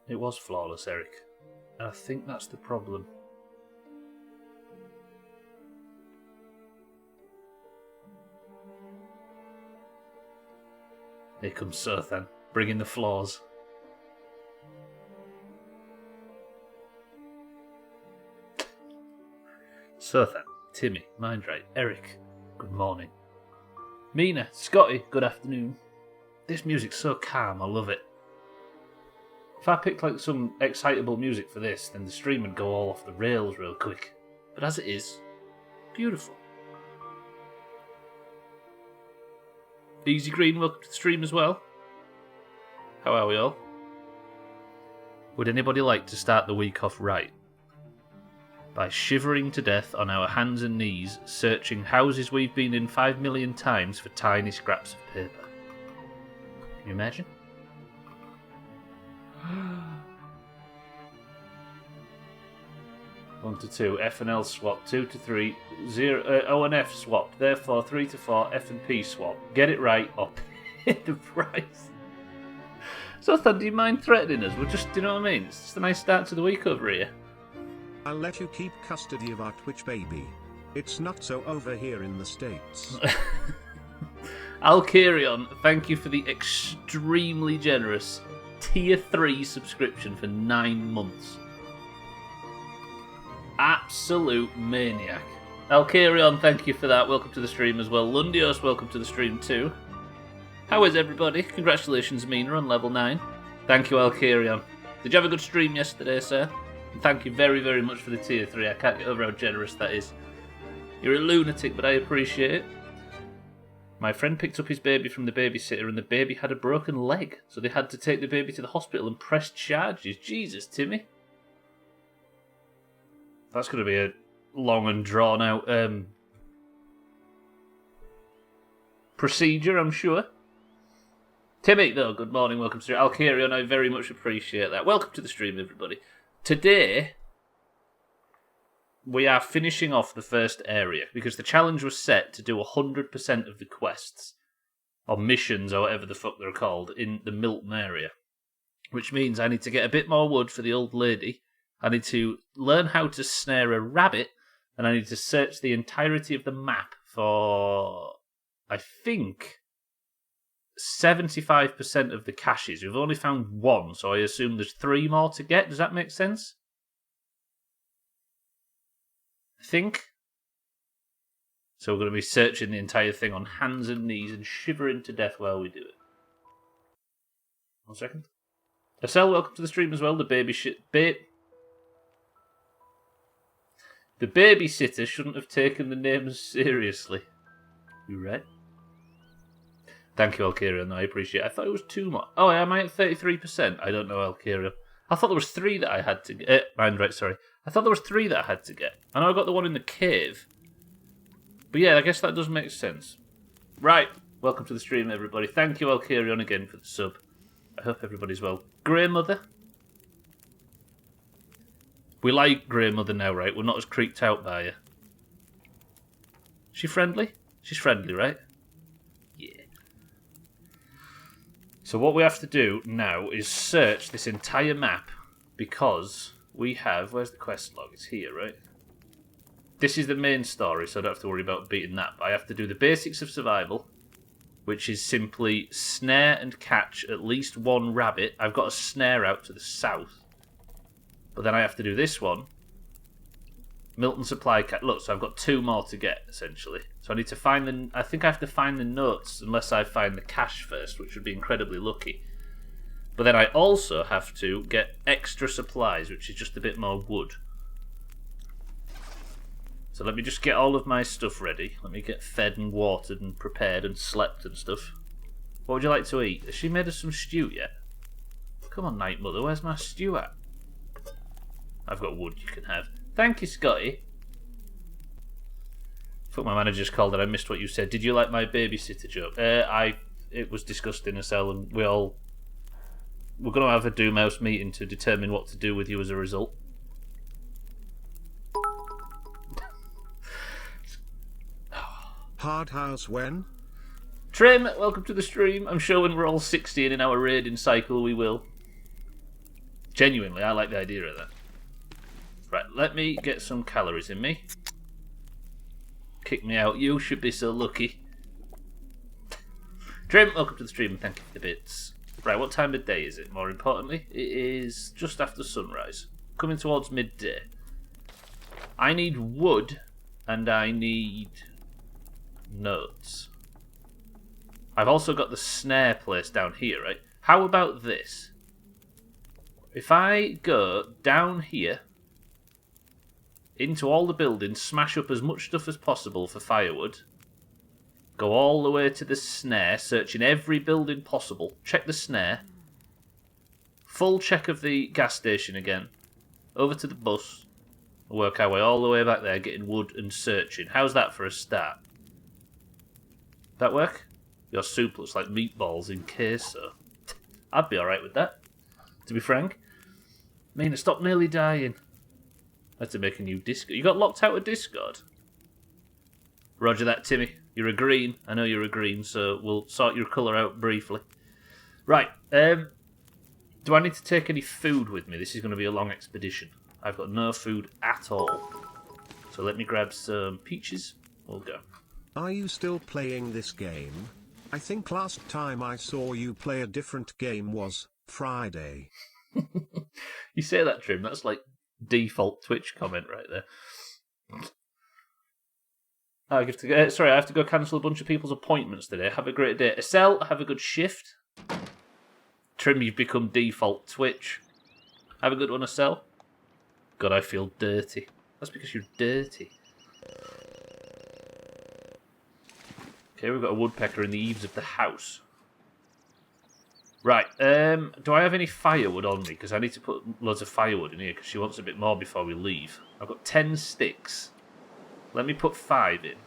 It was flawless, Eric. And I think that's the problem. Here comes Sothan, bringing the flaws. Sothan, Timmy, Mindright, Eric, good morning. Mina, Scotty, good afternoon. This music's so calm, I love it. If I picked like some excitable music for this, then the stream would go all off the rails real quick. But as it is, beautiful. Easy Green, welcome to the stream as well. How are we all? Would anybody like to start the week off right? By shivering to death on our hands and knees, searching houses we've been in 5 million times for tiny scraps of paper. Can you imagine? 1 to 2, F and L swap, 2 to 3, 0, O and F swap, therefore 3 to 4, F and P swap. Get it right or pay the price. So do you mind threatening us? We're just, you know what I mean? It's just a nice start to the week over here. I'll let you keep custody of our Twitch baby. It's not so over here in the States. Alkarion, thank you for the extremely generous Tier 3 subscription for 9 months. Absolute maniac. Alkarion, thank you for that. Welcome to the stream as well. Lundios, welcome to the stream too. How is everybody? Congratulations, Mina, on level 9. Thank you, Alkarion. Did you have a good stream yesterday, sir? And thank you very, very much for the Tier 3. I can't get over how generous that is. You're a lunatic, but I appreciate it. My friend picked up his baby from the babysitter and the baby had a broken leg, so they had to take the baby to the hospital and press charges. Jesus, Timmy. That's going to be a long and drawn out procedure, I'm sure. Timmy, though, good morning, welcome to Alkarion, I very much appreciate that. Welcome to the stream, everybody. Today, we are finishing off the first area, because the challenge was set to do 100% of the quests, or missions, or whatever the fuck they're called, in the Milton area. Which means I need to get a bit more wood for the old lady, I need to learn how to snare a rabbit, and I need to search the entirety of the map for, I think, 75% of the caches. We've only found 1, so I assume there's 3 more to get. Does that make sense? I think. So we're going to be searching the entire thing on hands and knees and shivering to death while we do it. 1 second. Estelle, welcome to the stream as well. The The babysitter shouldn't have taken the names seriously. You right? Thank you, Alkarion. I appreciate it. I thought it was 2 more. Oh, am I at 33%? I don't know, Alkarion. I thought there was 3 that I had to get. Right, sorry. I thought there was 3 that I had to get. I know I got the one in the cave. But yeah, I guess that does make sense. Right. Welcome to the stream, everybody. Thank you, Alkarion, again for the sub. I hope everybody's well. Grey Mother. We like Grey Mother now, right? We're not as creeped out by her. She friendly? She's friendly, right? Yeah. So what we have to do now is search this entire map because we have... Where's the quest log? It's here, right? This is the main story, so I don't have to worry about beating that. But I have to do the basics of survival, which is simply snare and catch at least 1 rabbit. I've got a snare out to the south. But then I have to do this one. Milton Supply Cat. Look, so I've got 2 more to get, essentially. So I need to find the... I think I have to find the notes unless I find the cache first, which would be incredibly lucky. But then I also have to get extra supplies, which is just a bit more wood. So let me just get all of my stuff ready. Let me get fed and watered and prepared and slept and stuff. What would you like to eat? Has she made us some stew yet? Come on, Night Mother, where's my stew at? I've got wood you can have. Thank you, Scotty. Fuck, my manager just called and I missed what you said. Did you like my babysitter joke? It was discussed in a cell and we're going to have a Doomhaus meeting to determine what to do with you as a result. Hard house when? Trim, welcome to the stream. I'm sure when we're all 60 and in our raiding cycle we will. Genuinely, I like the idea of that. Right, let me get some calories in me. Kick me out. You should be so lucky. Trim, welcome to the stream and thank you for the bits. Right, what time of day is it? More importantly, it is just after sunrise. Coming towards midday. I need wood and I need notes. I've also got the snare place down here, right? How about this? If I go down here into all the buildings, smash up as much stuff as possible for firewood, go all the way to the snare, searching every building possible, check the snare, full check of the gas station again, over to the bus, work our way all the way back there, getting wood and searching. How's that for a start? That work? Your soup looks like meatballs in queso. I'd be alright with that, to be frank. Mina, stop nearly dying. I had to make a new Discord. You got locked out of Discord? Roger that, Timmy. You're a green. I know you're a green, so we'll sort your colour out briefly. Right, do I need to take any food with me? This is going to be a long expedition. I've got no food at all. So let me grab some peaches. We'll go. Are you still playing this game? I think last time I saw you play a different game was Friday. You say that, Trim. That's like default Twitch comment right there. I have to go, sorry, I have to go cancel a bunch of people's appointments today. Have a great day. Estelle, have a good shift. Trim, you've become default Twitch. Have a good one, Estelle. God, I feel dirty. That's because you're dirty. Okay, we've got a woodpecker in the eaves of the house. Right, do I have any firewood on me? Because I need to put loads of firewood in here because she wants a bit more before we leave. I've got 10 sticks. Let me put 5 in. And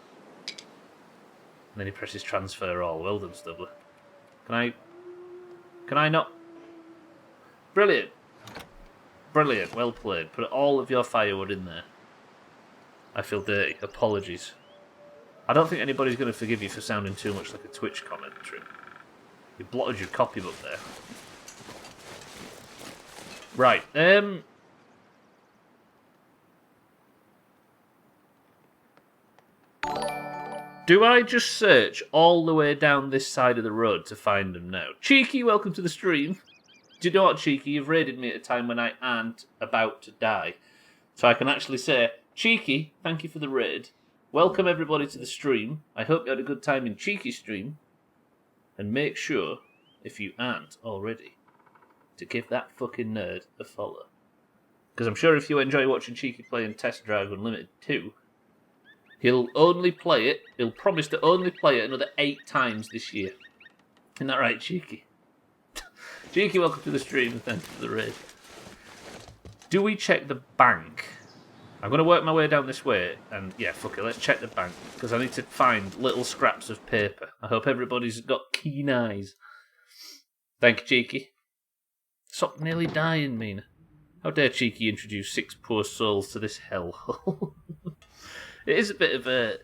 then he presses transfer all. Well done, Stubbler. Can I not? Brilliant. Brilliant, well played. Put all of your firewood in there. I feel dirty. Apologies. I don't think anybody's going to forgive you for sounding too much like a Twitch commentary. You blotted your copy book there. Right, do I just search all the way down this side of the road to find them now? Cheeky, welcome to the stream. Do you know what, Cheeky? You've raided me at a time when I aren't about to die. So I can actually say, Cheeky, thank you for the raid. Welcome everybody to the stream. I hope you had a good time in Cheeky's stream. And make sure, if you aren't already, to give that fucking nerd a follow. Because I'm sure if you enjoy watching Cheeky play in Test Drive Unlimited 2, he'll promise to only play it another 8 times this year. Isn't that right, Cheeky? Cheeky, welcome to the stream and thanks for the raid. Do we check the bank? I'm going to work my way down this way, and yeah, fuck it, let's check the bank, because I need to find little scraps of paper. I hope everybody's got keen eyes. Thank you, Cheeky. Stop nearly dying, Mina. How dare Cheeky introduce 6 poor souls to this hellhole? It is a bit of a...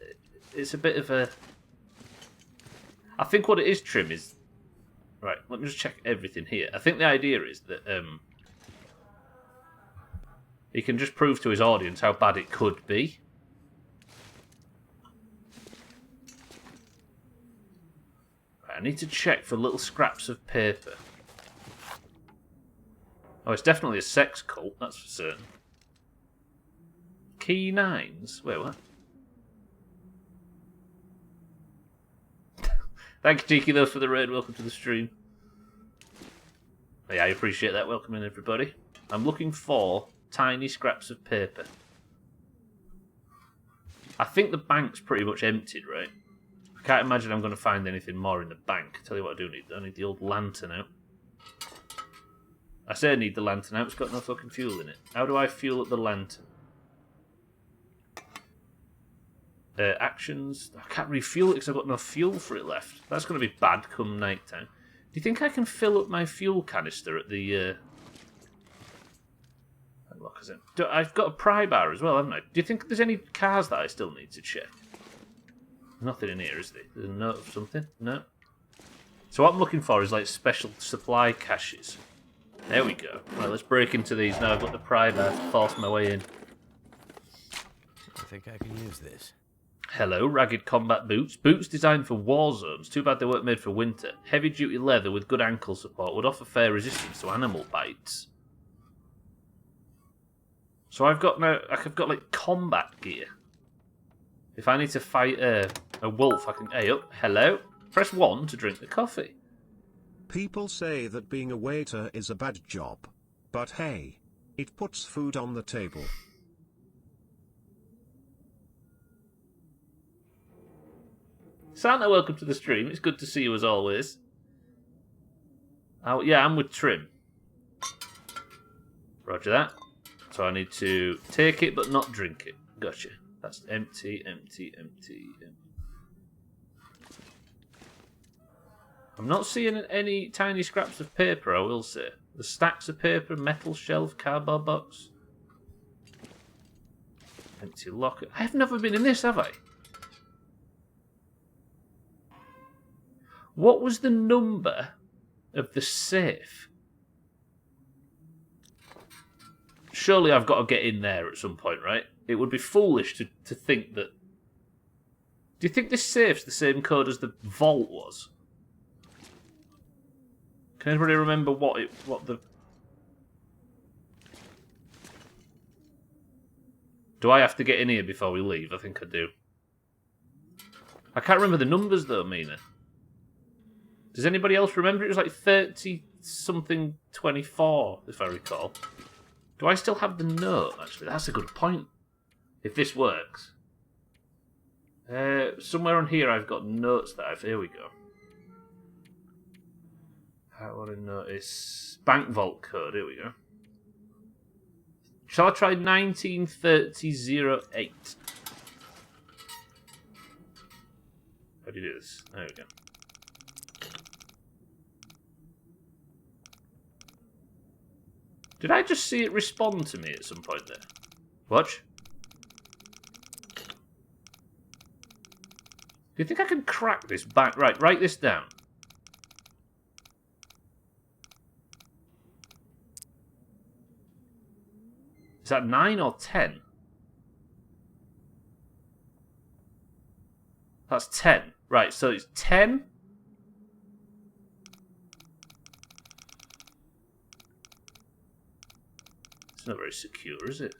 It's a bit of a... I think what it is, Trim, is... Right, let me just check everything here. I think the idea is that, he can just prove to his audience how bad it could be. I need to check for little scraps of paper. Oh, it's definitely a sex cult, that's for certain. Key 9s? Wait, what? Thank you, Cheeky, though, for the raid. Welcome to the stream. Yeah, I appreciate that. Welcome in, everybody. I'm looking for tiny scraps of paper. I think the bank's pretty much emptied, right? I can't imagine I'm going to find anything more in the bank. Tell you what I do need. I need the old lantern out. I say I need the lantern out. It's got no fucking fuel in it. How do I fuel up the lantern? Actions. I can't refuel it because I've got no fuel for it left. That's going to be bad come night time. Do you think I can fill up my fuel canister at the... Look, is it? I've got a pry bar as well, haven't I? Do you think there's any cars that I still need to check? Nothing in here, is there? There's a note of something? No. So what I'm looking for is like special supply caches. There we go. Right, let's break into these now. I've got the pry bar to force my way in. I think I can use this. Hello, ragged combat boots. Boots designed for war zones. Too bad they weren't made for winter. Heavy-duty leather with good ankle support would offer fair resistance to animal bites. So I've got like combat gear. If I need to fight a wolf, I can. Hey up, hello. Press 1 to drink the coffee. People say that being a waiter is a bad job. But hey, it puts food on the table. Santa, welcome to the stream. It's good to see you as always. Oh, yeah, I'm with Trim. Roger that. So I need to take it but not drink it. Gotcha. That's empty, empty, empty, empty. I'm not seeing any tiny scraps of paper, I will say. The stacks of paper, metal shelf, cardboard box. Empty locker. I have never been in this, have I? What was the number of the safe? Surely I've got to get in there at some point, right? It would be foolish to think that... Do you think this safe's the same code as the vault was? Can anybody remember what the... Do I have to get in here before we leave? I think I do. I can't remember the numbers though, Mina. Does anybody else remember? It was like 30-something 24, if I recall. Do I still have the note, actually? That's a good point. If this works. Somewhere on here I've got notes that I've... Here we go. I want to notice... Bank vault code, here we go. Shall I try 1930-08? How do you do this? There we go. Did I just see it respond to me at some point there? Watch. Do you think I can crack this back? Right, write this down. Is that 9 or 10? That's 10. Right, so it's 10... Not very secure, is it?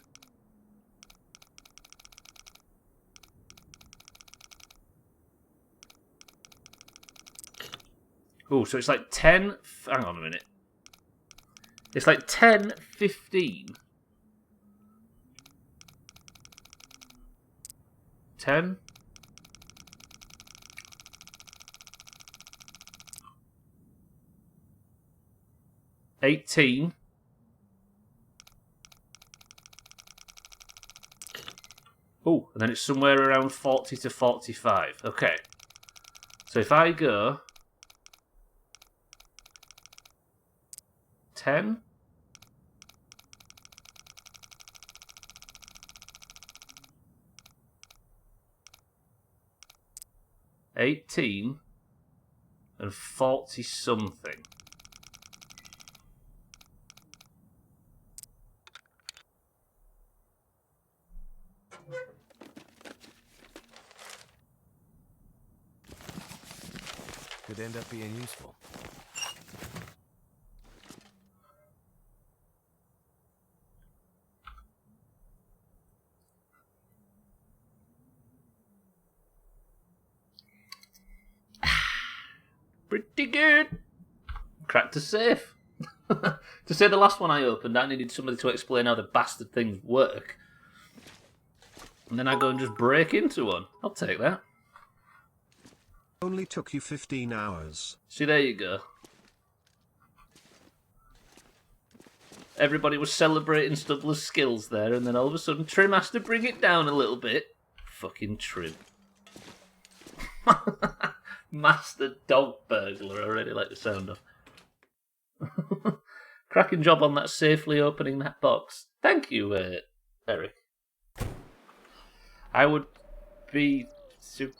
Oh, so it's like 10... Hang on a minute. It's like 10, 15. 10. 18. Oh, and then it's somewhere around 40 to 45. Okay. So if I go 10, 18, and 40 something. Could end up being useful. Pretty good. Cracked a safe. To say the last one I opened, I needed somebody to explain how the bastard things work. And then I go and just break into one. I'll take that. Only took you 15 hours. See, there you go. Everybody was celebrating Stubbler's skills there, and then all of a sudden Trim has to bring it down a little bit. Fucking Trim. Master dog burglar, I really like the sound of. Cracking job on that safely opening that box. Thank you, Eric. I would be super...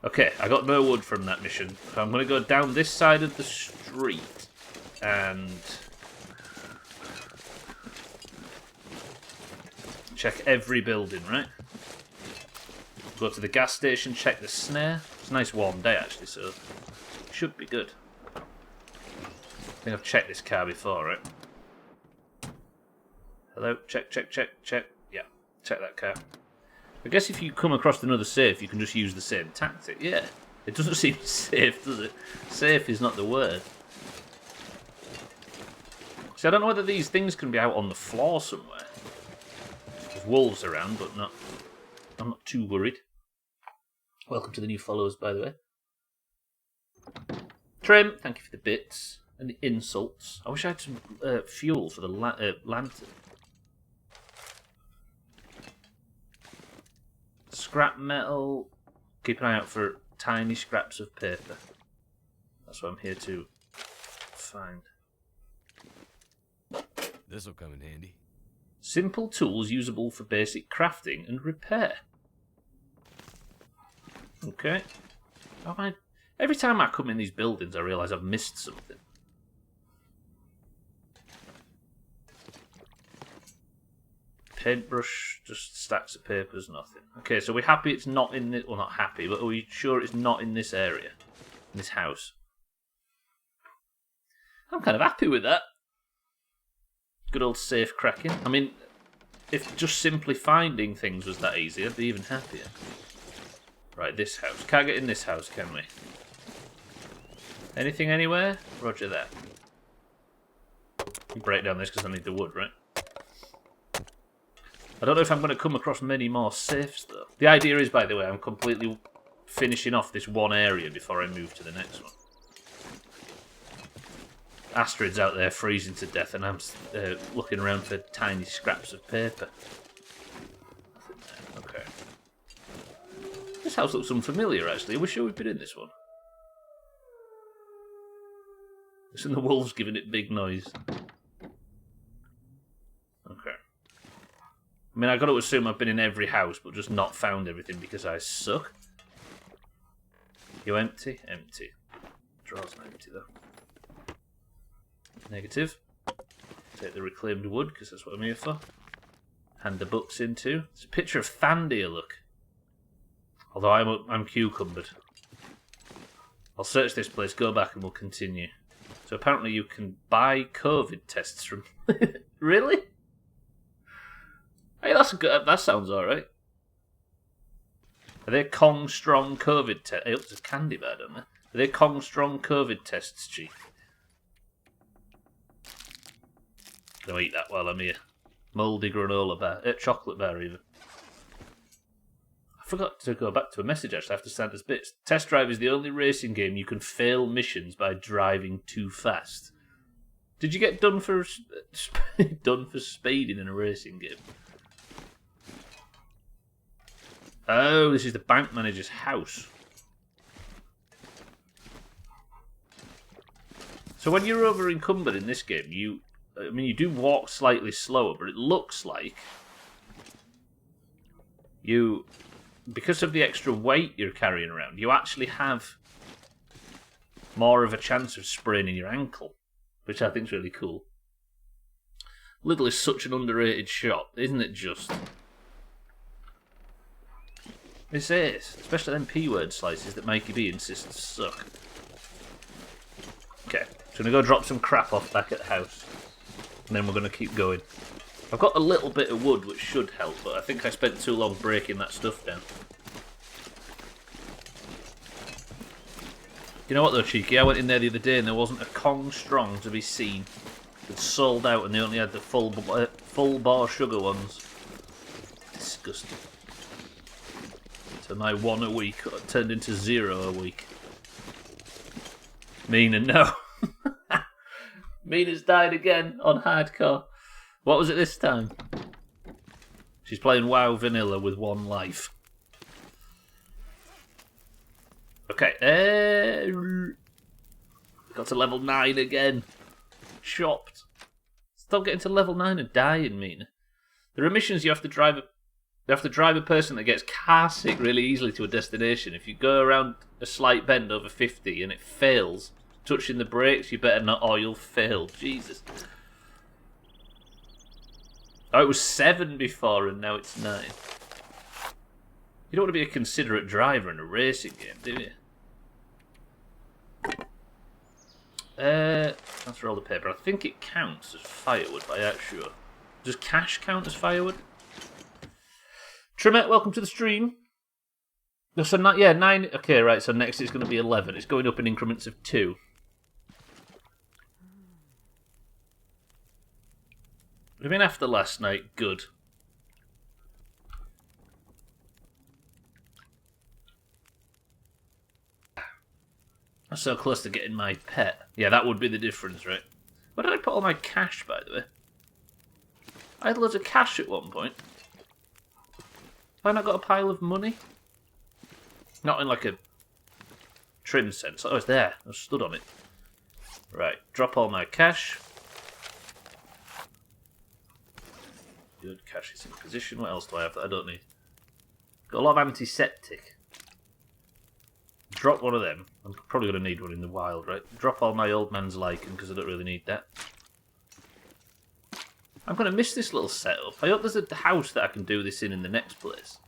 Okay, I got no wood from that mission. So I'm going to go down this side of the street and check every building, right? Go to the gas station, check the snare. It's a nice warm day actually, so it should be good. I think I've checked this car before, right? Hello? Check. Yeah, check that car. I guess if you come across another safe, you can just use the same tactic. Yeah, it doesn't seem safe, does it? Safe is not the word. See, I don't know whether these things can be out on the floor somewhere. There's wolves around, but I'm not too worried. Welcome to the new followers, by the way. Trim, thank you for the bits and the insults. I wish I had some fuel for the lantern. Scrap metal. Keep an eye out for tiny scraps of paper. That's what I'm here to find. This'll come in handy. Simple tools usable for basic crafting and repair. Okay. Every time I come in these buildings, I realise I've missed something. Paintbrush, just stacks of papers, nothing. Okay, so we're happy it's not in this... Well, not happy, but are we sure it's not in this area? In this house? I'm kind of happy with that. Good old safe cracking. I mean, if just simply finding things was that easy, I'd be even happier. Right, this house. Can't get in this house, can we? Anything anywhere? Roger that. Break down this because I need the wood, right? I don't know if I'm going to come across many more safes, though. The idea is, by the way, I'm completely finishing off this one area before I move to the next one. Astrid's out there freezing to death, and I'm looking around for tiny scraps of paper. Okay. This house looks unfamiliar, actually. Are we sure we've been in this one? Listen, the wolves giving it big noise. Okay. I mean, I got to assume I've been in every house, but just not found everything because I suck. You empty? Empty. Draw's not empty, though. Negative. Take the reclaimed wood, because that's what I'm here for. Hand the books in too. It's a picture of Thandia, look. Although I'm cucumbered. I'll search this place, go back, and we'll continue. So apparently you can buy COVID tests from... Really? Hey, that's good. That sounds alright. Are they Kong Strong COVID tests? Hey, look, there's a candy bar, don't they? Are they Kong Strong COVID tests, Chief? Gonna eat that while I'm here. Mouldy granola bar. Chocolate bar, even. I forgot to go back to a message, actually, after Santa's bits. Test Drive is the only racing game you can fail missions by driving too fast. Did you get done for speeding in a racing game? Oh, this is the bank manager's house. So when you're over encumbered in this game, you do walk slightly slower, but it looks like you, because of the extra weight you're carrying around, you actually have more of a chance of spraining your ankle, which I think is really cool. Lidl is such an underrated shop, isn't it just? This is, especially them P-word slices that Mikey B insists suck. Okay, so I'm going to go drop some crap off back at the house. And then we're going to keep going. I've got a little bit of wood which should help, but I think I spent too long breaking that stuff down. You know what though, Cheeky? I went in there the other day and there wasn't a Kong Strong to be seen. It's sold out and they only had the full bar sugar ones. Disgusting. So my 1 a week turned into 0 a week. Mina, no. Mina's died again on hardcore. What was it this time? She's playing WoW Vanilla with 1 life. Okay, got to level 9 again. Chopped. Stop getting to level 9 and dying, Mina. There are missions you have to drive a You have to drive a person that gets car sick really easily to a destination. If you go around a slight bend over 50 and it fails, touching the brakes, you better not or you'll fail. Jesus. Oh, it was 7 before and now it's 9. You don't want to be a considerate driver in a racing game, do you? Transfer all the paper. I think it counts as firewood, but I ain't sure. Does cash count as firewood? Trimette, welcome to the stream. No, so not, yeah, 9. Okay, right, so next it's going to be 11. It's going up in increments of 2. I mean, after last night, good. I'm so close to getting my pet. Yeah, that would be the difference, right? Where did I put all my cash, by the way? I had loads of cash at one point. Have I not got a pile of money? Not in like a trim sense. Oh, it's there. I stood on it. Right, drop all my cash. Good, cash is in position. What else do I have that I don't need? Got a lot of antiseptic. Drop one of them. I'm probably going to need one in the wild, right? Drop all my old man's lichen because I don't really need that. I'm going to miss this little setup. I hope there's a house that I can do this in the next place.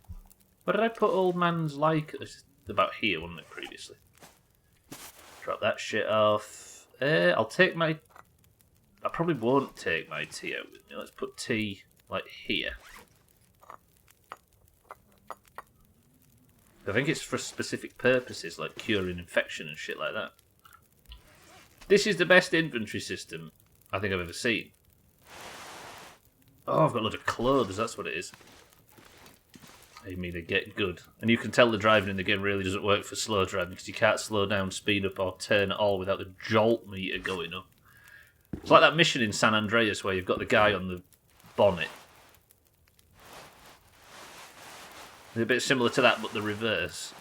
Where did I put old man's lichen? It's about here, wasn't it, previously? Drop that shit off. I'll take my... I probably won't take my tea out with me. Let's put tea, like, here. I think it's for specific purposes, like curing infection and shit like that. This is the best inventory system I think I've ever seen. Oh, I've got a lot of clothes, that's what it is. I mean, they get good. And you can tell the driving in the game really doesn't work for slow driving because you can't slow down, speed up, or turn at all without the jolt meter going up. It's like that mission in San Andreas where you've got the guy on the bonnet. It's a bit similar to that, but the reverse.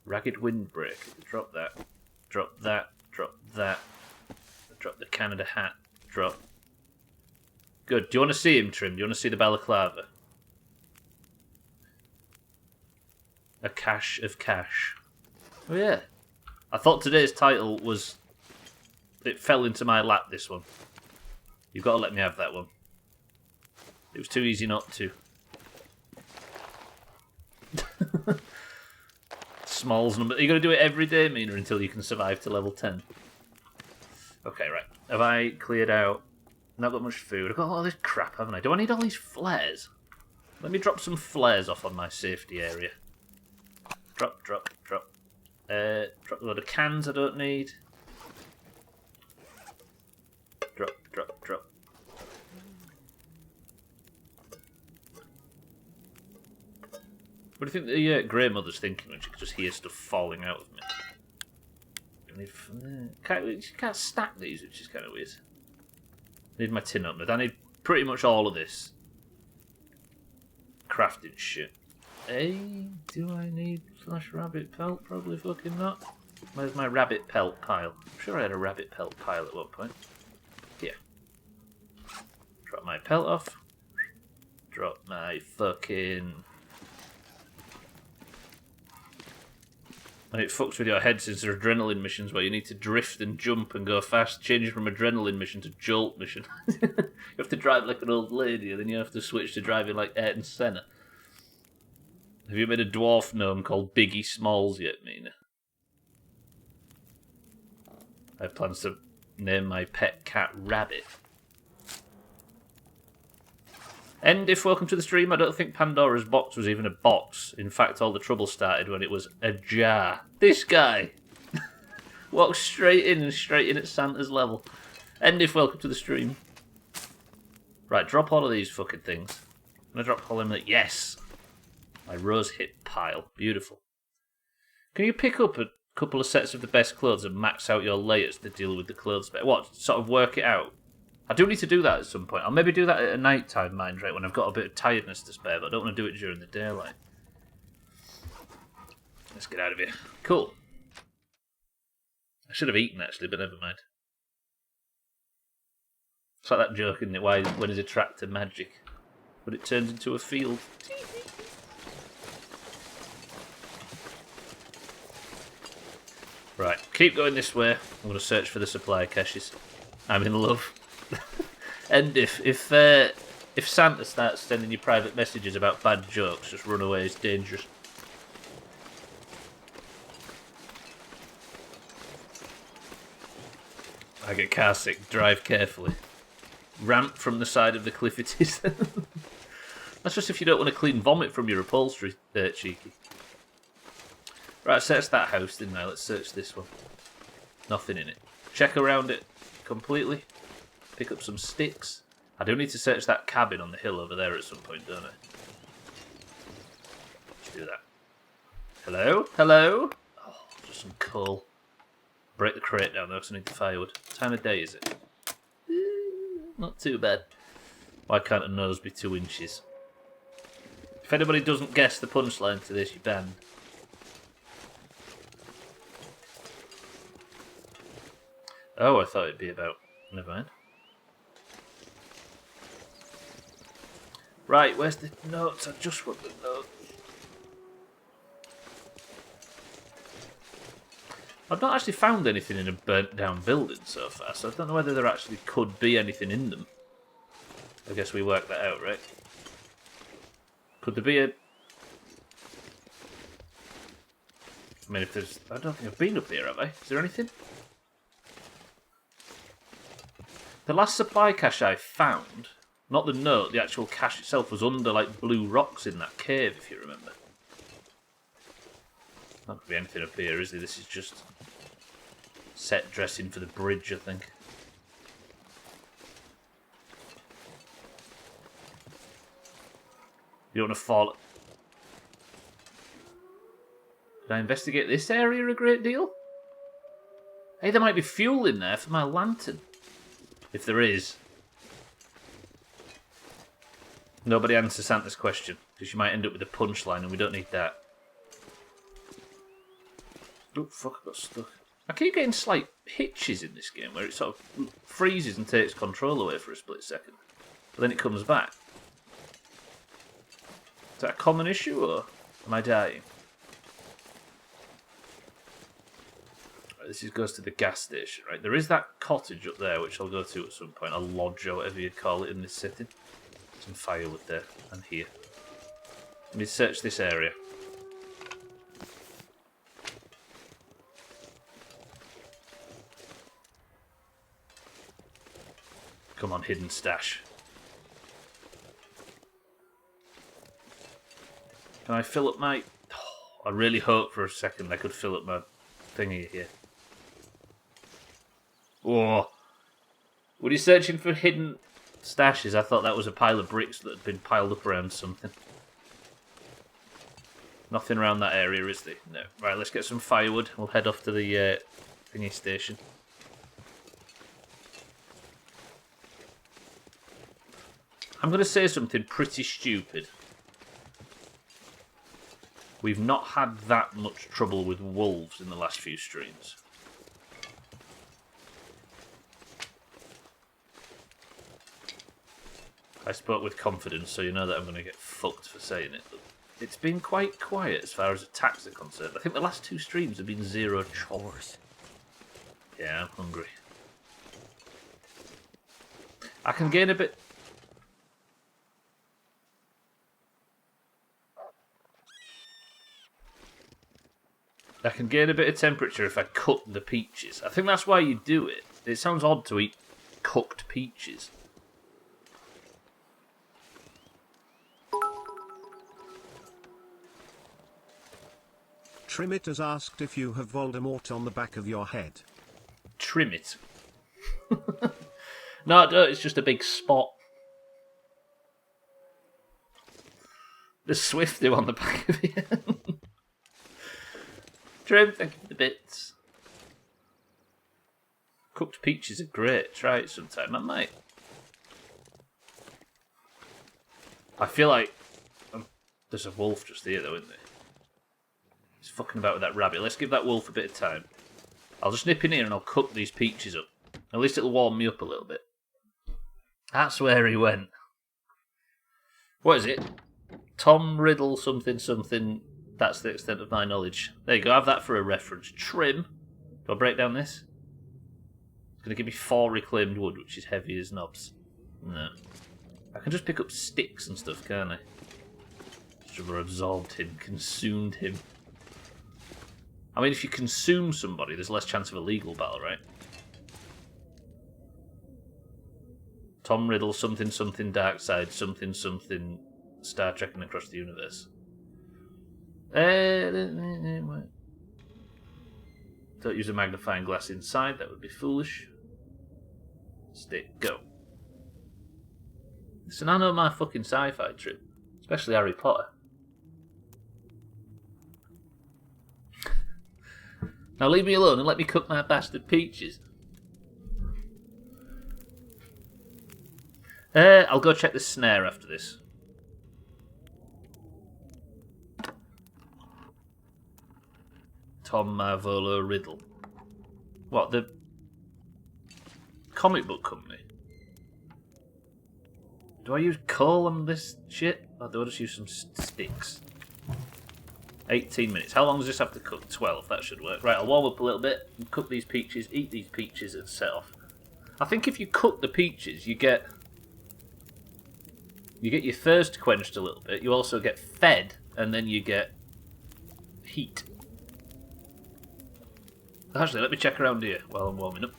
Ragged windbreaker. Drop that. Drop that. Drop that. Drop the Canada hat. Drop. Good. Do you want to see him, Trim? Do you want to see the balaclava? A cache of cash. Oh, yeah. I thought today's title was... It fell into my lap, this one. You've got to let me have that one. It was too easy not to. Smalls number. Are you going to do it every day, Mina, until you can survive to level 10? Okay, right. Have I cleared out? Not got much food. I've got all this crap, haven't I? Do I need all these flares? Let me drop some flares off on my safety area. Drop, drop, drop. Drop a load of cans I don't need. Drop, drop, drop. What do you think the Grey Mother's thinking when she can just hear stuff falling out of me? She can't stack these, which is kind of weird. I need my tin up. I need pretty much all of this crafting shit. Hey, do I need flash rabbit pelt? Probably fucking not. Where's my rabbit pelt pile? I'm sure I had a rabbit pelt pile at one point. Here. Drop my pelt off. Drop my fucking... And it fucks with your head since there are adrenaline missions where you need to drift and jump and go fast, changing from adrenaline mission to jolt mission. You have to drive like an old lady, and then you have to switch to driving like Ayrton Senna. Have you made a dwarf gnome called Biggie Smalls yet, Mina? I have plans to name my pet cat Rabbit. And if welcome to the stream, I don't think Pandora's box was even a box. In fact, all the trouble started when it was a jar. This guy walks straight in at Santa's level. And if welcome to the stream. Right, drop all of these fucking things. I'm going to drop all of them. Yes! My rose hip pile. Beautiful. Can you pick up a couple of sets of the best clothes and max out your layers to deal with the clothes spec? What? Sort of work it out? I do need to do that at some point. I'll maybe do that at a night-time mind rate when I've got a bit of tiredness to spare, but I don't want to do it during the daylight. Let's get out of here. Cool. I should have eaten, actually, but never mind. It's like that joke, isn't it? When is a tractor magic? but it turns into a field. Right, keep going this way. I'm going to search for the supply caches. I'm in love. And if Santa starts sending you private messages about bad jokes, just run away. It's dangerous. I get car sick. Drive carefully. Ramp from the side of the cliff it is. That's just if you don't want to clean vomit from your upholstery, cheeky. Right, I searched that house, didn't I? Let's search this one. Nothing in it. Check around it completely. Pick up some sticks. I do need to search that cabin on the hill over there at some point, don't I? Let's do that. Hello? Hello? Oh, just some coal. Break the crate down though, because I need the firewood. What time of day is it? Not too bad. Why can't a nose be 2 inches? If anybody doesn't guess the punchline to this, you're banned. Oh, I thought it'd be about... Never mind. Right, where's the notes? I just want the notes. I've not actually found anything in a burnt down building so far, so I don't know whether there actually could be anything in them. I guess we worked that out, right? Could there be a... I mean, if there's... I don't think I've been up here, have I? Is there anything? The last supply cache I found, not the note, the actual cache itself was under, like, blue rocks in that cave, if you remember. Not going to be anything up here, is there? This is just set dressing for the bridge, I think. You don't want to fall... Did I investigate this area a great deal? Hey, there might be fuel in there for my lantern. If there is. Nobody answer Santa's question, because you might end up with a punchline and we don't need that. Oh, fuck, I got stuck. I keep getting slight hitches in this game where it sort of freezes and takes control away for a split second. But then it comes back. Is that a common issue, or am I dying? Right, this goes to the gas station, right? There is that cottage up there, which I'll go to at some point. A lodge, or whatever you'd call it in this setting. Some firewood there, and here. Let me search this area. Come on, hidden stash. Can I fill up my... Oh, I really hope for a second I could fill up my thingy here. Whoa. Were you searching for hidden stashes? I thought that was a pile of bricks that had been piled up around something. Nothing around that area, is there? No. Right, let's get some firewood. We'll head off to the thingy station. I'm going to say something pretty stupid. We've not had that much trouble with wolves in the last few streams. I spoke with confidence, so you know that I'm going to get fucked for saying it. But it's been quite quiet as far as attacks are concerned. I think the last 2 streams have been 0 chores. Yeah, I'm hungry. I can gain a bit... I can gain a bit of temperature if I cook the peaches. I think that's why you do it. It sounds odd to eat cooked peaches. Trimit has asked if you have Voldemort on the back of your head. Trim it. No, it's just a big spot. The Swifty on the back of it. Trim, thank you for the bits. Cooked peaches are great. Try it sometime. I might. I feel like there's a wolf just here, though, isn't there? He's fucking about with that rabbit. Let's give that wolf a bit of time. I'll just nip in here and I'll cook these peaches up. At least it'll warm me up a little bit. That's where he went. What is it? Tom Riddle something something. That's the extent of my knowledge. There you go, have that for a reference. Trim. Do I break down this? It's going to give me 4 reclaimed wood, which is heavy as knobs. No. I can just pick up sticks and stuff, can't I? Should have absorbed him, consumed him. I mean, if you consume somebody, there's less chance of a legal battle, right? Tom Riddle, something something dark side, something something Star Trek and Across the Universe. Don't use a magnifying glass inside, that would be foolish. Stick, go. Listen, I know my fucking sci-fi trip, especially Harry Potter. Now leave me alone and let me cook my bastard peaches. I'll go check the snare after this. Tom Marvolo Riddle. What, the comic book company? Do I use coal on this shit? Or do I just use some sticks? 18 minutes. How long does this have to cook? 12. That should work. Right, I'll warm up a little bit and cook these peaches, eat these peaches and set off. I think if you cook the peaches, you get your thirst quenched a little bit. You also get fed, and then you get heat. Actually, let me check around here while I'm warming up.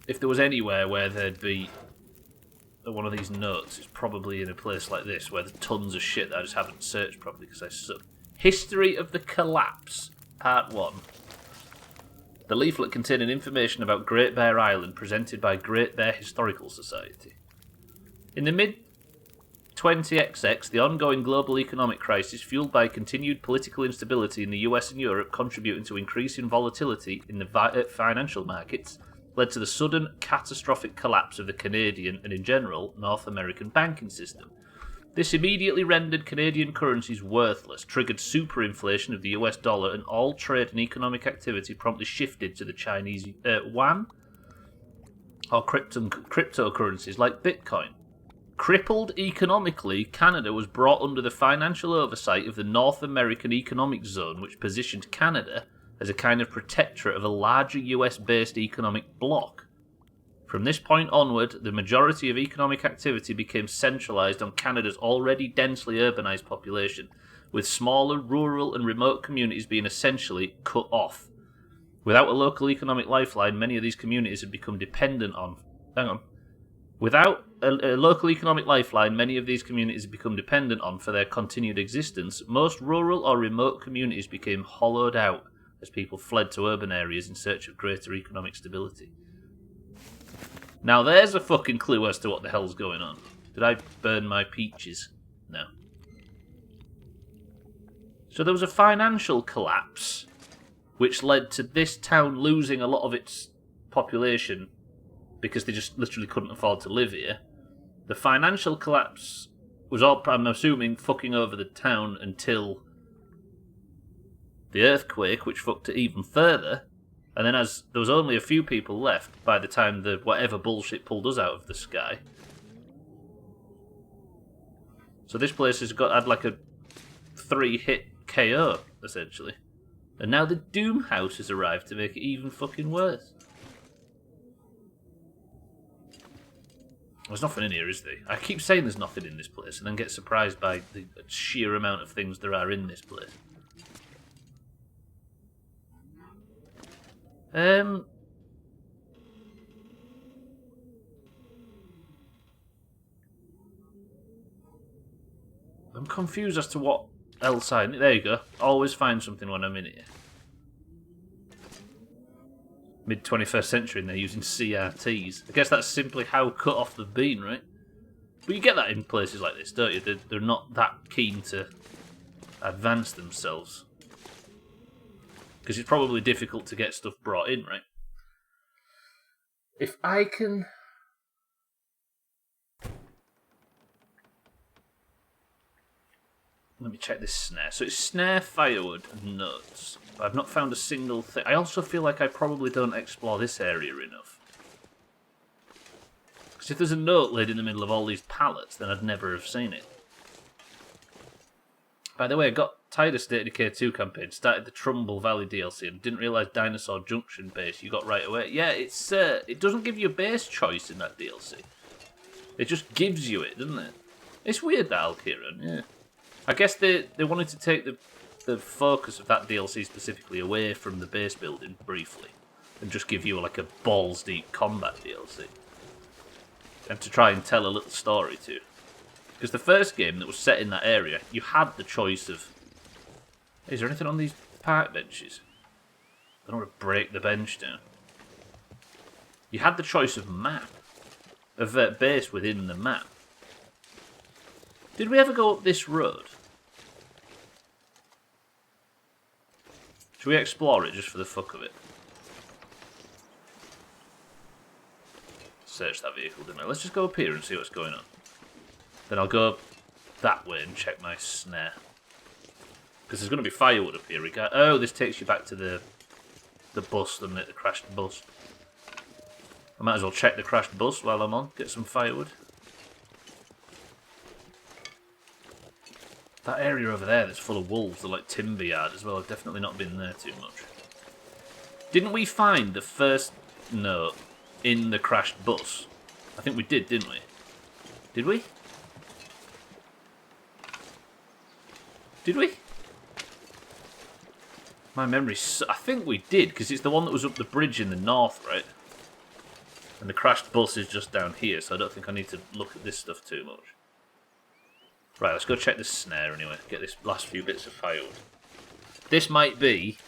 If there was anywhere where there'd be one of these notes, it's probably in a place like this where there's tons of shit that I just haven't searched properly because I suck. History of the Collapse, Part 1. The leaflet containing information about Great Bear Island presented by Great Bear Historical Society. In the mid-20XX, the ongoing global economic crisis, fueled by continued political instability in the US and Europe, contributing to increasing volatility in the financial markets, led to the sudden, catastrophic collapse of the Canadian and, in general, North American banking system. This immediately rendered Canadian currencies worthless, triggered superinflation of the US dollar, and all trade and economic activity promptly shifted to the Chinese yuan, or cryptocurrencies like Bitcoin. Crippled economically, Canada was brought under the financial oversight of the North American Economic Zone, which positioned Canada as a kind of protectorate of a larger US-based economic bloc. From this point onward, the majority of economic activity became centralised on Canada's already densely urbanised population, with smaller rural and remote communities being essentially cut off. Without a local economic lifeline, many of these communities had become dependent on... Without a local economic lifeline, many of these communities have become dependent on for their continued existence. Most rural or remote communities became hollowed out as people fled to urban areas in search of greater economic stability. Now there's a fucking clue as to what the hell's going on. Did I burn my peaches? No. So there was a financial collapse which led to this town losing a lot of its population because they just literally couldn't afford to live here. The financial collapse was all, I'm assuming, fucking over the town until the earthquake, which fucked it even further. And then as there was only a few people left by the time the whatever bullshit pulled us out of the sky. So this place has had like a 3-hit KO, essentially. And now the Doomhaus has arrived to make it even fucking worse. There's nothing in here, is there? I keep saying there's nothing in this place and then get surprised by the sheer amount of things there are in this place. I'm confused as to what else I... There you go. Always find something when I'm in here. Mid-21st century and they're using CRTs. I guess that's simply how cut off they've been, right? But you get that in places like this, don't you? They're not that keen to advance themselves. Because it's probably difficult to get stuff brought in, right? If I can... Let me check this snare. So it's snare, firewood, and notes. But I've not found a single thing. I also feel like I probably don't explore this area enough. Because if there's a note laid in the middle of all these pallets, then I'd never have seen it. By the way, I got tired of State of Decay 2 campaign, started the Trumbull Valley DLC, and didn't realise Dinosaur Junction base you got right away. Yeah, it doesn't give you a base choice in that DLC. It just gives you it, doesn't it? It's weird, that Alkiran, yeah. I guess they wanted to take the focus of that DLC specifically away from the base building briefly, and just give you like a balls-deep combat DLC. And to try and tell a little story too. Because the first game that was set in that area, you had the choice of... Is there anything on these park benches? I don't want to break the bench down. You had the choice of map. Of base within the map. Did we ever go up this road? Should we explore it just for the fuck of it? Search that vehicle, didn't I? Let's just go up here and see what's going on. Then I'll go that way and check my snare. Because there's going to be firewood up here. Oh, this takes you back to the bus, doesn't it? The crashed bus. I might as well check the crashed bus while I'm on. Get some firewood. That area over there that's full of wolves, the like timber yard as well. I've definitely not been there too much. Didn't we find the first note in the crashed bus? I think we did, didn't we? Did we? Did we? My memory's... I think we did, because it's the one that was up the bridge in the north, right? And the crashed bus is just down here, so I don't think I need to look at this stuff too much. Right, let's go check the snare anyway. Get this last few bits of firewood. This might be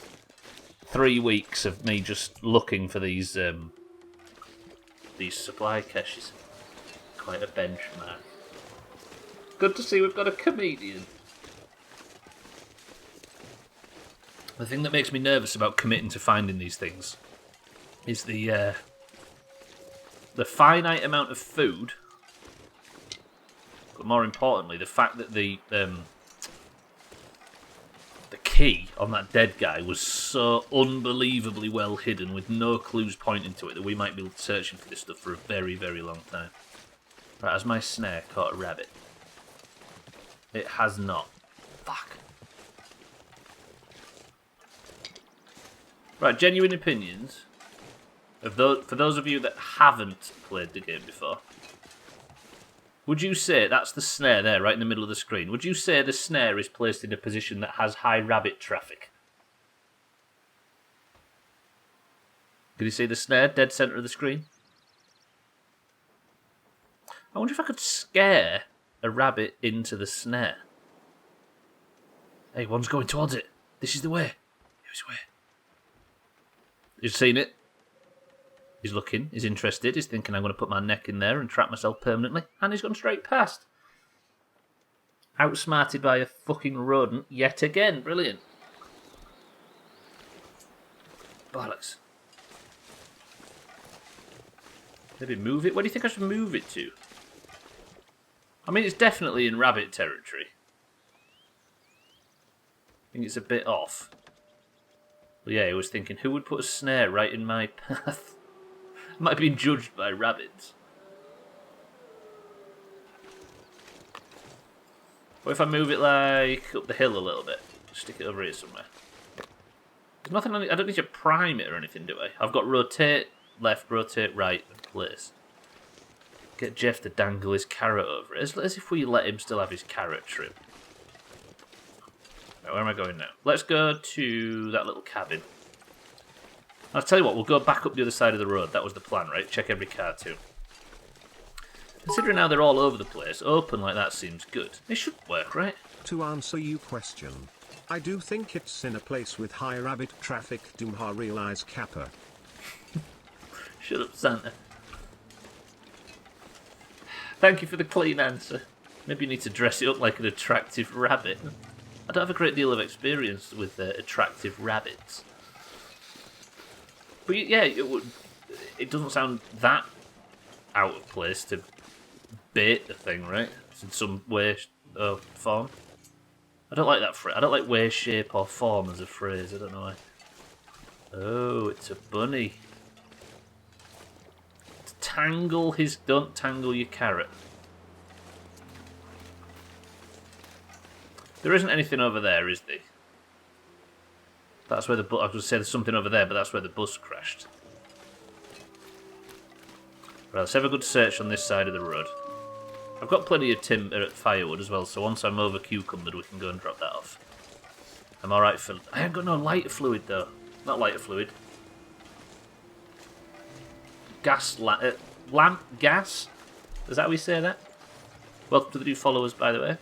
3 weeks of me just looking for these supply caches. Quite a benchmark. Good to see we've got a comedian. The thing that makes me nervous about committing to finding these things is the finite amount of food, but more importantly, the fact that the key on that dead guy was so unbelievably well hidden with no clues pointing to it that we might be searching for this stuff for a very, very long time. Right, has my snare caught a rabbit? It has not. Fuck. Right, genuine opinions. For those of you that haven't played the game before, would you say that's the snare there, right in the middle of the screen? Would you say the snare is placed in a position that has high rabbit traffic? Can you see the snare dead centre of the screen? I wonder if I could scare a rabbit into the snare. Hey, one's going towards it. This is the way. Here's the way. He's seen it. He's looking. He's interested. He's thinking I'm going to put my neck in there and trap myself permanently. And he's gone straight past. Outsmarted by a fucking rodent yet again. Brilliant. Bollocks. Maybe move it? Where do you think I should move it to? I mean, it's definitely in rabbit territory. I think it's a bit off. But yeah, I was thinking, who would put a snare right in my path? I might have been judged by rabbits. What if I move it like up the hill a little bit? Stick it over here somewhere. There's nothing on it. I don't need to prime it or anything, do I? I've got rotate left, rotate right, and place. Get Jeff to dangle his carrot over it. As if we let him still have his carrot trim. Right, where am I going now? Let's go to that little cabin. I'll tell you what, we'll go back up the other side of the road. That was the plan, right? Check every car too. Considering how they're all over the place, open like that seems good. It should work, right? To answer your question, I do think it's in a place with high rabbit traffic. Doomha realize Kappa. Shut up, Santa. Thank you for the clean answer. Maybe you need to dress it up like an attractive rabbit. I don't have a great deal of experience with attractive rabbits. But yeah, it doesn't sound that out of place to bait the thing, right? It's in some way or form. I don't like that phrase. I don't like way, shape or form as a phrase. I don't know why. Oh, it's a bunny. It's a Don't tangle your carrot. There isn't anything over there, is there? That's where the bus... I was going to say there's something over there, but that's where the bus crashed. Right, let's have a good search on this side of the road. I've got plenty of firewood as well, so once I'm over cucumbered, we can go and drop that off. I'm alright for... I haven't got no lighter fluid, though. Not lighter fluid. Lamp gas? Is that how we say that? Welcome to the new followers, by the way.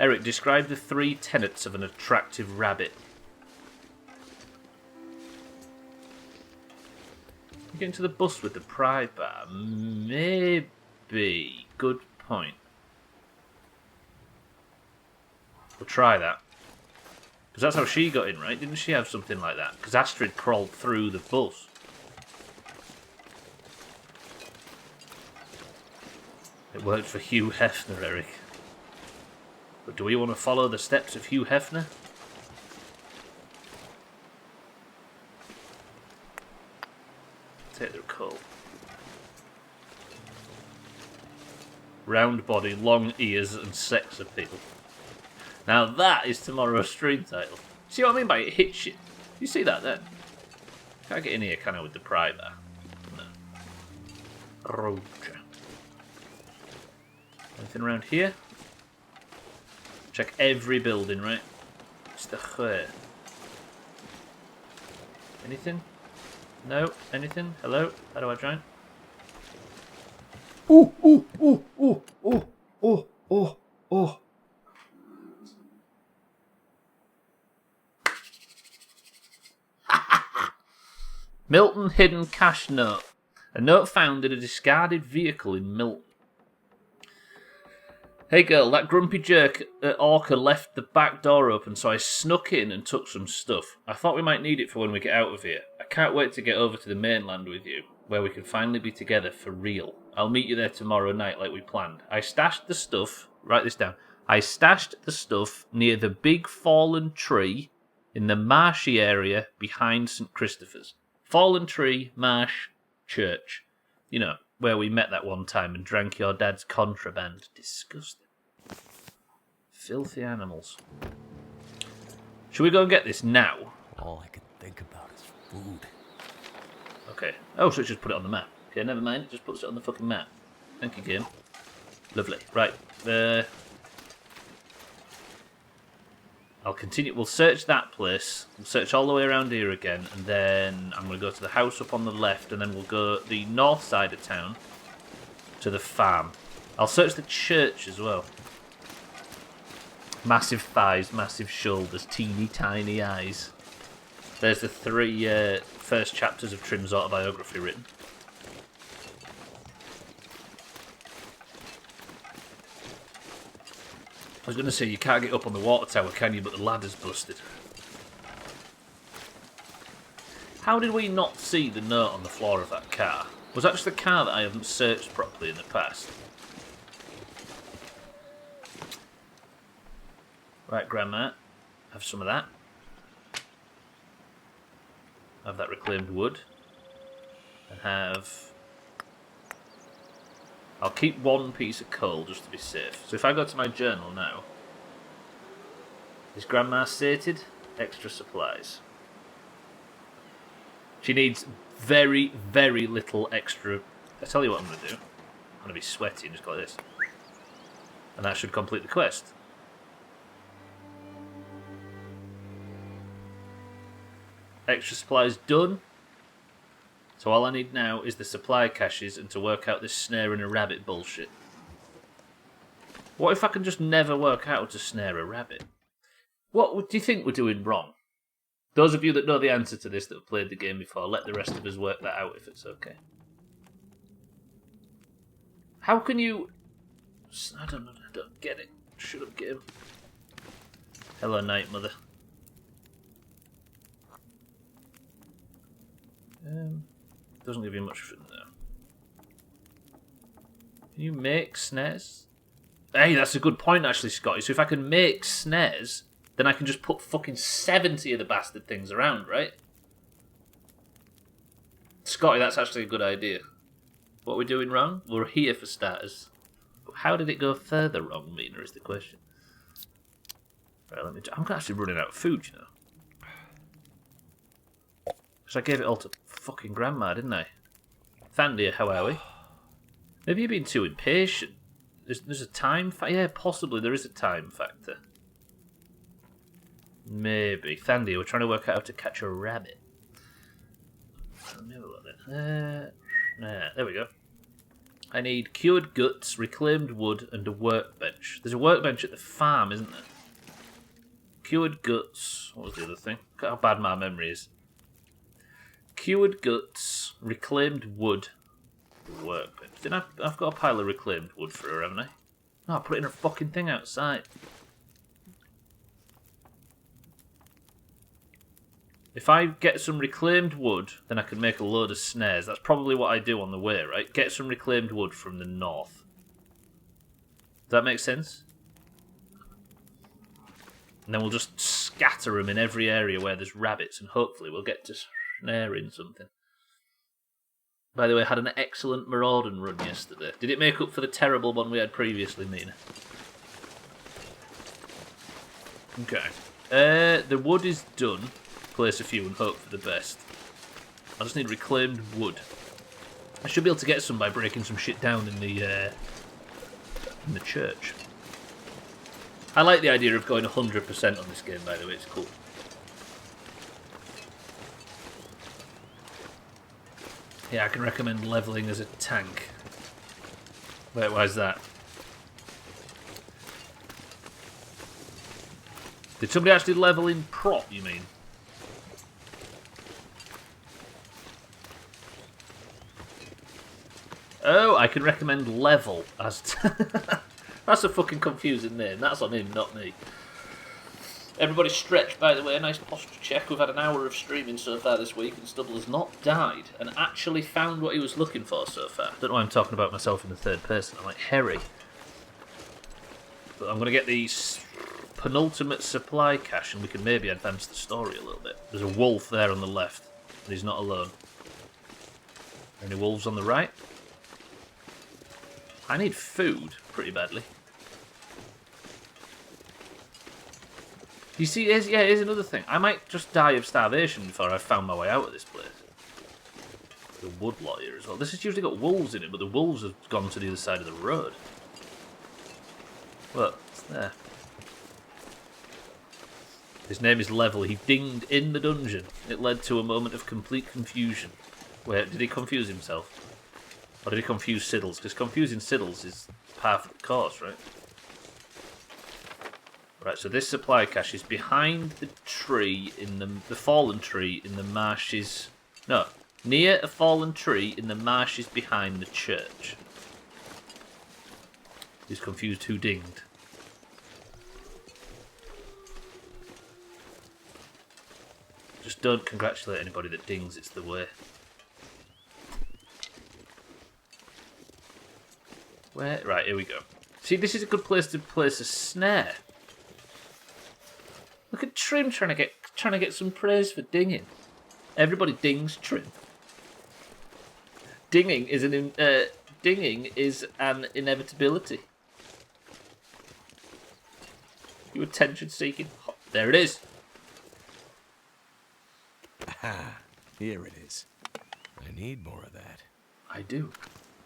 Eric, describe the 3 tenets of an attractive rabbit. You getting to the bus with the pry bar? Maybe. Good point. We'll try that. Because that's how she got in, right? Didn't she have something like that? Because Astrid crawled through the bus. It worked for Hugh Hefner, Eric. But do we want to follow the steps of Hugh Hefner? Take their coal. Round body, long ears, and sex appeal. Now that is tomorrow's stream title. See what I mean by it hits you? You see that then? Can't get in here, can I, with the pry bar? No. Roger. Anything around here? Check every building, right? It's the where. Anything? No? Anything? Hello? How do I join? Ooh, ooh, ooh, ooh, ooh, ooh, ooh, ooh. Milton hidden cash note. A note found in a discarded vehicle in Milton. Hey girl, that grumpy jerk at Orca left the back door open, so I snuck in and took some stuff. I thought we might need it for when we get out of here. I can't wait to get over to the mainland with you, where we can finally be together for real. I'll meet you there tomorrow night like we planned. I stashed the stuff, write this down, I stashed the stuff near the big fallen tree in the marshy area behind St. Christopher's. Fallen tree, marsh, church. You know, where we met that one time and drank your dad's contraband. Disgusting. Filthy animals. Should we go and get this now? All I can think about is food. Okay. Oh, so just put it on the map. Okay, never mind. It just puts it on the fucking map. Thank you, game. Lovely. Right. I'll continue. We'll search that place. We'll search all the way around here again, and then I'm going to go to the house up on the left, and then we'll go the north side of town to the farm. I'll search the church as well. Massive thighs, massive shoulders, teeny tiny eyes. There's the 3 first chapters of Trim's autobiography written. I was going to say, you can't get up on the water tower, can you? But the ladder's busted. How did we not see the note on the floor of that car? Was that just the car that I haven't searched properly in the past? Right, Grandma. Have some of that. Have that reclaimed wood. And have... I'll keep 1 piece of coal just to be safe. So if I go to my journal now, is Grandma sated? Extra supplies. She needs very, very little extra. I tell you what I'm going to do. I'm going to be sweaty and just go like this. And that should complete the quest. Extra supplies done. So all I need now is the supply caches and to work out this snare and a rabbit bullshit. What if I can just never work out how to snare a rabbit? What do you think we're doing wrong? Those of you that know the answer to this that have played the game before, let the rest of us work that out if it's okay. How can you... I don't know, I don't get it. Shut up, game. Hello, Night Mother. Doesn't give you much for there. Can you make snares? Hey, that's a good point actually, Scotty. So if I can make snares, then I can just put fucking 70 of the bastard things around, right? Scotty, that's actually a good idea. What are we doing wrong? We're here for starters. How did it go further wrong, Mina, is the question. Right, I'm actually running out of food, you know. Because I gave it all to fucking Grandma, didn't I? Thandia, how are we? Maybe you're being too impatient. There's a time factor? Yeah, possibly there is a time factor. Maybe. Thandia, we're trying to work out how to catch a rabbit. There we go. I need cured guts, reclaimed wood, and a workbench. There's a workbench at the farm, isn't there? Cured guts. What was the other thing? Look how bad my memory is. Cured guts, reclaimed wood, workbench. I've got a pile of reclaimed wood for her, haven't I? No, I put it in a fucking thing outside. If I get some reclaimed wood, then I can make a load of snares. That's probably what I do on the way, right? Get some reclaimed wood from the north. Does that make sense? And then we'll just scatter them in every area where there's rabbits, and hopefully we'll get to snaring something. By the way, I had an excellent Marauding run yesterday. Did it make up for the terrible one we had previously, Mina? Okay. The wood is done. Place a few and hope for the best. I just need reclaimed wood. I should be able to get some by breaking some shit down in the church. I like the idea of going 100% on this game, by the way. It's cool. Yeah, I can recommend leveling as a tank. Wait, why is that? Did somebody actually level in prop, you mean? Oh, I can recommend level as... That's a fucking confusing name. That's on him, not me. Everybody stretch, by the way. Nice posture check. We've had an hour of streaming so far this week, and Stubbler's not died and actually found what he was looking for so far. Don't know why I'm talking about myself in the third person. I'm like Harry. But I'm going to get the penultimate supply cache, and we can maybe advance the story a little bit. There's a wolf there on the left, and he's not alone. Any wolves on the right? I need food pretty badly. You see, here's another thing. I might just die of starvation before I've found my way out of this place. The wood lot here as well. This has usually got wolves in it, but the wolves have gone to the other side of the road. Well, it's there. His name is Level. He dinged in the dungeon. It led to a moment of complete confusion. Wait, did he confuse himself? Or did he confuse Siddles? Because confusing Siddles is part of the course, right? Right, so this supply cache is behind the tree in the fallen tree in the marshes. No, near a fallen tree in the marshes behind the church. He's confused who dinged. Just don't congratulate anybody that dings, it's the way. Where? Right, here we go. See, this is a good place to place a snare. Look at Trim trying to get some praise for dinging. Everybody dings Trim. Dinging is an inevitability. You attention seeking. There it is. Ah, here it is. I need more of that. I do.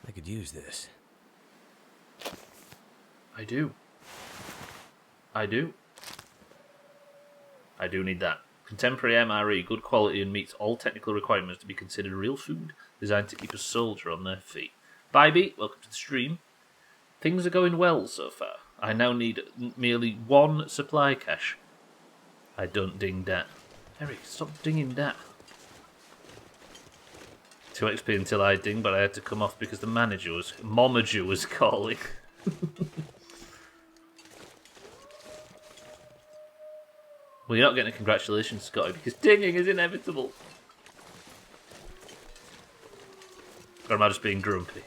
I could use this. I do. I do. I do need that. Contemporary MRE, good quality and meets all technical requirements to be considered real food, designed to keep a soldier on their feet. Bybee, welcome to the stream. Things are going well so far. I now need merely one supply cache. I don't ding that. Eric, stop dinging that. 2 XP until I ding, but I had to come off because the Momager was calling. Well, you're not getting a congratulations, Scotty, because dinging is inevitable. Or am I just being grumpy?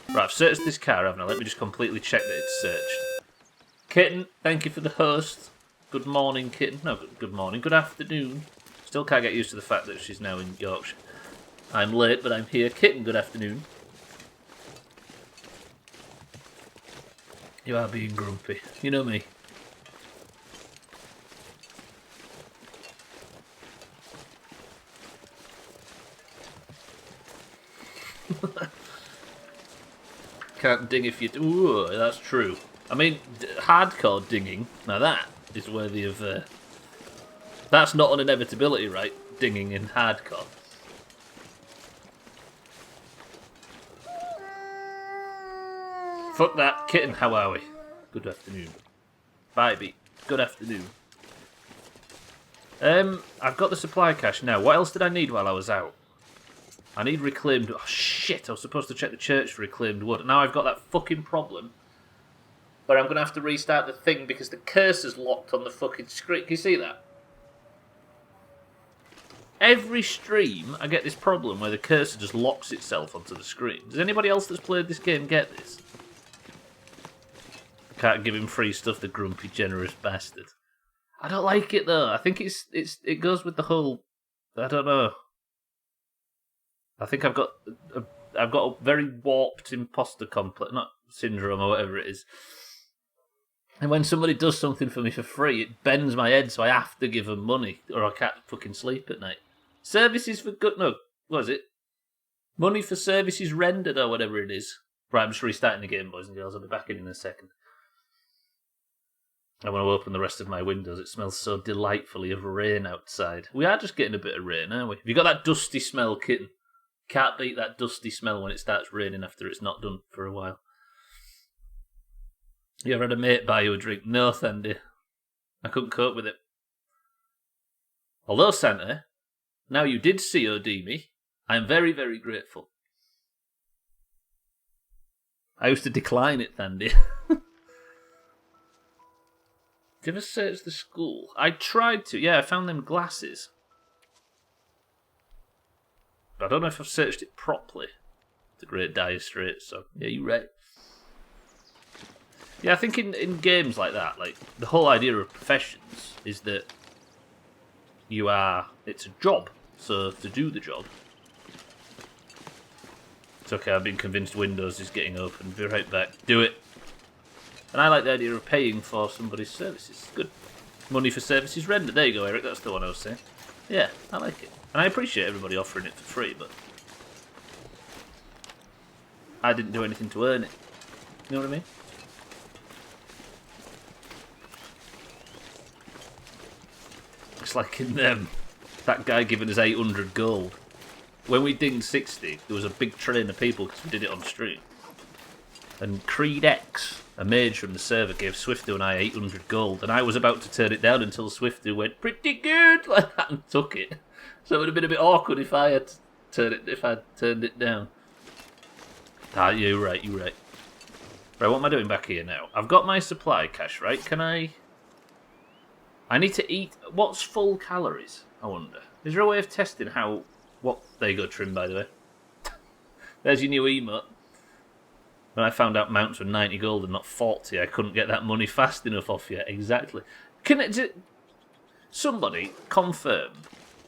Right, I've searched this car, haven't I? Let me just completely check that it's searched. Kitten, thank you for the host. Good morning, Kitten. No, good morning. Good afternoon. Still can't get used to the fact that she's now in Yorkshire. I'm late, but I'm here. Kitten, good afternoon. You are being grumpy. You know me. Can't ding if you... Ooh, that's true. I mean, hardcore dinging, now that is worthy of... That's not an inevitability, right? Dinging in hardcore. Fuck that. Kitten, how are we? Good afternoon. Bye, good afternoon. I've got the supply cache now. What else did I need while I was out? I need reclaimed... Oh, shit, I was supposed to check the church for reclaimed wood. Now I've got that fucking problem where I'm going to have to restart the thing because the cursor's locked on the fucking screen. Can you see that? Every stream, I get this problem where the cursor just locks itself onto the screen. Does anybody else that's played this game get this? I can't give him free stuff, the grumpy, generous bastard. I don't like it, though. I think it goes with the whole... I don't know. I think I've got a very warped imposter complex, not syndrome or whatever it is. And when somebody does something for me for free, it bends my head, so I have to give them money, or I can't fucking sleep at night. Services for good... No, what is it? Money for services rendered, or whatever it is. Right, I'm just restarting the game, boys and girls. I'll be back in a second. I want to open the rest of my windows. It smells so delightfully of rain outside. We are just getting a bit of rain, aren't we? Have you got that dusty smell, kitten? Can't beat that dusty smell when it starts raining after it's not done for a while. You ever had a mate buy you a drink? No, Thandy. I couldn't cope with it. Although, Santa, now you did COD me, I am very, very grateful. I used to decline it, Thandy. Did you ever search the school? I tried to. Yeah, I found them glasses. I don't know if I've searched it properly. The Great Dire Straits, so yeah, you're right. Yeah, I think in games like that, like the whole idea of professions is that it's a job. So to do the job. It's okay, I've been convinced Windows is getting open. Be right back. Do it. And I like the idea of paying for somebody's services. Good. Money for services rendered. There you go, Eric. That's the one I was saying. Yeah, I like it. And I appreciate everybody offering it for free, but I didn't do anything to earn it. You know what I mean? It's like in that guy giving us 800 gold. When we dinged 60, there was a big train of people because we did it on stream. And Creed X, a mage from the server, gave Swifto and I 800 gold, and I was about to turn it down until Swifto went, pretty good, like that, and took it. So it would have been a bit awkward if I had turned it down. Ah, you're right, you're right. Right, what am I doing back here now? I've got my supply cache, right? Can I need to eat... What's full calories, I wonder? Is there a way of testing what... There you go, Trim, by the way. There's your new emote. When I found out mounts were 90 gold and not 40, I couldn't get that money fast enough off you. Exactly. Somebody confirm.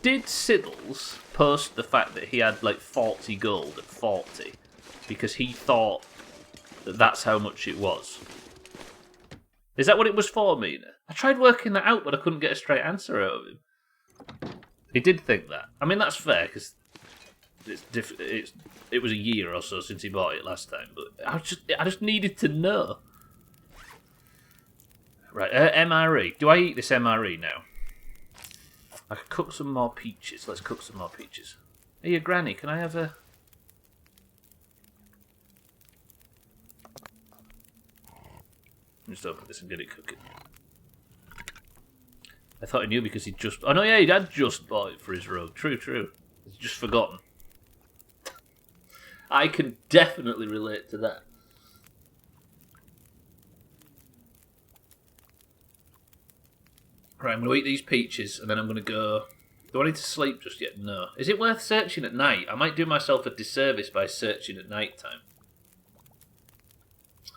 Did Siddles post the fact that he had like 40 gold at 40 because he thought that that's how much it was? Is that what it was for, Mina? I tried working that out, but I couldn't get a straight answer out of him. He did think that. I mean, that's fair because it was a year or so since he bought it last time, but I just needed to know. Right, MRE. Do I eat this MRE now? I could cook some more peaches. Let's cook some more peaches. Hey, your granny, can I have a... Just open this and get it cooking. I thought he knew because he just... Oh, no, yeah, he had just bought it for his rogue. True, true. He's just forgotten. I can definitely relate to that. Right, I'm going to eat these peaches, and then I'm going to go... Do I need to sleep just yet? No. Is it worth searching at night? I might do myself a disservice by searching at night time.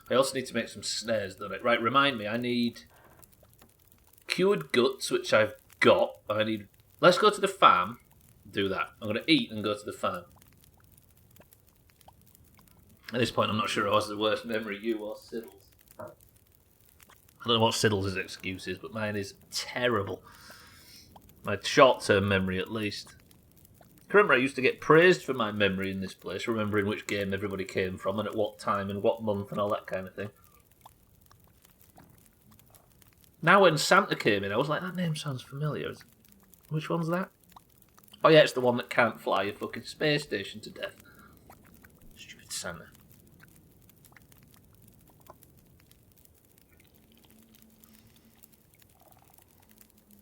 I also need to make some snares, don't I? Right, remind me, I need... Cured guts, which I've got. I need... Let's go to the farm, do that. I'm going to eat and go to the farm. At this point, I'm not sure who has the worst memory, you or Siddles. I don't know what Siddles' excuse is, but mine is terrible. My short-term memory, at least. I remember I used to get praised for my memory in this place, remembering which game everybody came from and at what time and what month and all that kind of thing. Now when Santa came in, I was like, that name sounds familiar. Which one's that? Oh yeah, it's the one that can't fly a fucking space station to death. Stupid Santa.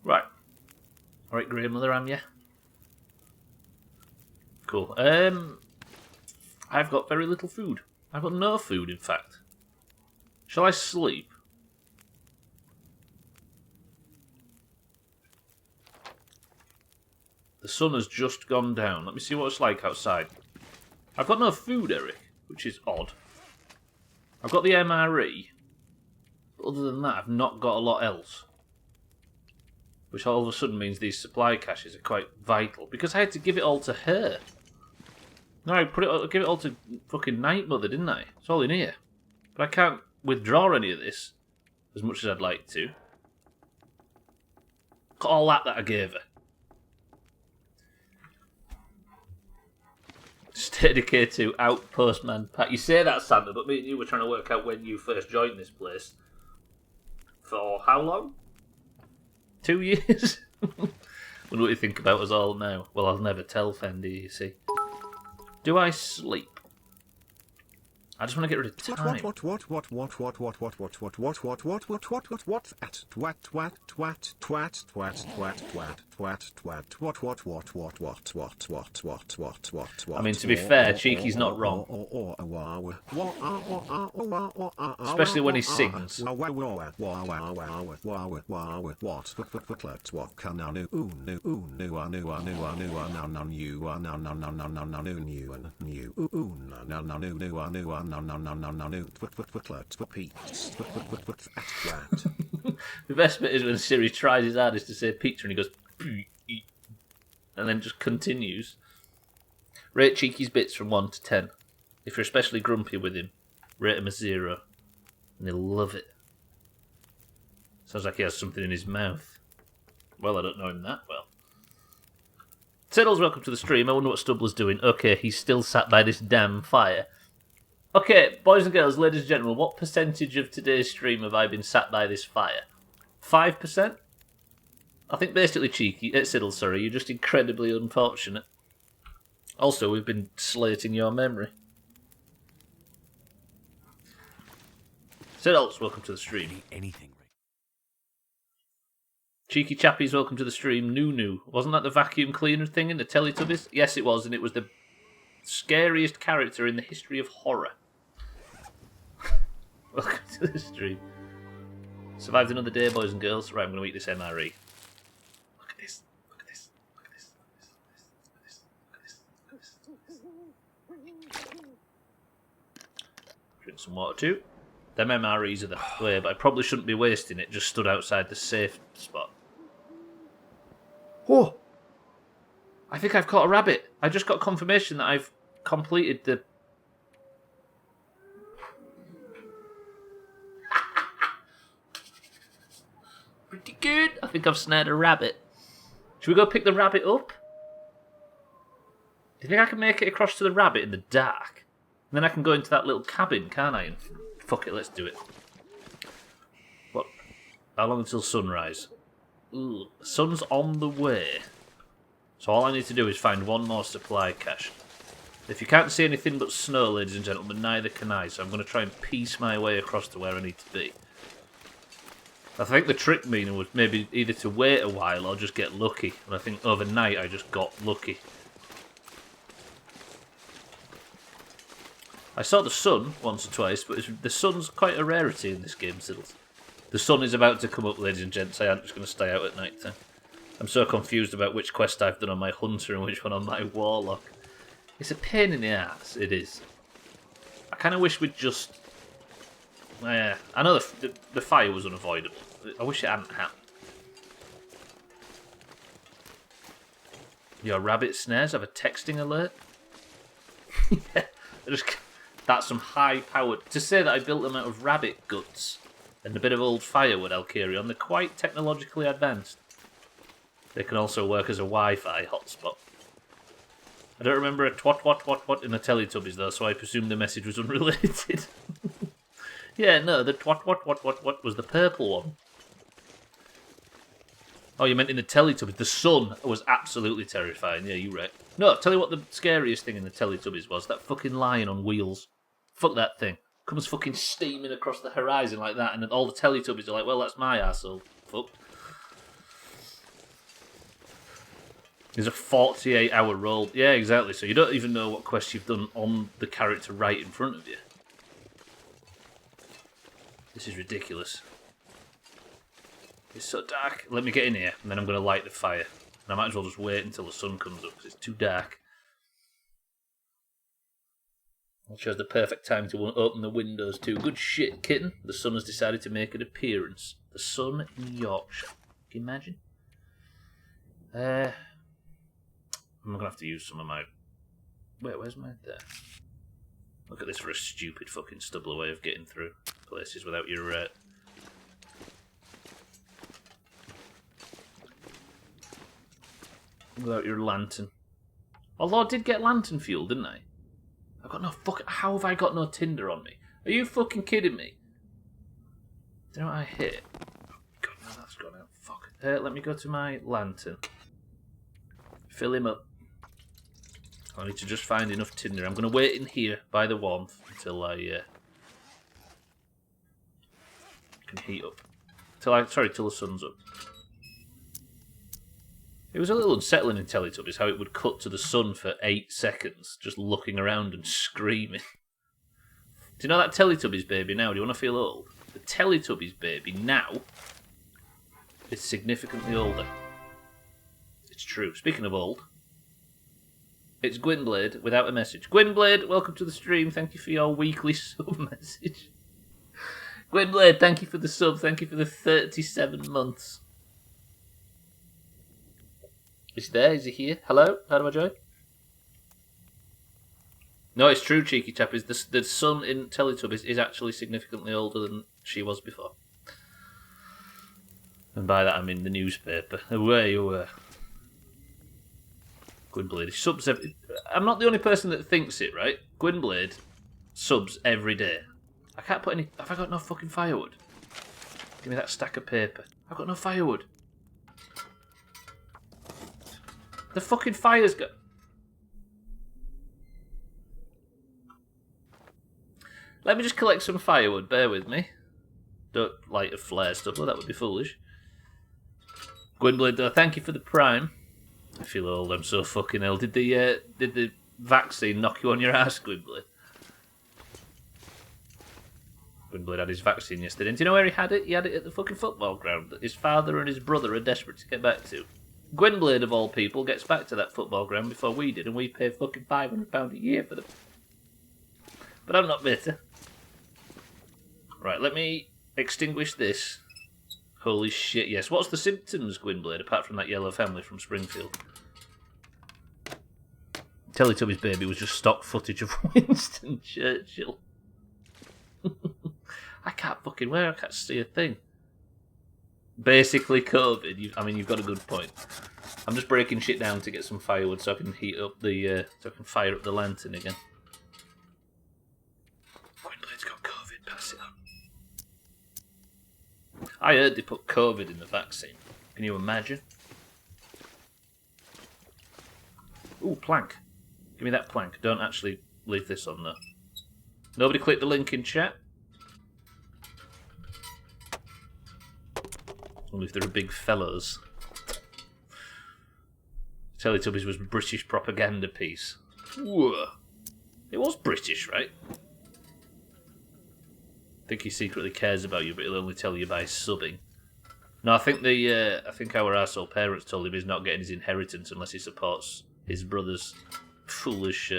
Right. Alright, grandmother, am ya? Cool. I've got very little food. I've got no food, in fact. Shall I sleep? The sun has just gone down. Let me see what it's like outside. I've got no food, Eric, which is odd. I've got the MRE. But other than that, I've not got a lot else. Which all of a sudden means these supply caches are quite vital. Because I had to give it all to her. No, I give it all to fucking Night Mother, didn't I? It's all in here. But I can't withdraw any of this. As much as I'd like to. Got all that I gave her. Steady K2 out postman Pat. You say that, Sandra, but me and you were trying to work out when you first joined this place. For how long? 2 years? Wonder what you think about us all now. Well, I'll never tell Fendi, you see. Do I sleep? I just want to get rid of time. I mean, to be fair, Cheeky's not wrong. Especially when he sings. The best bit is when Siri tries his hardest to say pizza and he goes and then just continues. Rate Cheeky's bits from 1 to 10. If you're especially grumpy with him, rate him a 0 and he'll love it. Sounds like he has something in his mouth. Well, I don't know him that well. Tiddles, welcome to the stream. I wonder what Stubbler's doing. Okay, he's still sat by this damn fire. Okay, boys and girls, ladies and gentlemen, what percentage of today's stream have I been sat by this fire? 5%? I think basically Siddle, sorry, you're just incredibly unfortunate. Also, we've been slating your memory. Siddles, welcome to the stream. Anything. Cheeky Chappies, welcome to the stream. Nunu. Wasn't that the vacuum cleaner thing in the Teletubbies? Yes, it was, and it was the scariest character in the history of horror. Welcome to the stream. Survived another day, boys and girls. Right, I'm going to eat this MRE. Look at this. Look at this. Look at this. Look at this. Look at this. Look at this. Look at this. Drink some water too. Them MREs are the way, but I probably shouldn't be wasting it. Just stood outside the safe spot. Oh! I think I've caught a rabbit. I just got confirmation that I've completed the... Pretty good. I think I've snared a rabbit. Should we go pick the rabbit up? Do you think I can make it across to the rabbit in the dark? And then I can go into that little cabin, can't I? And fuck it, let's do it. What? How long until sunrise? Ooh, sun's on the way. So all I need to do is find one more supply cache. If you can't see anything but snow, ladies and gentlemen, neither can I, so I'm going to try and piece my way across to where I need to be. I think the trick meaning was maybe either to wait a while or just get lucky. And I think overnight I just got lucky. I saw the sun once or twice, but the sun's quite a rarity in this game, Siddles. The sun is about to come up, ladies and gents. I am just going to stay out at night time. I'm so confused about which quest I've done on my hunter and which one on my warlock. It's a pain in the ass, it is. I kind of wish we'd just... I know the fire was unavoidable. I wish it hadn't happened. Your rabbit snares have a texting alert. Yeah, that's some high-powered... To say that I built them out of rabbit guts and a bit of old firewood, I'll carry on. They're quite technologically advanced. They can also work as a Wi-Fi hotspot. I don't remember a twat in the Teletubbies, though, so I presume the message was unrelated. Yeah, no, the twat was the purple one. Oh, you meant in the Teletubbies. The sun was absolutely terrifying. Yeah, you're right. No, tell you what the scariest thing in the Teletubbies was. That fucking lion on wheels. Fuck that thing. Comes fucking steaming across the horizon like that, and then all the Teletubbies are like, well, that's my arsehole. Fuck. There's a 48-hour roll. Yeah, exactly. So you don't even know what quest you've done on the character right in front of you. This is ridiculous. It's so dark. Let me get in here, and then I'm going to light the fire. And I might as well just wait until the sun comes up, because it's too dark. I chose the perfect time to open the windows too. Good shit, kitten. The sun has decided to make an appearance. The sun in Yorkshire. Can you imagine? I'm going to have to use some of my... Wait, where's my... There. Look at this for a stupid fucking Stubbler way of getting through places without your... Without your lantern. Although I did get lantern fuel, didn't I? I've got no fuck... How have I got no tinder on me? Are you fucking kidding me? Do you know what I hit? Oh, God, no, that's gone out. Fuck. Let me go to my lantern. Fill him up. I need to just find enough tinder. I'm going to wait in here by the warmth until I can heat up. Till the sun's up. It was a little unsettling in Teletubbies how it would cut to the sun for 8 seconds, just looking around and screaming. Do you know that Teletubbies baby now? Do you want to feel old? The Teletubbies baby now is significantly older. It's true. Speaking of old, it's Gwynblade without a message. Gwynblade, welcome to the stream. Thank you for your weekly sub message. Gwynblade, thank you for the sub. Thank you for the 37 months. Is he there? Is he here? Hello? How do I join? No, it's true, cheeky chap. Is the sun in Teletubbies is actually significantly older than she was before. And by that I mean the newspaper. Away you were. Gwynblade subs every... I'm not the only person that thinks it, right? Gwynblade subs every day. I can't put any... Have I got no fucking firewood? Give me that stack of paper. I've got no firewood. The fucking fire's got... Let me just collect some firewood, bear with me. Don't light a flare stuff, well, that would be foolish. Gwynblade, though, thank you for the prime. I feel old, I'm so fucking ill. Did the vaccine knock you on your ass, Gwynblade? Gwynblade had his vaccine yesterday. And do you know where he had it? He had it at the fucking football ground that his father and his brother are desperate to get back to. Gwynblade, of all people, gets back to that football ground before we did, and we pay fucking £500 a year for them. But I'm not bitter. Right, let me extinguish this. Holy shit, yes. What's the symptoms, Gwynblade, apart from that yellow family from Springfield? Teletubbies baby was just stock footage of Winston Churchill. I can't fucking wear, I can't see a thing. Basically COVID. You've got a good point. I'm just breaking shit down to get some firewood so I can heat up the, so I can fire up the lantern again. Gwynblade's got COVID, pass it on. I heard they put COVID in the vaccine. Can you imagine? Ooh, plank. Give me that plank. Don't actually leave this on there. Nobody click the link in chat. Only if they're big fellows. Teletubbies was a British propaganda piece. Whoa. It was British, right? I think he secretly cares about you, but he'll only tell you by subbing. No, I think our arsehole parents told him he's not getting his inheritance unless he supports his brother's foolish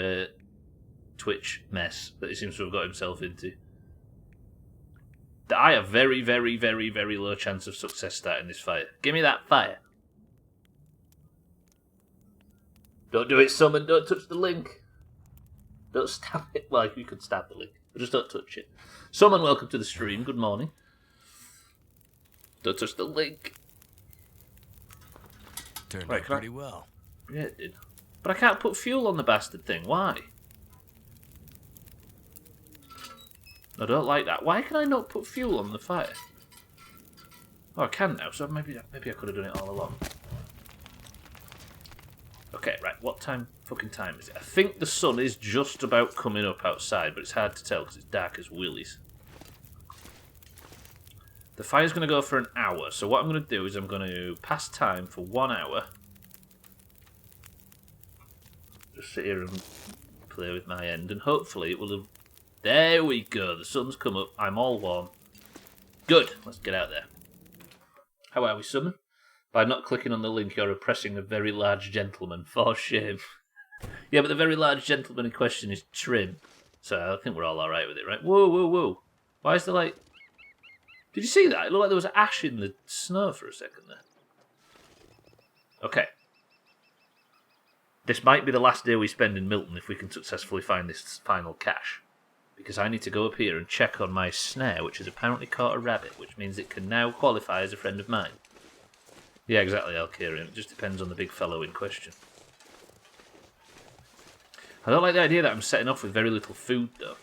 Twitch mess that he seems to have got himself into. I have very, very, very, very low chance of success starting this fire. Give me that fire. Don't do it, Summon. Don't touch the link. Don't stab it. Well, you could stab the link, but just don't touch it. Summon, welcome to the stream. Good morning. Don't touch the link. Turned out pretty well. Yeah, it did. But I can't put fuel on the bastard thing. Why? I don't like that. Why can I not put fuel on the fire? Oh, I can now, so maybe I could have done it all along. Okay, right, what fucking time is it? I think the sun is just about coming up outside, but it's hard to tell because it's dark as willies. The fire's going to go for an hour, so what I'm going to do is I'm going to pass time for 1 hour. Just sit here and play with my end, and hopefully it will have... There we go, the sun's come up, I'm all warm. Good, let's get out there. How are we, Summon? By not clicking on the link, you're oppressing a very large gentleman. For shame. Yeah, but the very large gentleman in question is Trim. So I think we're all alright with it, right? Whoa, whoa, whoa. Why is there like... Did you see that? It looked like there was ash in the snow for a second there. Okay. This might be the last day we spend in Milton if we can successfully find this final cache. Because I need to go up here and check on my snare, which has apparently caught a rabbit, which means it can now qualify as a friend of mine. Yeah, exactly, Alkarian. It just depends on the big fellow in question. I don't like the idea that I'm setting off with very little food, though.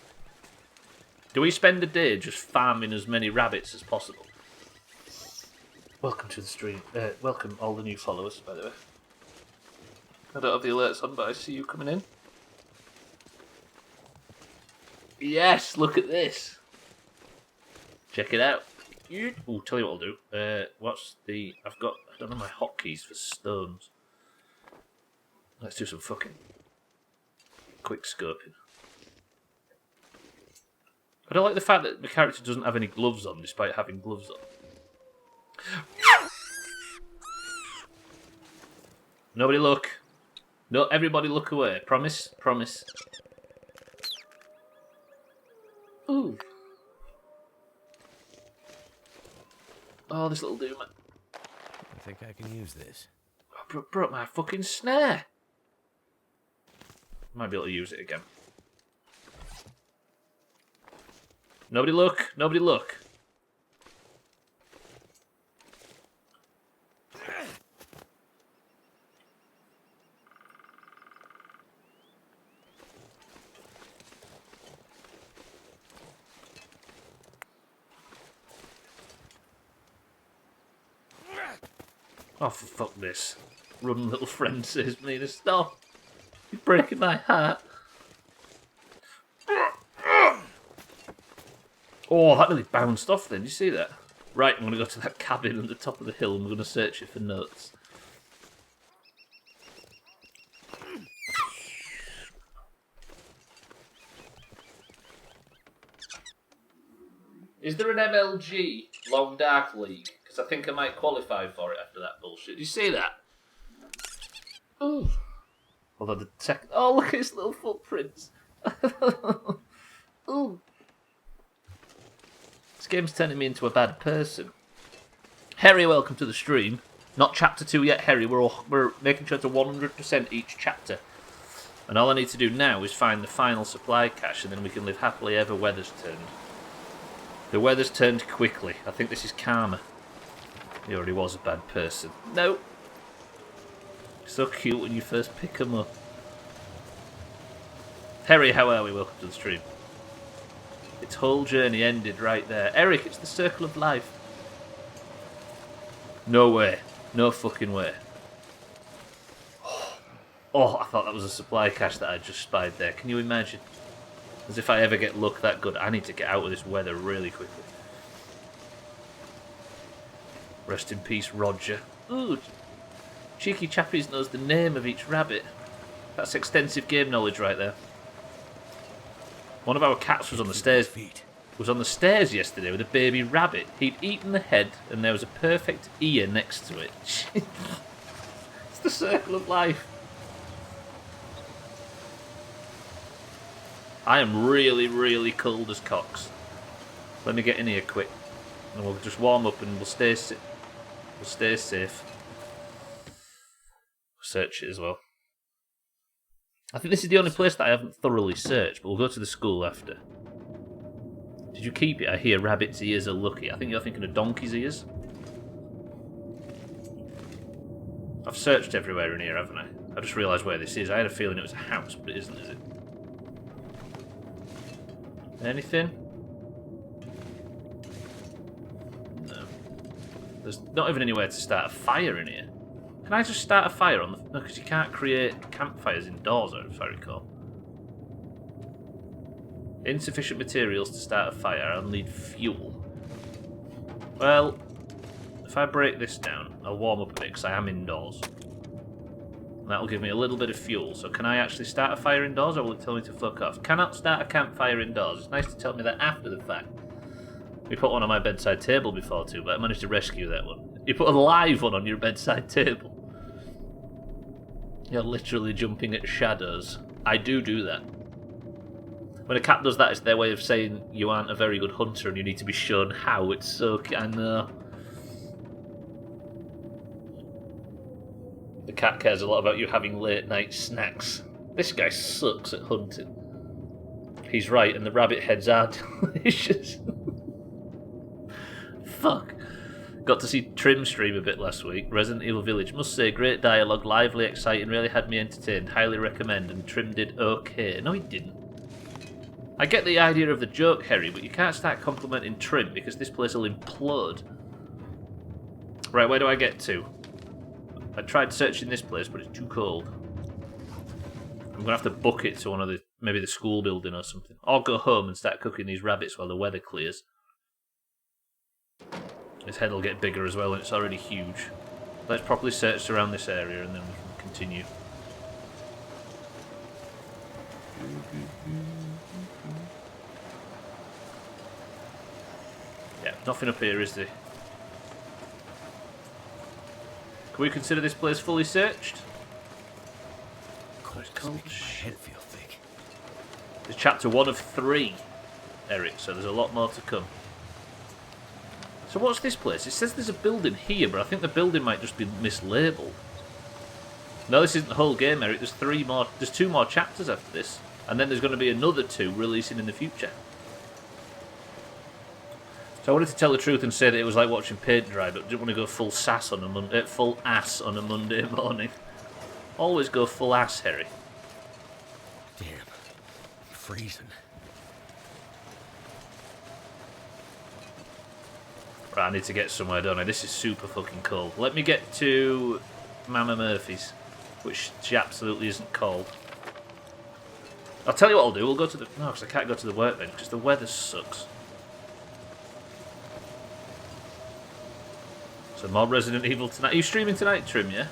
Do we spend a day just farming as many rabbits as possible? Welcome to the stream. Welcome all the new followers, by the way. I don't have the alerts on, but I see you coming in. Yes, look at this. Check it out. Oh, tell you what I'll do. What's the... I don't know my hotkeys for stones. Let's do some fucking quick scoping. I don't like the fact that the character doesn't have any gloves on, despite having gloves on. Nobody look. No, everybody look away. Promise? Promise. Ooh. Oh, this little Doom. I think I can use this. I broke my fucking snare. Might be able to use it again. Nobody look. Nobody look. Oh, for fuck this. Run, little friend, says me to stop. You're breaking my heart. Oh, that really bounced off then. Did you see that? Right, I'm going to go to that cabin at the top of the hill and we're going to search it for notes. Is there an MLG Long Dark League? Because I think I might qualify for it after that bullshit. Did you see that? Oh. Although the tech... Oh, look at his little footprints. Ooh. This game's turning me into a bad person. Harry, welcome to the stream. Not chapter 2 yet, Harry. We're making sure to 100% each chapter. And all I need to do now is find the final supply cache, and then we can live happily ever. Weather's turned. The weather's turned quickly. I think this is karma. He already was a bad person. No. So cute when you first pick him up. Harry, how are we? Welcome to the stream. Its whole journey ended right there. Eric, it's the circle of life. No way. No fucking way. Oh, I thought that was a supply cache that I just spied there. Can you imagine? As if I ever get luck that good. I need to get out of this weather really quickly. Rest in peace, Roger. Ooh, Cheeky Chappies knows the name of each rabbit. That's extensive game knowledge right there. One of our cats was on the stairs. Was on the stairs yesterday with a baby rabbit. He'd eaten the head, and there was a perfect ear next to it. It's the circle of life. I am really, really cold as cocks. Let me get in here quick, and we'll just warm up, and we'll stay safe. We'll stay safe. Search it as well. I think this is the only place that I haven't thoroughly searched, but we'll go to the school after. Did you keep it? I hear rabbit's ears are lucky. I think you're thinking of donkey's ears. I've searched everywhere in here, haven't I? I just realised where this is. I had a feeling it was a house, but it isn't, is it? Anything? No. There's not even anywhere to start a fire in here. Can I just start a fire on the... No, because you can't create campfires indoors, if I recall. Insufficient materials to start a fire. I'll need fuel. Well, if I break this down, I'll warm up a bit because I am indoors. And that'll give me a little bit of fuel. So can I actually start a fire indoors, or will it tell me to fuck off? Cannot start a campfire indoors. It's nice to tell me that after the fact. We put one on my bedside table before too, but I managed to rescue that one. You put a live one on your bedside table. You're literally jumping at shadows. I do that. When a cat does that, it's their way of saying you aren't a very good hunter and you need to be shown how. It's so... I know. The cat cares a lot about you having late night snacks. This guy sucks at hunting. He's right, and the rabbit heads are delicious. Fuck. Got to see Trim stream a bit last week. Resident Evil Village. Must say, great dialogue, lively, exciting, really had me entertained. Highly recommend, and Trim did okay. No, he didn't. I get the idea of the joke, Harry, but you can't start complimenting Trim because this place will implode. Right, where do I get to? I tried searching this place, but it's too cold. I'm going to have to book it to one of the... maybe the school building or something. Or go home and start cooking these rabbits while the weather clears. His head will get bigger as well, and it's already huge. Let's properly search around this area and then we can continue. Yeah, nothing up here, is there? Can we consider this place fully searched? Cold, it's making my head feel thick. It's chapter 1 of 3, Eric, so there's a lot more to come. So what's this place? It says there's a building here, but I think the building might just be mislabeled. No, this isn't the whole game, Eric. There's 2 more chapters after this, and then there's going to be another 2 releasing in the future. So I wanted to tell the truth and say that it was like watching paint dry, but didn't want to go full ass on a Monday morning. Always go full ass, Harry. Damn, I'm freezing. Right, I need to get somewhere, don't I? This is super fucking cold. Let me get to Mama Murphy's, which she absolutely isn't called. I'll tell you what I'll do. We'll go to the... No, because I can't go to the workbench because the weather sucks. So more Resident Evil tonight. Are you streaming tonight, Trim, yeah?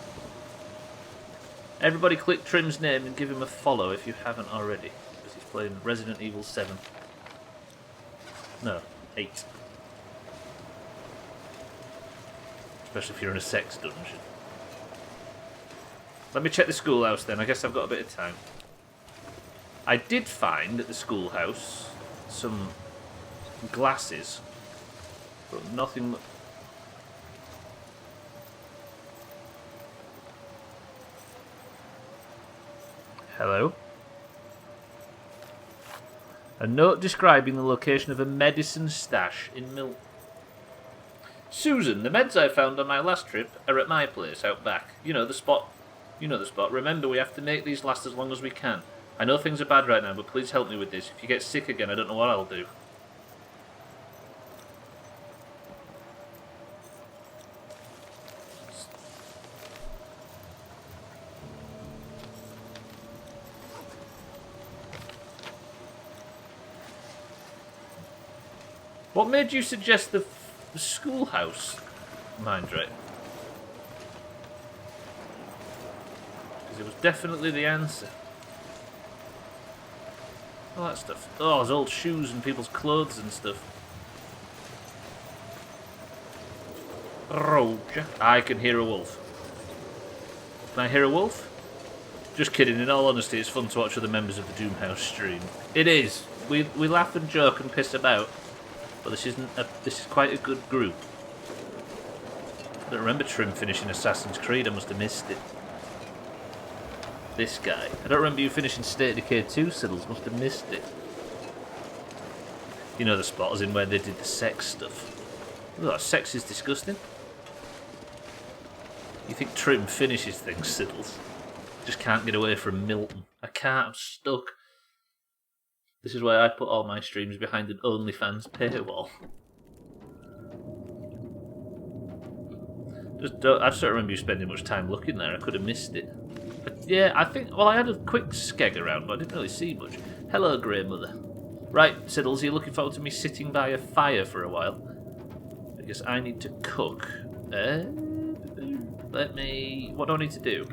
Everybody click Trim's name and give him a follow if you haven't already. Because he's playing Resident Evil 7. No, 8. Especially if you're in a sex dungeon. Let me check the schoolhouse then. I guess I've got a bit of time. I did find at the schoolhouse some glasses, but nothing... Hello? A note describing the location of a medicine stash in Milton. Susan, the meds I found on my last trip are at my place out back. You know the spot. Remember, we have to make these last as long as we can. I know things are bad right now, but please help me with this. If you get sick again, I don't know what I'll do. What made you suggest the schoolhouse, Mindray? Because it was definitely the answer. All that stuff. Oh, there's old shoes and people's clothes and stuff. Roger. I can hear a wolf. Can I hear a wolf? Just kidding. In all honesty, it's fun to watch other members of the Doomhaus stream. It is. We laugh and joke and piss about. But this is quite a good group. I don't remember Trim finishing Assassin's Creed, I must have missed it. This guy. I don't remember you finishing State of Decay 2, Siddles. Must have missed it. You know the spot, as in where they did the sex stuff. Oh, sex is disgusting. You think Trim finishes things, Siddles? Just can't get away from Milton. I can't, I'm stuck. This is why I put all my streams behind an OnlyFans paywall. I just don't remember you spending much time looking there. I could have missed it. But yeah, I think... Well, I had a quick skeg around, but I didn't really see much. Hello, Grey Mother. Right, Siddles, you're looking forward to me sitting by a fire for a while? Because I need to cook. Let me... What do I need to do?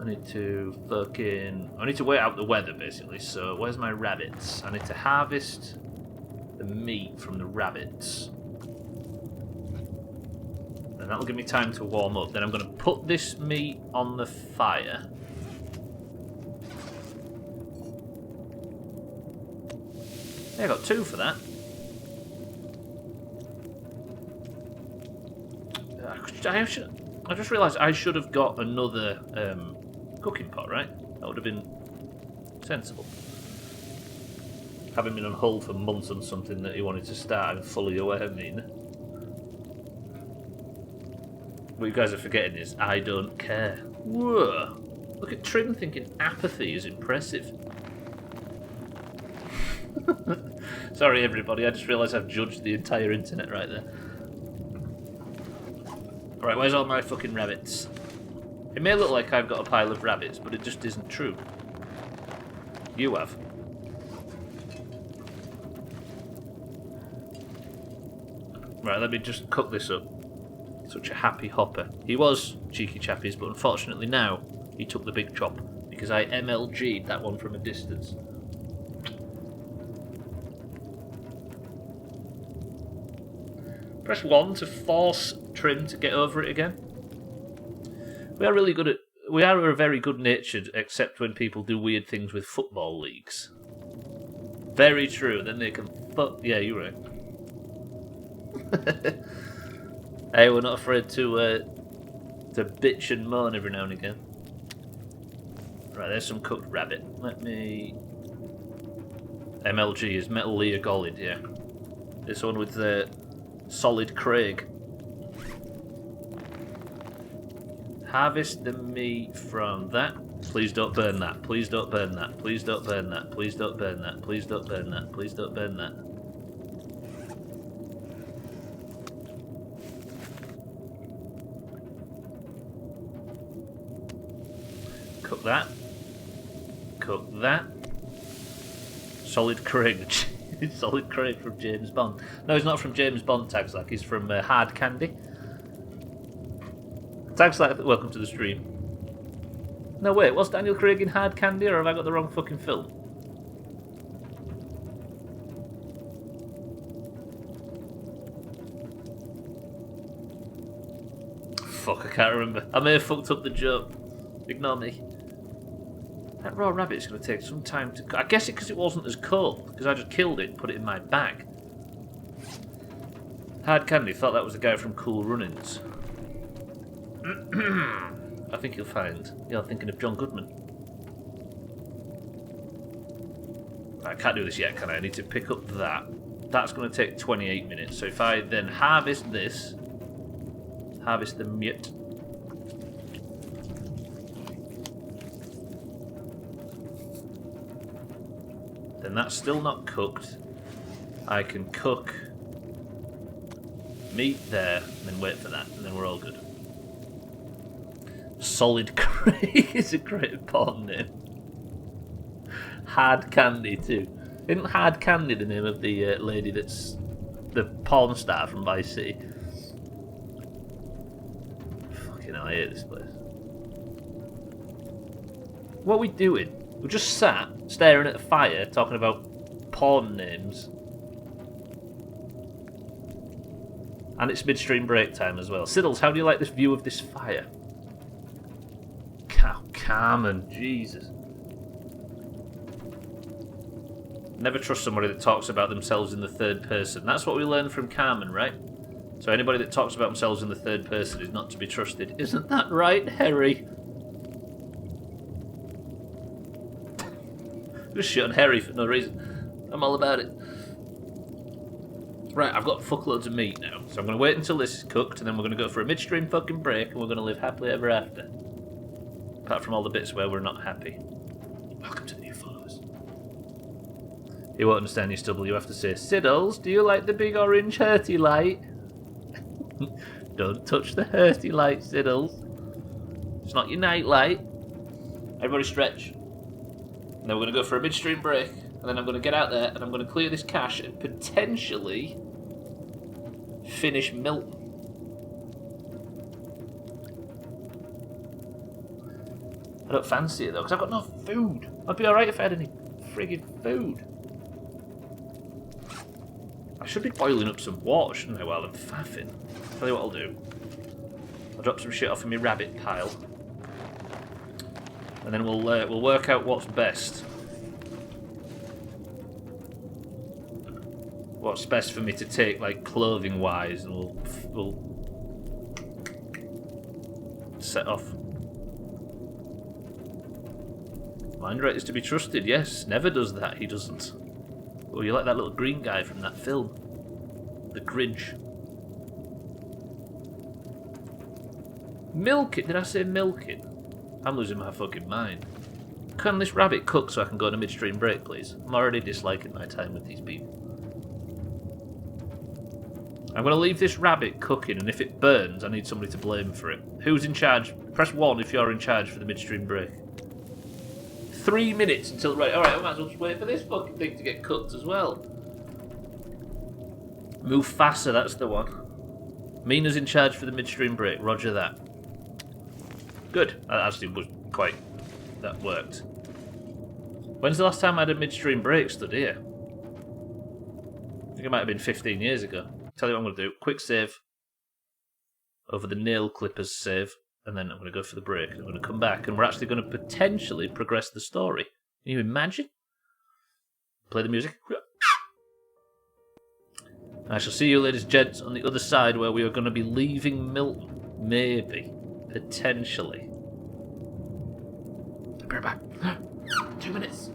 I need to I need to wait out the weather, basically. So, where's my rabbits? I need to harvest the meat from the rabbits. And that'll give me time to warm up. Then I'm going to put this meat on the fire. Yeah, I got 2 for that. I just realised I should have got another cooking pot, right? That would have been sensible. Having been on hold for months on something that he wanted to start, I'm fully aware of me. What you guys are forgetting is, I don't care. Whoa! Look at Trim thinking apathy is impressive. Sorry everybody, I just realised I've judged the entire internet right there. Right, where's all my fucking rabbits? It may look like I've got a pile of rabbits, but it just isn't true. You have. Right, let me just cook this up. Such a happy hopper. He was, cheeky chappies, but unfortunately now he took the big chop because I MLG'd that one from a distance. Press 1 to force Trim to get over it again. We are really good at... We are very good-natured, except when people do weird things with football leagues. Very true, then they can fuck... Yeah, you're right. Hey, we're not afraid to bitch and moan every now and again. Right, there's some cooked rabbit. Let me... MLG is Metal Lear Golid, yeah. This one with the solid Craig. Harvest the meat from that. Please don't burn that. Please don't burn that. Please don't burn that. Please don't burn that. Please don't burn that. Please don't burn that. Cook that. Cook that. Solid Craig. Solid Craig from James Bond. No, he's not from James Bond, Tagslack. He's from Hard Candy. Tagslack, welcome to the stream. No, wait, was Daniel Craig in Hard Candy, or have I got the wrong fucking film? Fuck, I can't remember. I may have fucked up the joke. Ignore me. That raw rabbit's going to take some time to... I guess it because it wasn't as cold, because I just killed it and put it in my bag. Hard Candy, thought that was the guy from Cool Runnings. I think you'll find you're thinking of John Goodman. I can't do this yet, can I? I need to pick up that. That's going to take 28 minutes. So if I then harvest this, harvest the meat. Then that's still not cooked. I can cook meat there and then wait for that, and then we're all good. Solid Craig is a great porn name. Hard Candy too. Isn't Hard Candy the name of the lady that's the porn star from Vice City? Fucking hell, I hate this place. What are we doing? We're just sat, staring at a fire, talking about porn names. And it's midstream break time as well. Siddles, how do you like this view of this fire? Carmen, Jesus. Never trust somebody that talks about themselves in the third person. That's what we learned from Carmen, right? So anybody that talks about themselves in the third person is not to be trusted. Isn't that right, Harry? Just shit on Harry for no reason. I'm all about it. Right, I've got fuckloads of meat now, so I'm going to wait until this is cooked, and then we're going to go for a midstream fucking break, and we're going to live happily ever after. Apart from all the bits where we're not happy. Welcome to the new followers. He won't understand you, Stubbler. You have to say, Siddles, do you like the big orange hurty light? Don't touch the hurty light, Siddles. It's not your night light. Everybody stretch. And then we're going to go for a midstream break. And then I'm going to get out there and I'm going to clear this cache and potentially finish Milton. I don't fancy it though, because I've got no food. I'd be alright if I had any friggin' food. I should be boiling up some water, shouldn't I, while I'm faffing? Tell you what I'll do. I'll drop some shit off in my rabbit pile. And then we'll work out what's best. What's best for me to take, like, clothing-wise, and we'll set off. Mind rate is to be trusted, yes. Never does that, he doesn't. Oh, you like that little green guy from that film? The Grinch. Milk it? Did I say milk it? I'm losing my fucking mind. Can this rabbit cook so I can go on a midstream break, please? I'm already disliking my time with these people. I'm going to leave this rabbit cooking, and if it burns, I need somebody to blame for it. Who's in charge? Press 1 if you're in charge for the midstream break. 3 minutes until... Right, alright, I might as well just wait for this fucking thing to get cooked as well. Move faster, that's the one. Mina's in charge for the midstream break, roger that. Good, that actually was quite... That worked. When's the last time I had a midstream break stood here? I think it might have been 15 years ago. Tell you what I'm going to do. Quick save. Over the nail clippers save. And then I'm going to go for the break. I'm going to come back and we're actually going to potentially progress the story. Can you imagine? Play the music. I shall see you, ladies and gents, on the other side where we are going to be leaving Milton. Maybe. Potentially. I'll be right back. 2 minutes.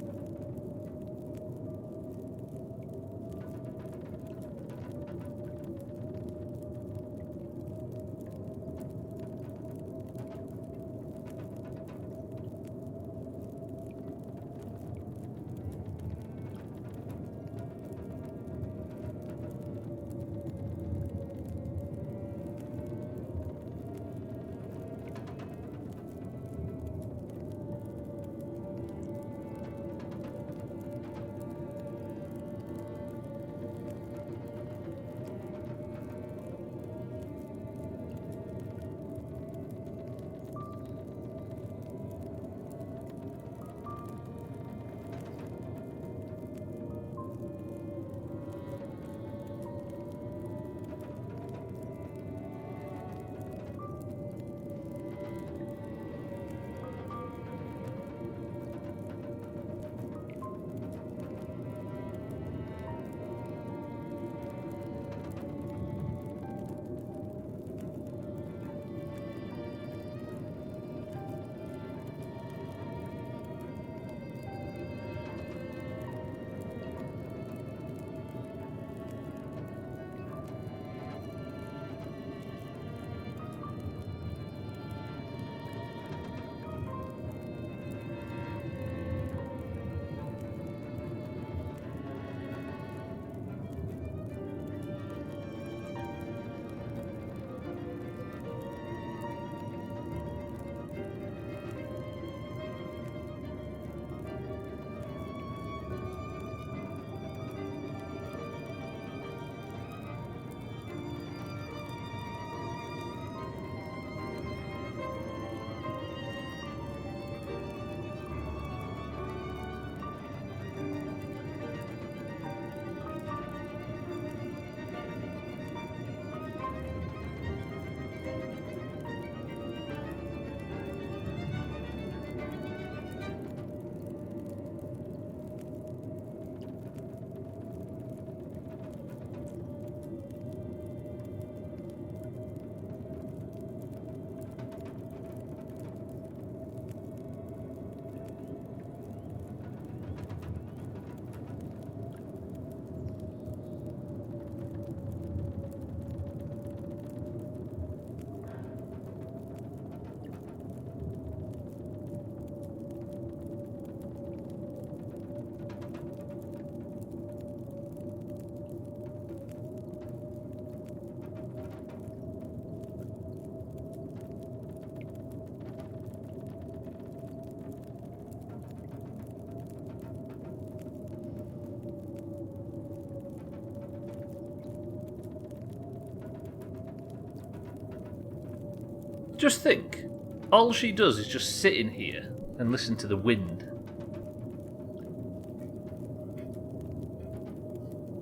Just think, all she does is just sit in here and listen to the wind.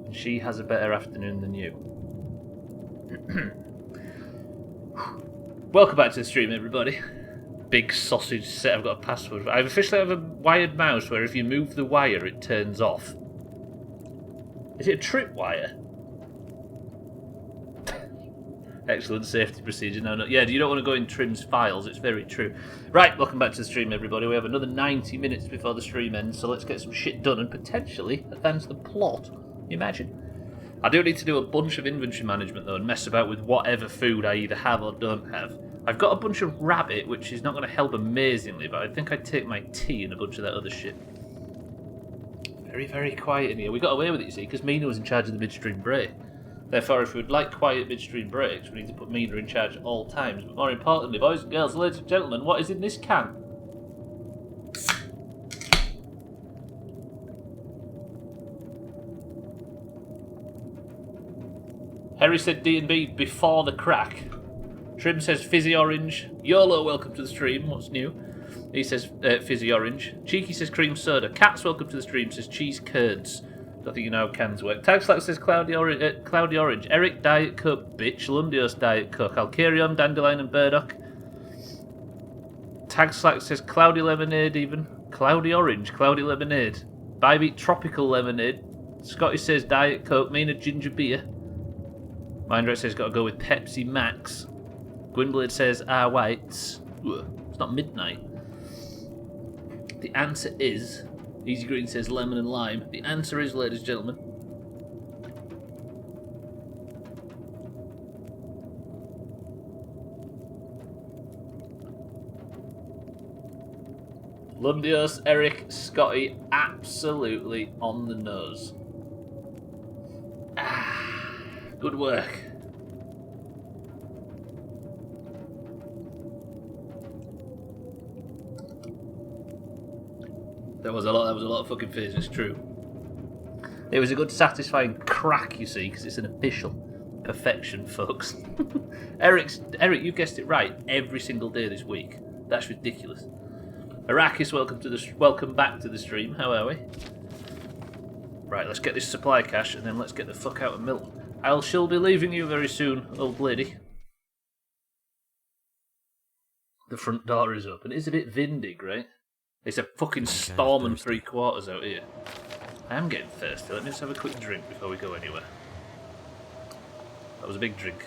And she has a better afternoon than you. Welcome back to the stream, everybody. Big sausage set. I've got a password. I officially have a wired mouse where if you move the wire, it turns off. Is it a trip wire? Excellent safety procedure. No, no. Yeah, you don't want to go in Trim's files. It's very true. Right, welcome back to the stream, everybody. We have another 90 minutes before the stream ends, so let's get some shit done and potentially advance the plot. Imagine. I do need to do a bunch of inventory management, though, and mess about with whatever food I either have or don't have. I've got a bunch of rabbit, which is not going to help amazingly, but I think I'd take my tea and a bunch of that other shit. Very, very quiet in here. We got away with it, you see, because Mina was in charge of the midstream break. Therefore, if we would like quiet midstream breaks, we need to put Mina in charge at all times. But more importantly, boys and girls, ladies and gentlemen, what is in this can? Harry said D&B before the crack. Trim says fizzy orange. YOLO, welcome to the stream. What's new? He says fizzy orange. Cheeky says cream soda. Cats, welcome to the stream, says cheese curds. Don't think you know how cans work. Tagslack says cloudy orange. Eric, Diet Coke, bitch. Lundios, Diet Coke. Alcarion, Dandelion and Burdock. Tagslack says cloudy lemonade even. Cloudy orange, cloudy lemonade. Bybeat, tropical lemonade. Scotty says Diet Coke. Mina, ginger beer. Mindrat says got to go with Pepsi Max. Gwynblade says whites. Ugh, it's not midnight. The answer is... Easy Green says lemon and lime. The answer is, ladies and gentlemen... Lundios, Eric, Scotty, absolutely on the nose. Good work. That was a lot of fucking fizz, it's true. It was a good satisfying crack, you see, because it's an official perfection, folks. Eric, you guessed it right every single day this week. That's ridiculous. Arrakis, welcome back to the stream. How are we? Right, let's get this supply cache and then let's get the fuck out of Milton. She'll be leaving you very soon, old lady. The front door is open. It's a bit windy, right? It's a fucking storm and 3/4 out here. I am getting thirsty. Let me just have a quick drink before we go anywhere. That was a big drink.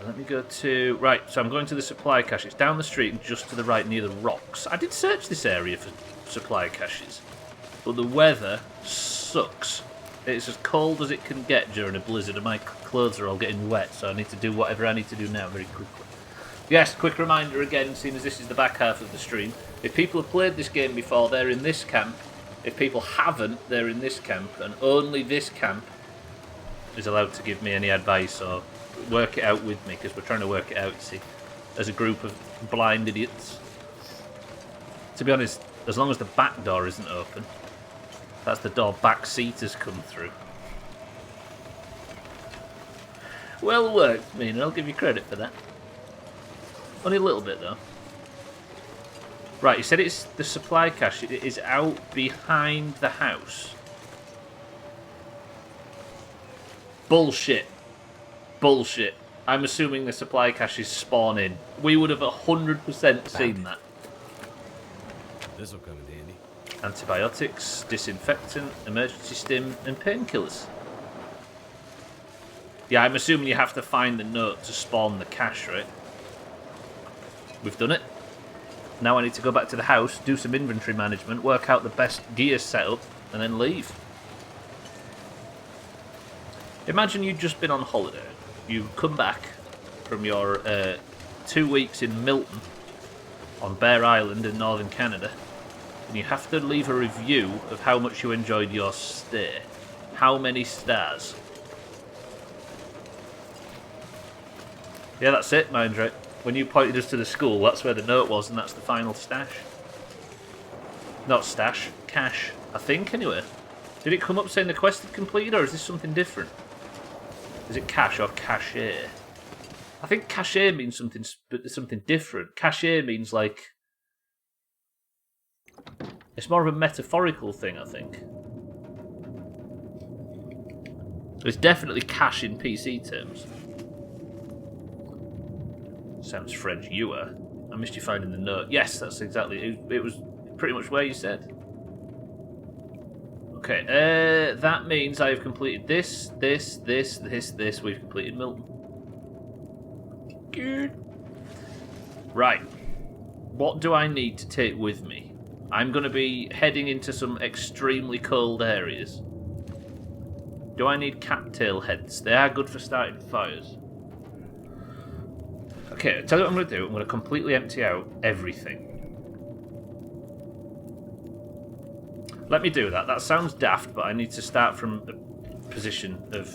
Let me go to... Right, so I'm going to the supply cache. It's down the street and just to the right near the rocks. I did search this area for supply caches, but the weather sucks. It's as cold as it can get during a blizzard and my clothes are all getting wet, so I need to do whatever I need to do now very quickly. Yes, quick reminder again, seeing as this is the back half of the stream. If people have played this game before, they're in this camp. If people haven't, they're in this camp. And only this camp is allowed to give me any advice or work it out with me, because we're trying to work it out, you see, as a group of blind idiots. To be honest, as long as the back door isn't open, that's the door back-seaters come through. Well worked, Mina, I'll give you credit for that. Only a little bit, though. Right, you said it's the supply cache. It is out behind the house. Bullshit. Bullshit. I'm assuming the supply caches spawn in. We would have 100% seen that. This'll come in handy. Antibiotics, disinfectant, emergency stim, and painkillers. Yeah, I'm assuming you have to find the note to spawn the cache, right? We've done it. Now I need to go back to the house, do some inventory management, work out the best gear setup, and then leave. Imagine you'd just been on holiday. You come back from your 2 weeks in Milton on Bear Island in northern Canada, and you have to leave a review of how much you enjoyed your stay. How many stars? Yeah, that's it, Mindray. When you pointed us to the school, that's where the note was, and that's the final stash. Not stash, cache, I think, anyway. Did it come up saying the quest had completed, or is this something different? Is it cache or cache? I think cache means something different. Cache means like... It's more of a metaphorical thing, I think. It's definitely cache in PC terms. Sounds French. You are. I missed you finding the note. Yes, that's exactly. It was pretty much where you said. Okay, that means I have completed this. We've completed Milton. Good. Right. What do I need to take with me? I'm going to be heading into some extremely cold areas. Do I need cattail heads? They are good for starting fires. Okay, I'll tell you what I'm going to do. I'm going to completely empty out everything. Let me do that. That sounds daft, but I need to start from a position of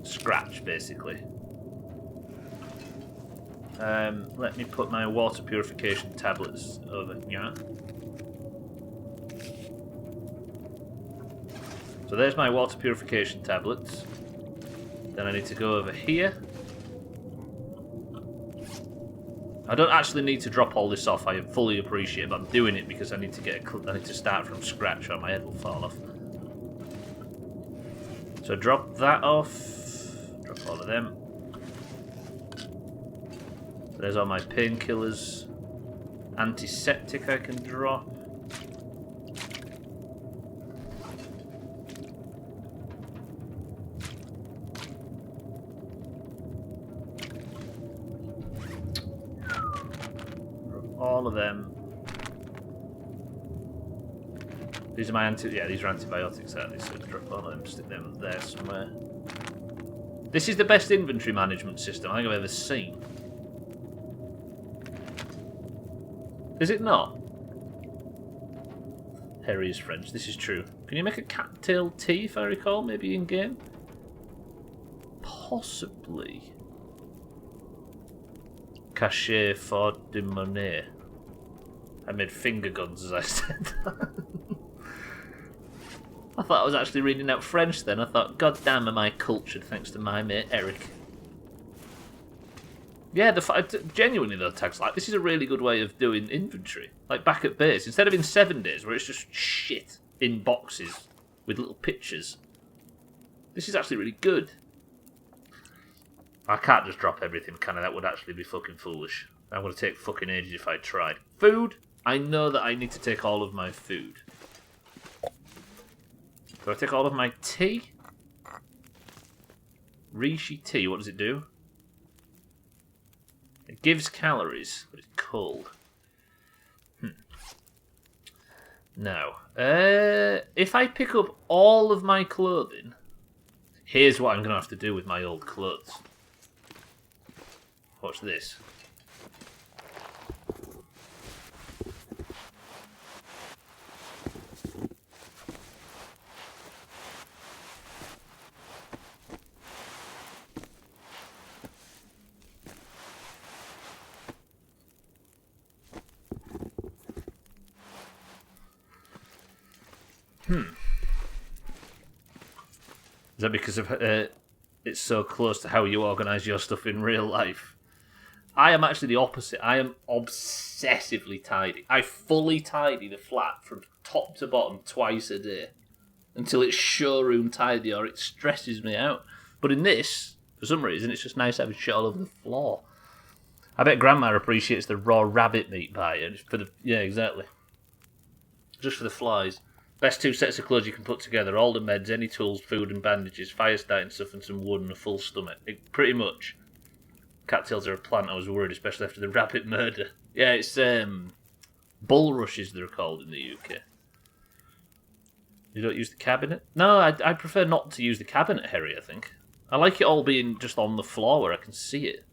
scratch, basically. Let me put my water purification tablets over here. So there's my water purification tablets. Then I need to go over here. I don't actually need to drop all this off. I fully appreciate it, but I'm doing it because I need to start from scratch, or my head will fall off. So drop that off. Drop all of them. There's all my painkillers. Antiseptic I can drop. All of them. These are my these are antibiotics, aren't they? So drop all of them, stick them there somewhere. This is the best inventory management system I think I've ever seen. Is it not? Harry is French, this is true. Can you make a cattail tea, if I recall, maybe in-game? Possibly. Cachet for de monnaie. I made finger guns as I said that. I thought I was actually reading out French then. I thought, God damn, am I cultured thanks to my mate Eric. Yeah, genuinely though, tags like this is a really good way of doing inventory. Like back at base, instead of in 7 days where it's just shit in boxes with little pictures. This is actually really good. I can't just drop everything, can I? That would actually be fucking foolish. I'm going to take fucking ages if I tried. Food? I know that I need to take all of my food. Do I take all of my tea? Reishi tea, what does it do? It gives calories, but it's cold. Now, if I pick up all of my clothing, here's what I'm going to have to do with my old clothes. Watch this. Is that because of it's so close to how you organise your stuff in real life? I am actually the opposite. I am obsessively tidy. I fully tidy the flat from top to bottom twice a day until it's showroom tidy or it stresses me out. But in this, for some reason, it's just nice having shit all over the floor. I bet Grandma appreciates the raw rabbit meat buyer for the exactly. Just for the flies. Best 2 sets of clothes you can put together. All the meds, any tools, food and bandages, fire starting stuff and some wood and a full stomach. Pretty much. Cattails are a plant, I was worried, especially after the rabbit murder. Yeah, it's bulrushes they're called in the UK. You don't use the cabinet? No, I prefer not to use the cabinet, Harry, I think. I like it all being just on the floor where I can see it.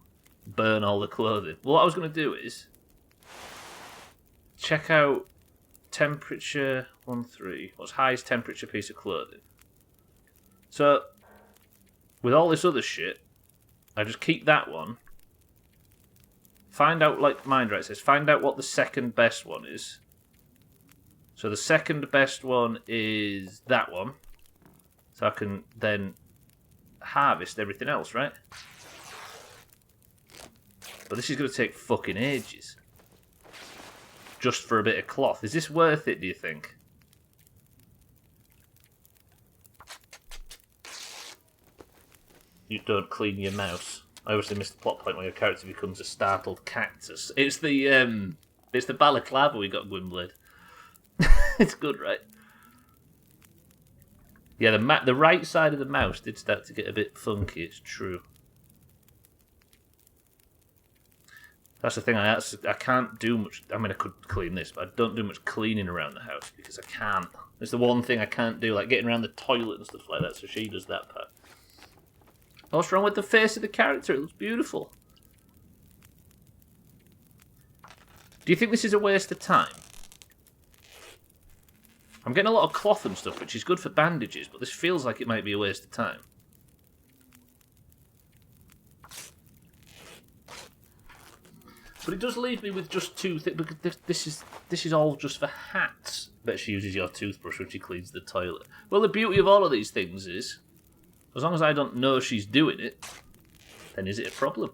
Burn all the clothing. Well, what I was going to do is check out temperature 13. What's highest temperature piece of clothing? So, with all this other shit, I just keep that one. Find out, like Mindray says, find out what the second best one is. So the second best one is that one. So I can then harvest everything else, right? But this is going to take fucking ages. Just for a bit of cloth. Is this worth it, do you think? You don't clean your mouse. I obviously missed the plot point where your character becomes a startled cactus. It's the balaclava we got Gwynblade. It's good, right? Yeah, the right side of the mouse did start to get a bit funky, it's true. That's the thing, I can't do much. I mean, I could clean this, but I don't do much cleaning around the house because I can't. It's the one thing I can't do, like getting around the toilet and stuff like that, so she does that part. What's wrong with the face of the character? It looks beautiful. Do you think this is a waste of time? I'm getting a lot of cloth and stuff, which is good for bandages, but this feels like it might be a waste of time. But it does leave me with just two things, because this is all just for hats. Bet she uses your toothbrush when she cleans the toilet. Well, the beauty of all of these things is, as long as I don't know she's doing it, then is it a problem?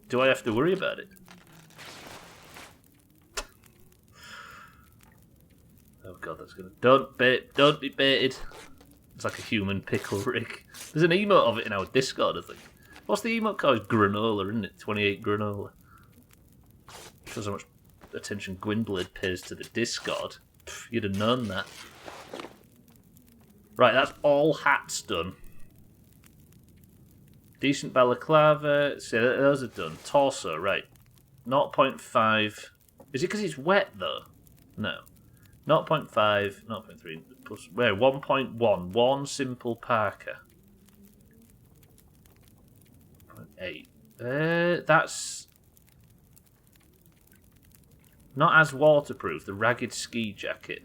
Do I have to worry about it? Oh god, that's gonna... Don't be baited. It's like a human pickle rig. There's an emote of it in our Discord, I think. What's the emote called? Granola, isn't it? 28 granola. Shows how much attention Gwynblade pays to the Discord. Pff, you'd have known that. Right, that's all hats done. Decent balaclava. See, those are done. Torso, right. 0.5. Is it because it's wet, though? No. 0.5, 0.3, plus... Where? 1.1. One simple parka. 0.8. That's... not as waterproof. The ragged ski jacket.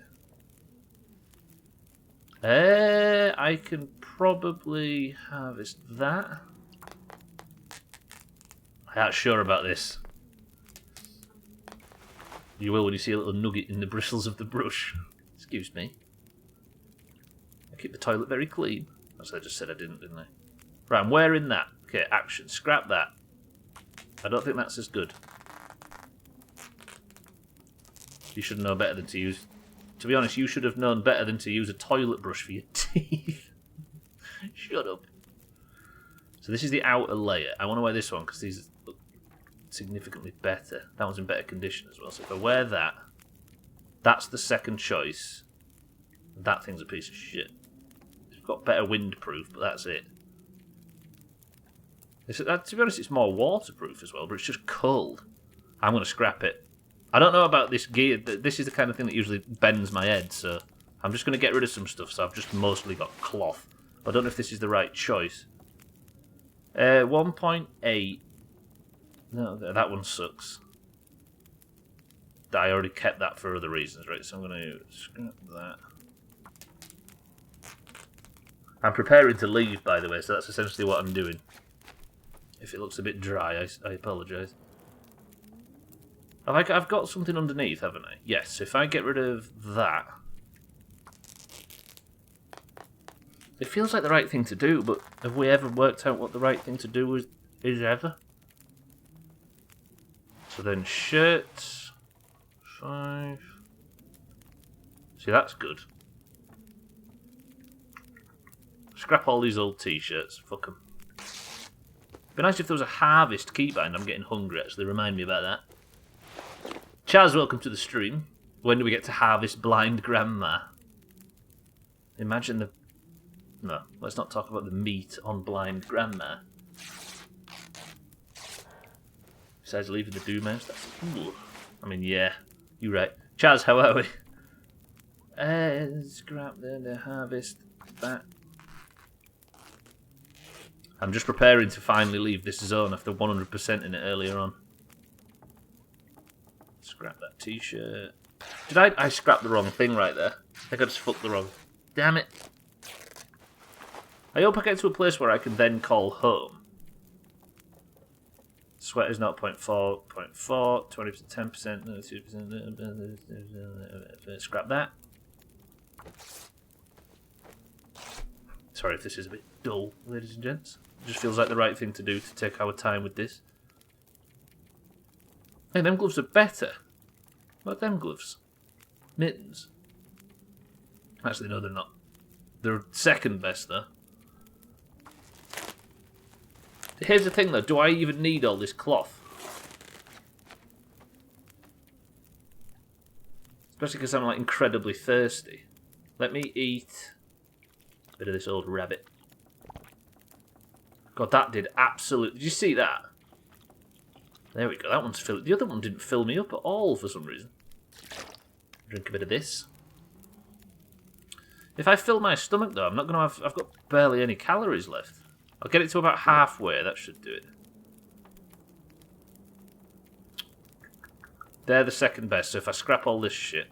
I can probably harvest that. I'm not sure about this. You will when you see a little nugget in the bristles of the brush. Excuse me. I keep the toilet very clean. As I just said I didn't I? Right, I'm wearing that. Okay, action. Scrap that. I don't think that's as good. You should know better than to use... To be honest, you should have known better than to use a toilet brush for your teeth. Shut up. So this is the outer layer. I want to wear this one because these look significantly better. That one's in better condition as well. So if I wear that, that's the second choice. That thing's a piece of shit. It's got better windproof, but that's it. To be honest, it's more waterproof as well, but it's just cold. I'm going to scrap it. I don't know about this gear. This is the kind of thing that usually bends my head, so I'm just going to get rid of some stuff, so I've just mostly got cloth. But I don't know if this is the right choice. 1.8. No, that one sucks. I already kept that for other reasons, right? So I'm going to scrap that. I'm preparing to leave, by the way, so that's essentially what I'm doing. If it looks a bit dry, I apologise. I've got something underneath, haven't I? Yes, if I get rid of that... It feels like the right thing to do, but have we ever worked out what the right thing to do is ever? So then shirts... 5... See, that's good. Scrap all these old t-shirts. Fuck them. Be nice if there was a harvest keybind. I'm getting hungry, actually. Remind me about that. Chaz, welcome to the stream. When do we get to harvest blind grandma? Imagine the... No, let's not talk about the meat on blind grandma. Besides leaving the Doomhaus, that's... Ooh. I mean, yeah, you're right. Chaz, how are we? Scrap the harvest that. I'm just preparing to finally leave this zone after 100% in it earlier on. Scrap that t-shirt. Did I scrapped the wrong thing right there? I think I just fucked the wrong... Damn it. I hope I get to a place where I can then call home. Sweat is not 0.4, 0.4, 20%, 10%, 2%. Scrap that. Sorry if this is a bit dull, ladies and gents. It just feels like the right thing to do to take our time with this. Hey, them gloves are better. What them gloves? Mittens. Actually, no, they're not. They're second best, though. Here's the thing, though. Do I even need all this cloth? Especially because I'm, like, incredibly thirsty. Let me eat a bit of this old rabbit. God, that did absolutely... Did you see that? There we go. That one's filled... The other one didn't fill me up at all for some reason. Drink a bit of this. If I fill my stomach, though, I'm not going to have... I've got barely any calories left. I'll get it to about halfway. That should do it. They're the second best, so if I scrap all this shit...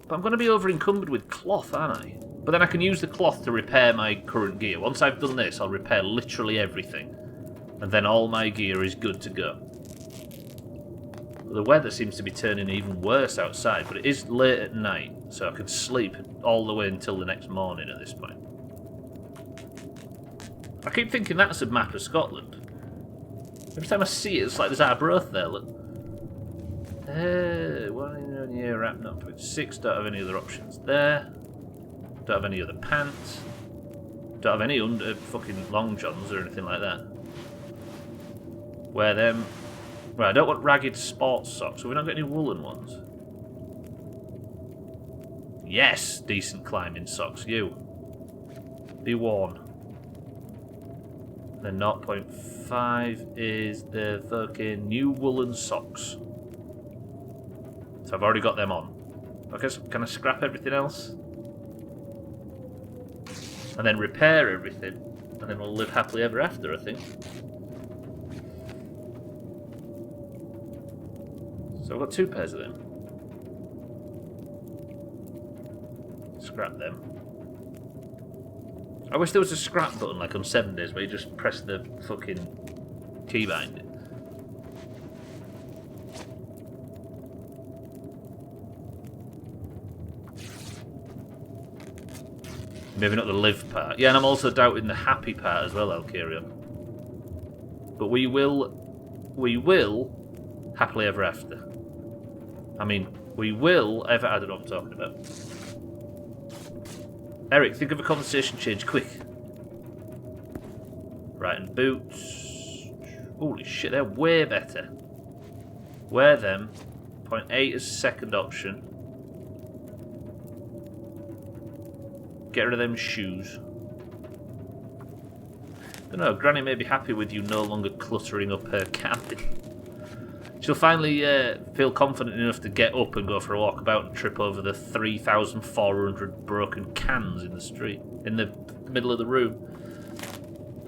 But I'm going to be over-encumbered with cloth, aren't I? But then I can use the cloth to repair my current gear. Once I've done this, I'll repair literally everything. And then all my gear is good to go. The weather seems to be turning even worse outside, but it is late at night, so I can sleep all the way until the next morning at this point. I keep thinking that's a map of Scotland. Every time I see it, it's like there's Arbroath there, look. 1 year wrapped up with 6, don't have any other options there. Don't have any other pants. Don't have any under fucking long johns or anything like that. Wear them. Right, I don't want ragged sports socks, so we're not got any woolen ones. Yes, decent climbing socks, you. Be worn. Then 0.5 is the fucking new woolen socks. So I've already got them on. Okay, so can I scrap everything else? And then repair everything. And then we'll live happily ever after, I think. So I've got 2 pairs of them. Scrap them. I wish there was a scrap button like on 7 Days where you just press the fucking key behind it. Maybe not the live part. Yeah, and I'm also doubting the happy part as well, I'll carry on. But we will happily ever after. I mean, we will ever... I don't know what I'm talking about. Eric, think of a conversation change, quick. Right, and boots. Holy shit, they're way better. Wear them. 0.8 is second option. Get rid of them shoes. Don't know, Granny may be happy with you no longer cluttering up her cabin. She'll finally feel confident enough to get up and go for a walk about and trip over the 3,400 broken cans in the street, in the middle of the room.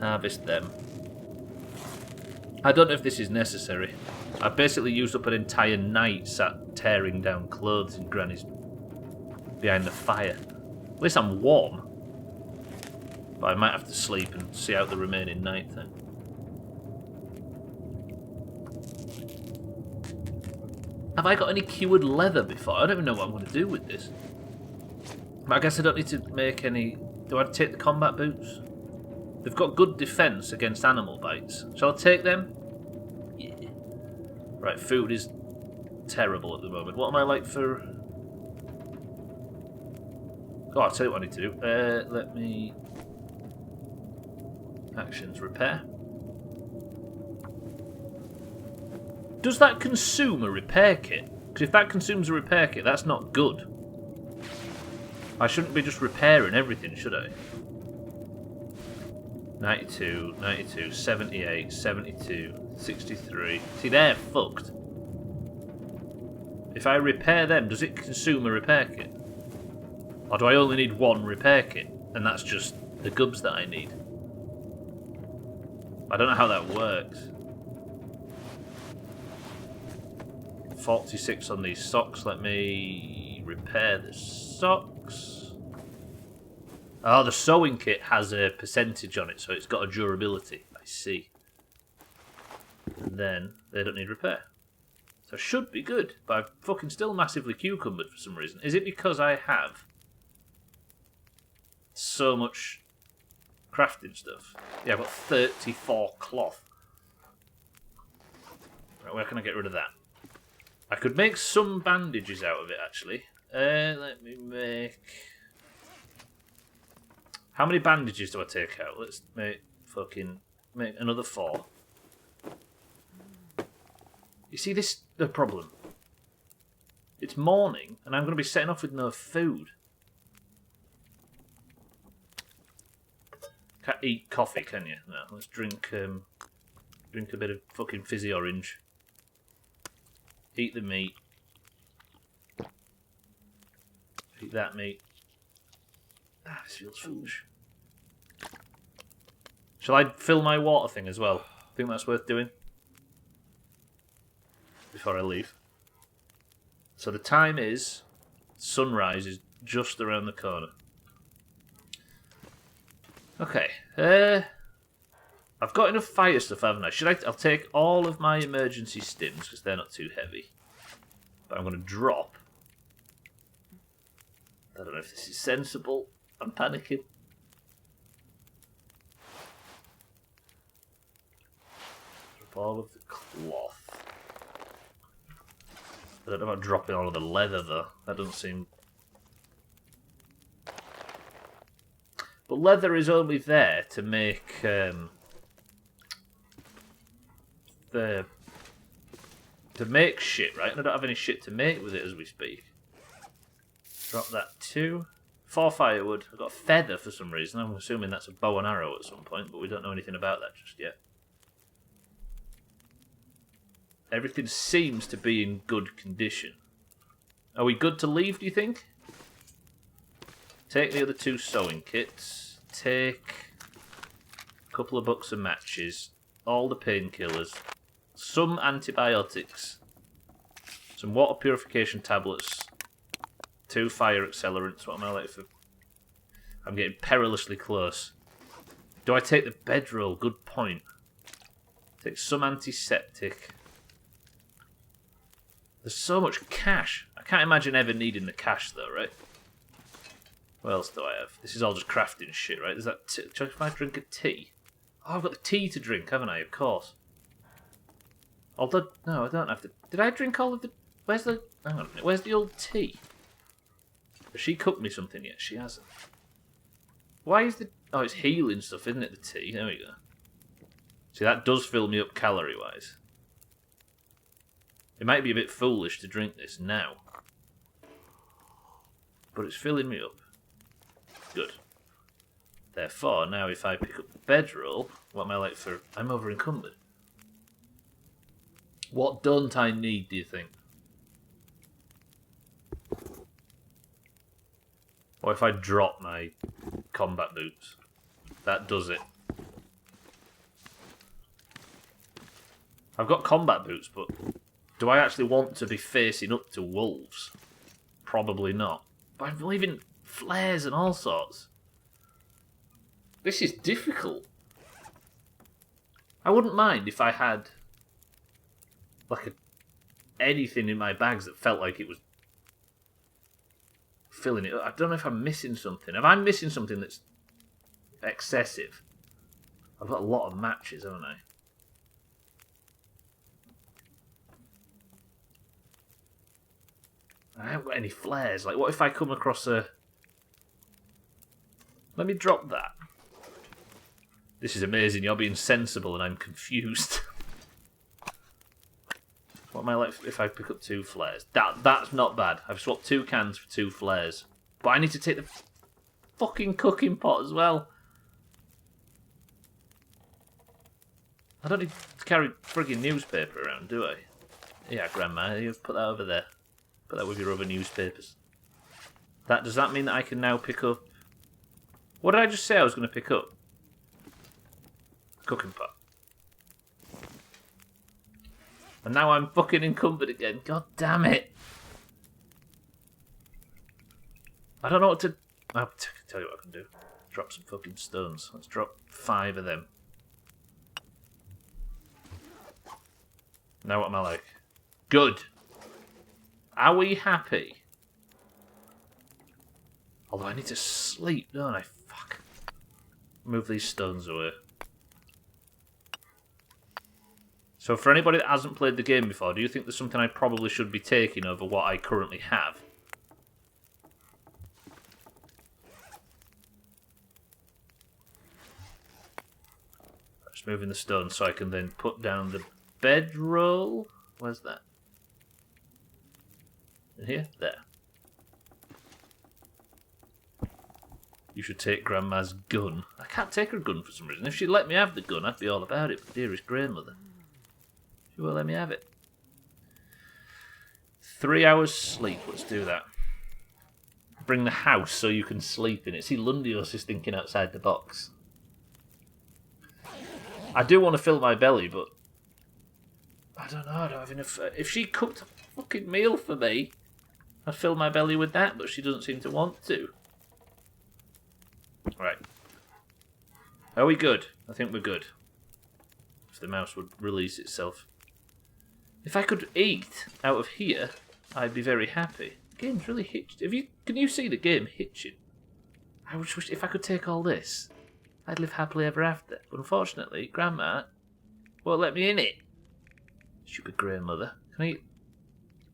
Harvest them. I don't know if this is necessary. I basically used up an entire night sat tearing down clothes in Granny's behind the fire. At least I'm warm. But I might have to sleep and see out the remaining night then. Have I got any cured leather before? I don't even know what I'm going to do with this. But I guess I don't need to make any... Do I take the combat boots? They've got good defense against animal bites. Shall I take them? Yeah. Right, food is terrible at the moment. What am I like for... Oh, I'll tell you what I need to do. Let me... Actions, repair. Does that consume a repair kit? Because if that consumes a repair kit, that's not good. I shouldn't be just repairing everything, should I? 92, 92, 78, 72, 63. See, they're fucked. If I repair them, does it consume a repair kit? Or do I only need 1 repair kit? And that's just the gubs that I need. I don't know how that works. 46 on these socks. Let me repair the socks. Oh, the sewing kit has a percentage on it, so it's got a durability. I see. And then they don't need repair. So should be good, but I'm fucking still massively cucumbered for some reason. Is it because I have so much crafting stuff. Yeah, I've got 34 cloth. Right, where can I get rid of that? I could make some bandages out of it, actually. Let me make... How many bandages do I take out? Let's make another 4. You see, this is the problem. It's morning, and I'm going to be setting off with no food. Can't eat coffee, can you? No, let's drink a bit of fucking fizzy orange. Eat the meat. Eat that meat. Ah, this feels foolish. Shall I fill my water thing as well? Think that's worth doing? Before I leave. So the time is... Sunrise is just around the corner. Okay. I've got enough fire stuff, haven't I? I'll take all of my emergency stims, because they're not too heavy. But I'm going to drop. I don't know if this is sensible. I'm panicking. Drop all of the cloth. I don't know about dropping all of the leather, though. That doesn't seem... But leather is only there to make... to make shit, right? And I don't have any shit to make with it as we speak. Drop that too. 4 firewood. I've got a feather for some reason. I'm assuming that's a bow and arrow at some point, but we don't know anything about that just yet. Everything seems to be in good condition. Are we good to leave, do you think? Take the other 2 sewing kits. Take a couple of bucks of matches. All the painkillers. Some antibiotics. Some water purification tablets. 2 fire accelerants. What am I like for? I'm getting perilously close. Do I take the bedroll? Good point. Take some antiseptic. There's so much cash. I can't imagine ever needing the cash though, right? What else do I have? This is all just crafting shit, right? Is that should I drink a tea? Oh, I've got the tea to drink, haven't I? Of course. Although, no, I don't have to. Did I drink all of the... Where's the... Hang on a minute. Where's the old tea? Has she cooked me something yet? She hasn't. Why is the... Oh, it's healing stuff, isn't it, the tea? There we go. See, that does fill me up calorie-wise. It might be a bit foolish to drink this now. But it's filling me up. Good. Therefore, now if I pick up the bedroll, what am I like for... I'm over encumbered. What don't I need, do you think? Or if I drop my combat boots? That does it. I've got combat boots, but do I actually want to be facing up to wolves? Probably not. But I'm leaving flares and all sorts. This is difficult. I wouldn't mind if I had like anything in my bags that felt like it was filling it up. I don't know if I'm missing something. If I'm missing something that's excessive, I've got a lot of matches, haven't I? I haven't got any flares. Like, what if I come across a... Let me drop that. This is amazing. You're being sensible and I'm confused. What am I like if I pick up 2 flares? That's not bad. I've swapped 2 cans for 2 flares. But I need to take the fucking cooking pot as well. I don't need to carry frigging newspaper around, do I? Yeah, Grandma, you put that over there. Put that with your other newspapers. Does that mean that I can now pick up... What did I just say I was going to pick up? Cooking pot. And now I'm fucking encumbered again. God damn it. I don't know what to... I'll tell you what I can do. Drop some fucking stones. Let's drop 5 of them. Now what am I like? Good. Are we happy? Although I need to sleep, don't I? Fuck. Move these stones away. So for anybody that hasn't played the game before, do you think there's something I probably should be taking over what I currently have? Just moving the stone so I can then put down the bedroll. Where's that? In here? There. You should take Grandma's gun. I can't take her gun for some reason. If she'd let me have the gun, I'd be all about it. But dearest grandmother, she won't let me have it. 3 hours sleep. Let's do that. Bring the house so you can sleep in it. See, Lundios is thinking outside the box. I do want to fill my belly, but I don't know. I don't have enough. If she cooked a fucking meal for me, I'd fill my belly with that, but she doesn't seem to want to. Right. Are we good? I think we're good. If the mouse would release itself. If I could eat out of here, I'd be very happy. The game's really hitched. Can you see the game hitching? I wish if I could take all this, I'd live happily ever after. But unfortunately, Grandma won't let me in it. Stupid grandmother. Can I eat?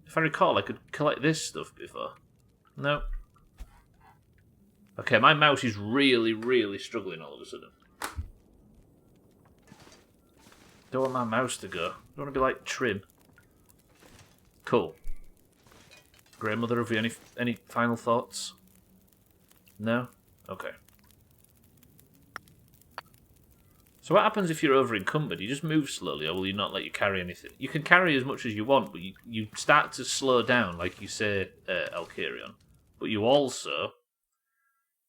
If I recall, I could collect this stuff before. No. Okay, my mouse is really, really struggling all of a sudden. Don't want my mouse to go. Don't want to be like Trim. Cool. Grandmother, have you any final thoughts? No? Okay. So what happens if you're over encumbered? You just move slowly, or will you not let you carry anything? You can carry as much as you want, but you start to slow down, like you say, Alkarion. But you also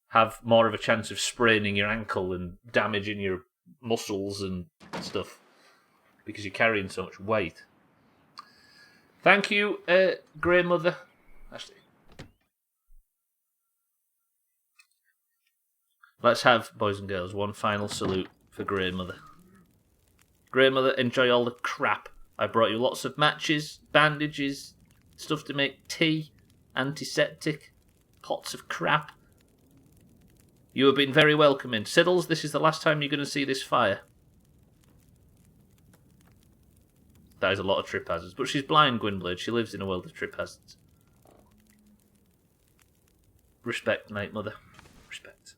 have more of a chance of spraining your ankle and damaging your muscles and stuff because you're carrying so much weight. Thank you, grandmother. Actually, let's have, boys and girls, one final salute for grandmother. Grandmother, enjoy all the crap. I brought you lots of matches, bandages, stuff to make tea, antiseptic, pots of crap. You have been very welcoming. Siddles, this is the last time you're going to see this fire. That is a lot of trip hazards. But she's blind, Gwynblade. She lives in a world of trip hazards. Respect, Night Mother. Respect.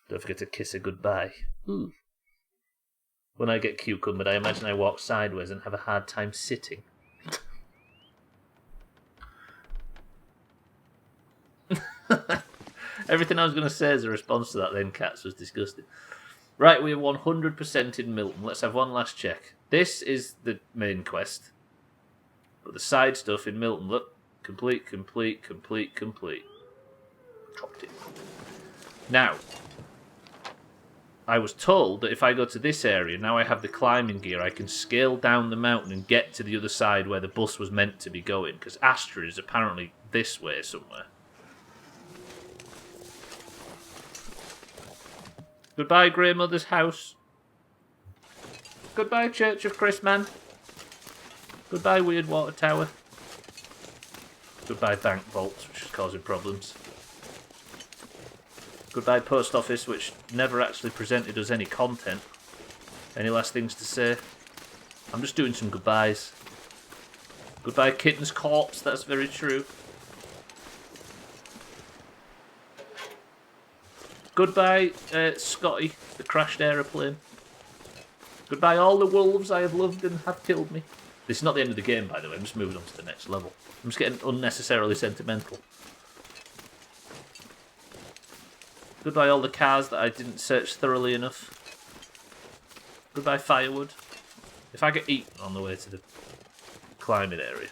Don't forget to kiss her goodbye. Ooh. When I get cucumbered, I imagine I walk sideways and have a hard time sitting. Everything I was going to say as a response to that then, Cats, was disgusting. Right, we are 100% in Milton. Let's have one last check. This is the main quest. But the side stuff in Milton, look. Complete. Dropped it. Now, I was told that if I go to this area, now I have the climbing gear, I can scale down the mountain and get to the other side where the bus was meant to be going. Because Astra is apparently this way somewhere. Goodbye, grandmother's house. Goodbye, Church of Christman. Goodbye, weird water tower. Goodbye, bank vaults, which is causing problems. Goodbye, post office, which never actually presented us any content. Any last things to say? I'm just doing some goodbyes. Goodbye, kitten's corpse, that's very true. Goodbye, Scotty, the crashed aeroplane. Goodbye, all the wolves I have loved and have killed me. This is not the end of the game, by the way. I'm just moving on to the next level. I'm just getting unnecessarily sentimental. Goodbye, all the cars that I didn't search thoroughly enough. Goodbye, firewood. If I get eaten on the way to the climbing area.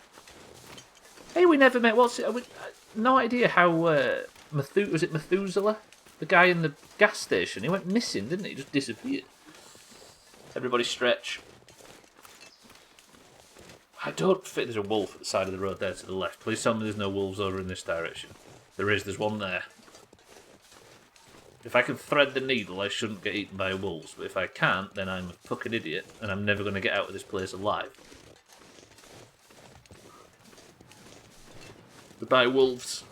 Hey, we never met. What's it? No idea how. Was it Methuselah? The guy in the gas station, he went missing, didn't he? He just disappeared. Everybody stretch. I don't think there's a wolf at the side of the road there to the left. Please tell me there's no wolves over in this direction. There is, there's one there. If I can thread the needle, I shouldn't get eaten by wolves. But if I can't, then I'm a fucking idiot, and I'm never going to get out of this place alive. Goodbye, wolves.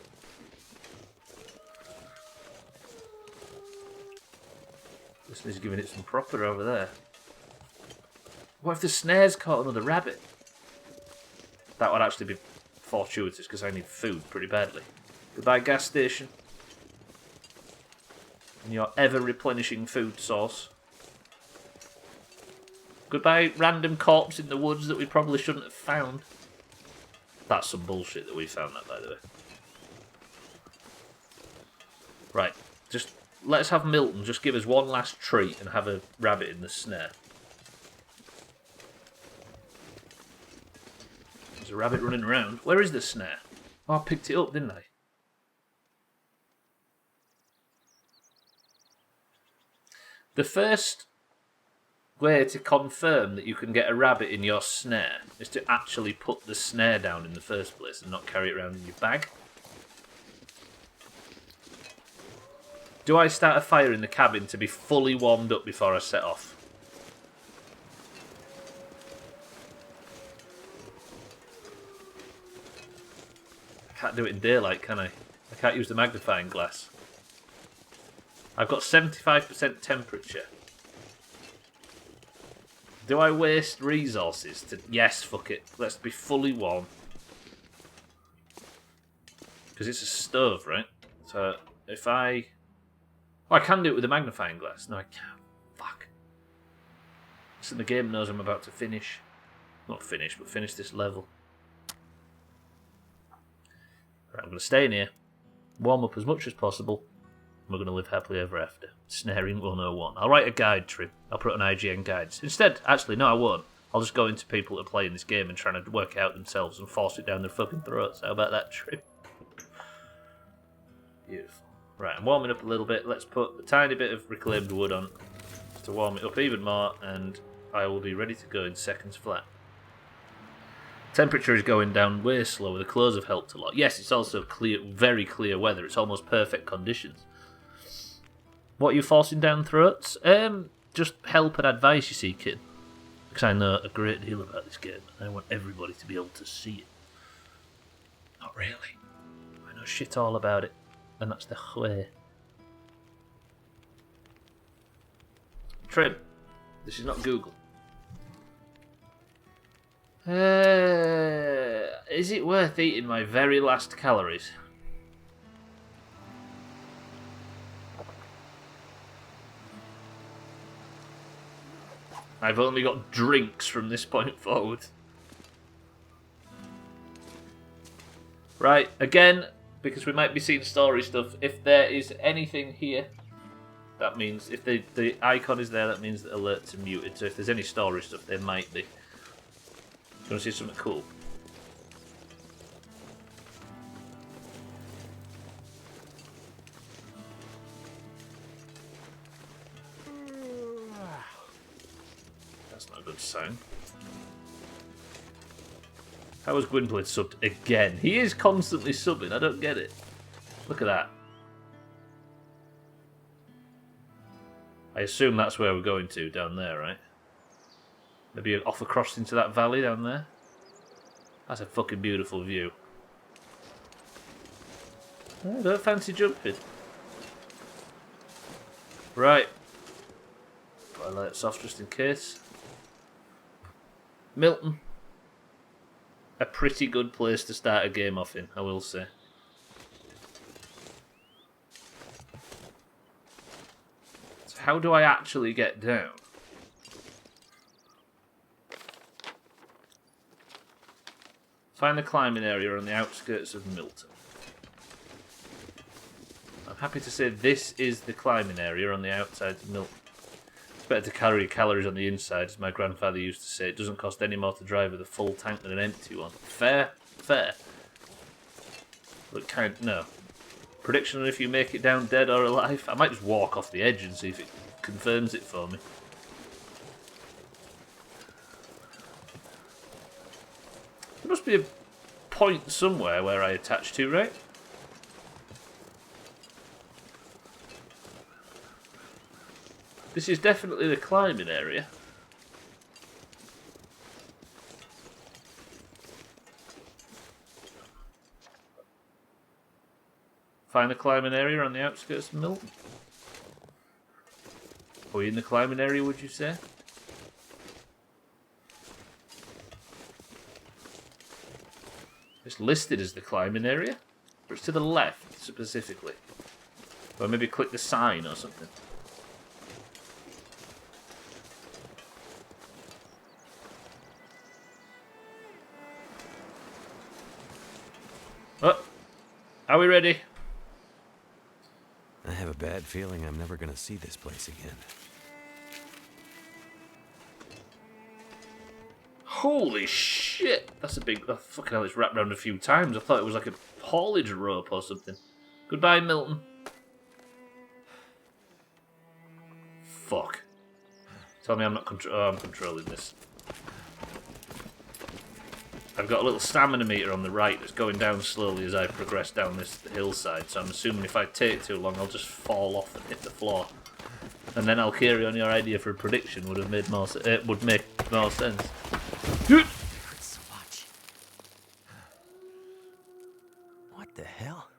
Listener's giving it some proper over there. What if the snare's caught another rabbit? That would actually be fortuitous because I need food pretty badly. Goodbye, gas station. And your ever-replenishing food source. Goodbye, random corpse in the woods that we probably shouldn't have found. That's some bullshit that we found that, by the way. Right, just let's have Milton just give us one last treat and have a rabbit in the snare. There's a rabbit running around. Where is the snare? Oh, I picked it up, didn't I? The first way to confirm that you can get a rabbit in your snare is to actually put the snare down in the first place and not carry it around in your bag. Do I start a fire in the cabin to be fully warmed up before I set off? I can't do it in daylight, can I? I can't use the magnifying glass. I've got 75% temperature. Do I waste resources to... Yes, fuck it. Let's be fully warm. Because it's a stove, right? So, if I... Oh, I can do it with a magnifying glass. No, I can't. Fuck. So the game knows I'm about to finish. Not finish, but finish this level. Right, I'm going to stay in here. Warm up as much as possible. We're going to live happily ever after. Snaring 101. I'll write a guide, Trim. I'll put it on IGN Guides. Instead, actually, no, I won't. I'll just go into people that are playing this game and trying to work it out themselves and force it down their fucking throats. How about that, Trim? Beautiful. Right, I'm warming up a little bit. Let's put a tiny bit of reclaimed wood on to warm it up even more, and I will be ready to go in seconds flat. Temperature is going down way slower. The clothes have helped a lot. Yes, it's also clear, very clear weather. It's almost perfect conditions. What are you forcing down throats? Just help and advice, you see, kid. Because I know a great deal about this game, and I want everybody to be able to see it. Not really. I know shit all about it, and that's the way. Trim, this is not Google. Is it worth eating my very last calories? I've only got drinks from this point forward. Right, again, because we might be seeing story stuff, if there is anything here, that means, if the icon is there, that means that alerts are muted. So if there's any story stuff, there might be. You want to see something cool? That's not a good sign. How was Gwynplaine subbed again? He is constantly subbing, I don't get it. Look at that. I assume that's where we're going to, down there, right? Maybe off across into that valley down there? That's a fucking beautiful view. I don't fancy jumping. Right. Put alerts off just in case. Milton. A pretty good place to start a game off in, I will say. So how do I actually get down? Find the climbing area on the outskirts of Milton. I'm happy to say this is the climbing area on the outside of Milton. It's better to carry calories on the inside, as my grandfather used to say. It doesn't cost any more to drive with a full tank than an empty one. Fair? Fair. But no. Prediction on if you make it down dead or alive? I might just walk off the edge and see if it confirms it for me. There must be a point somewhere where I attach to, right? This is definitely the climbing area. Find the climbing area on the outskirts of Milton. Are we in the climbing area, would you say? It's listed as the climbing area, but it's to the left specifically. Or maybe click the sign or something. Oh, are we ready? I have a bad feeling I'm never gonna see this place again. Holy shit! That's a big... Oh, fucking hell, it's wrapped around a few times. I thought it was like a haulage rope or something. Goodbye, Milton. Fuck. Tell me I'm not I'm controlling this. I've got a little stamina meter on the right that's going down slowly as I progress down this hillside, so I'm assuming if I take too long I'll just fall off and hit the floor. And then I'll carry on your idea for a prediction would have made more would make more sense. What the hell?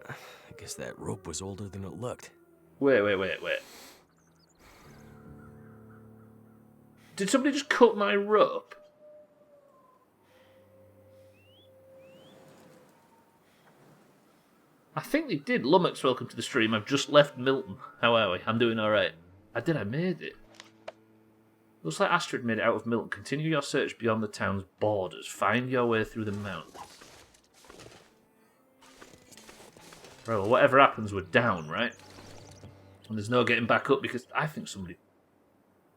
I guess that rope was older than it looked. Wait. Did somebody just cut my rope? I think they did. Lummox, welcome to the stream. I've just left Milton. How are we? I'm doing alright. I made it. Looks like Astrid made it out of Milton. Continue your search beyond the town's borders. Find your way through the mountains. Right, well, whatever happens, we're down, right? And there's no getting back up because I think somebody...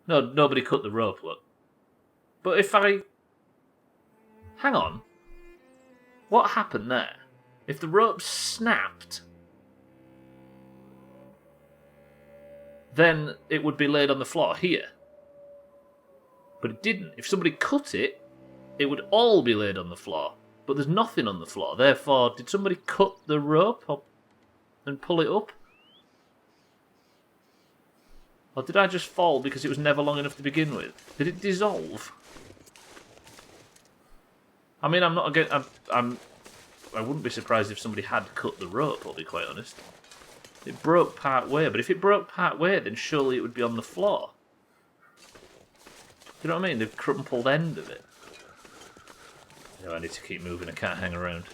No, nobody cut the rope, look. But if I... Hang on. What happened there? If the rope snapped, then it would be laid on the floor here. But it didn't. If somebody cut it, it would all be laid on the floor. But there's nothing on the floor. Therefore, did somebody cut the rope and pull it up? Or did I just fall because it was never long enough to begin with? Did it dissolve? I mean, I'm not against... I wouldn't be surprised if somebody had cut the rope, I'll be quite honest. It broke part way, but if it broke part way, then surely it would be on the floor. Do you know what I mean? The crumpled end of it. No, I need to keep moving, I can't hang around.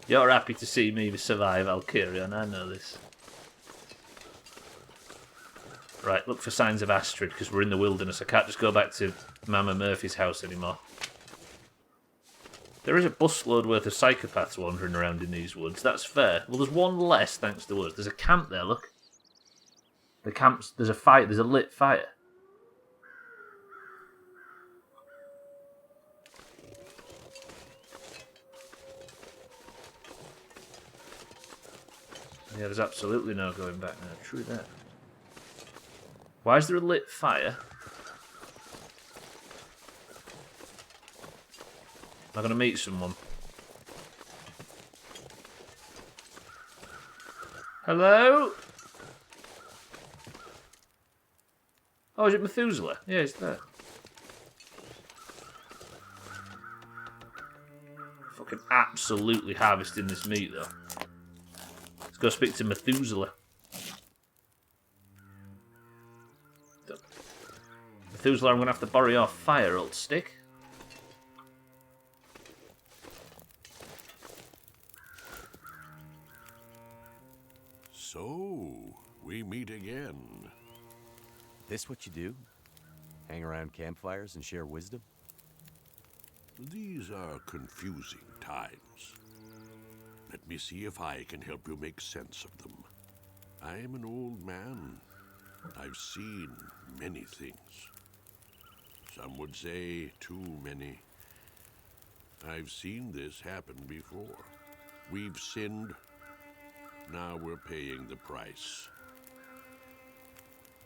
You're happy to see me survive, I'll carry on, I know this. Right, look for signs of Astrid, because we're in the wilderness. I can't just go back to Mama Murphy's house anymore. There is a busload worth of psychopaths wandering around in these woods. That's fair. Well, there's one less, thanks to us. There's a camp there, look. The camp's... There's a fire. There's a lit fire. Yeah, there's absolutely no going back now. True that. Why is there a lit fire? Am I going to meet someone? Hello? Oh, is it Methuselah? Yeah, he's there. Fucking absolutely harvesting this meat, though. Let's go speak to Methuselah. Methuselah, I'm going to have to borrow your fire, old stick. So, we meet again. This what you do? Hang around campfires and share wisdom? These are confusing times. Let me see if I can help you make sense of them. I am an old man. I've seen many things. Some would say too many. I've seen this happen before. We've sinned. Now we're paying the price.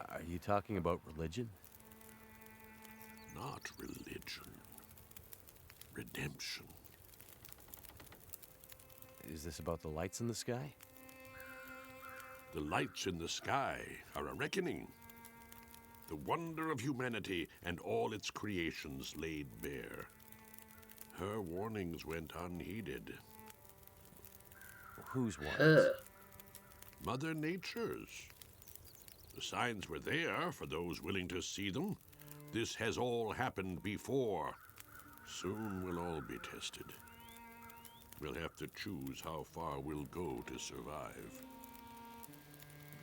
Are you talking about religion? Not religion. Redemption. Is this about the lights in the sky? The lights in the sky are a reckoning. The wonder of humanity and all its creations laid bare. Her warnings went unheeded. Whose warnings? Mother Nature's. The signs were there for those willing to see them. This has all happened before. Soon we'll all be tested. We'll have to choose how far we'll go to survive.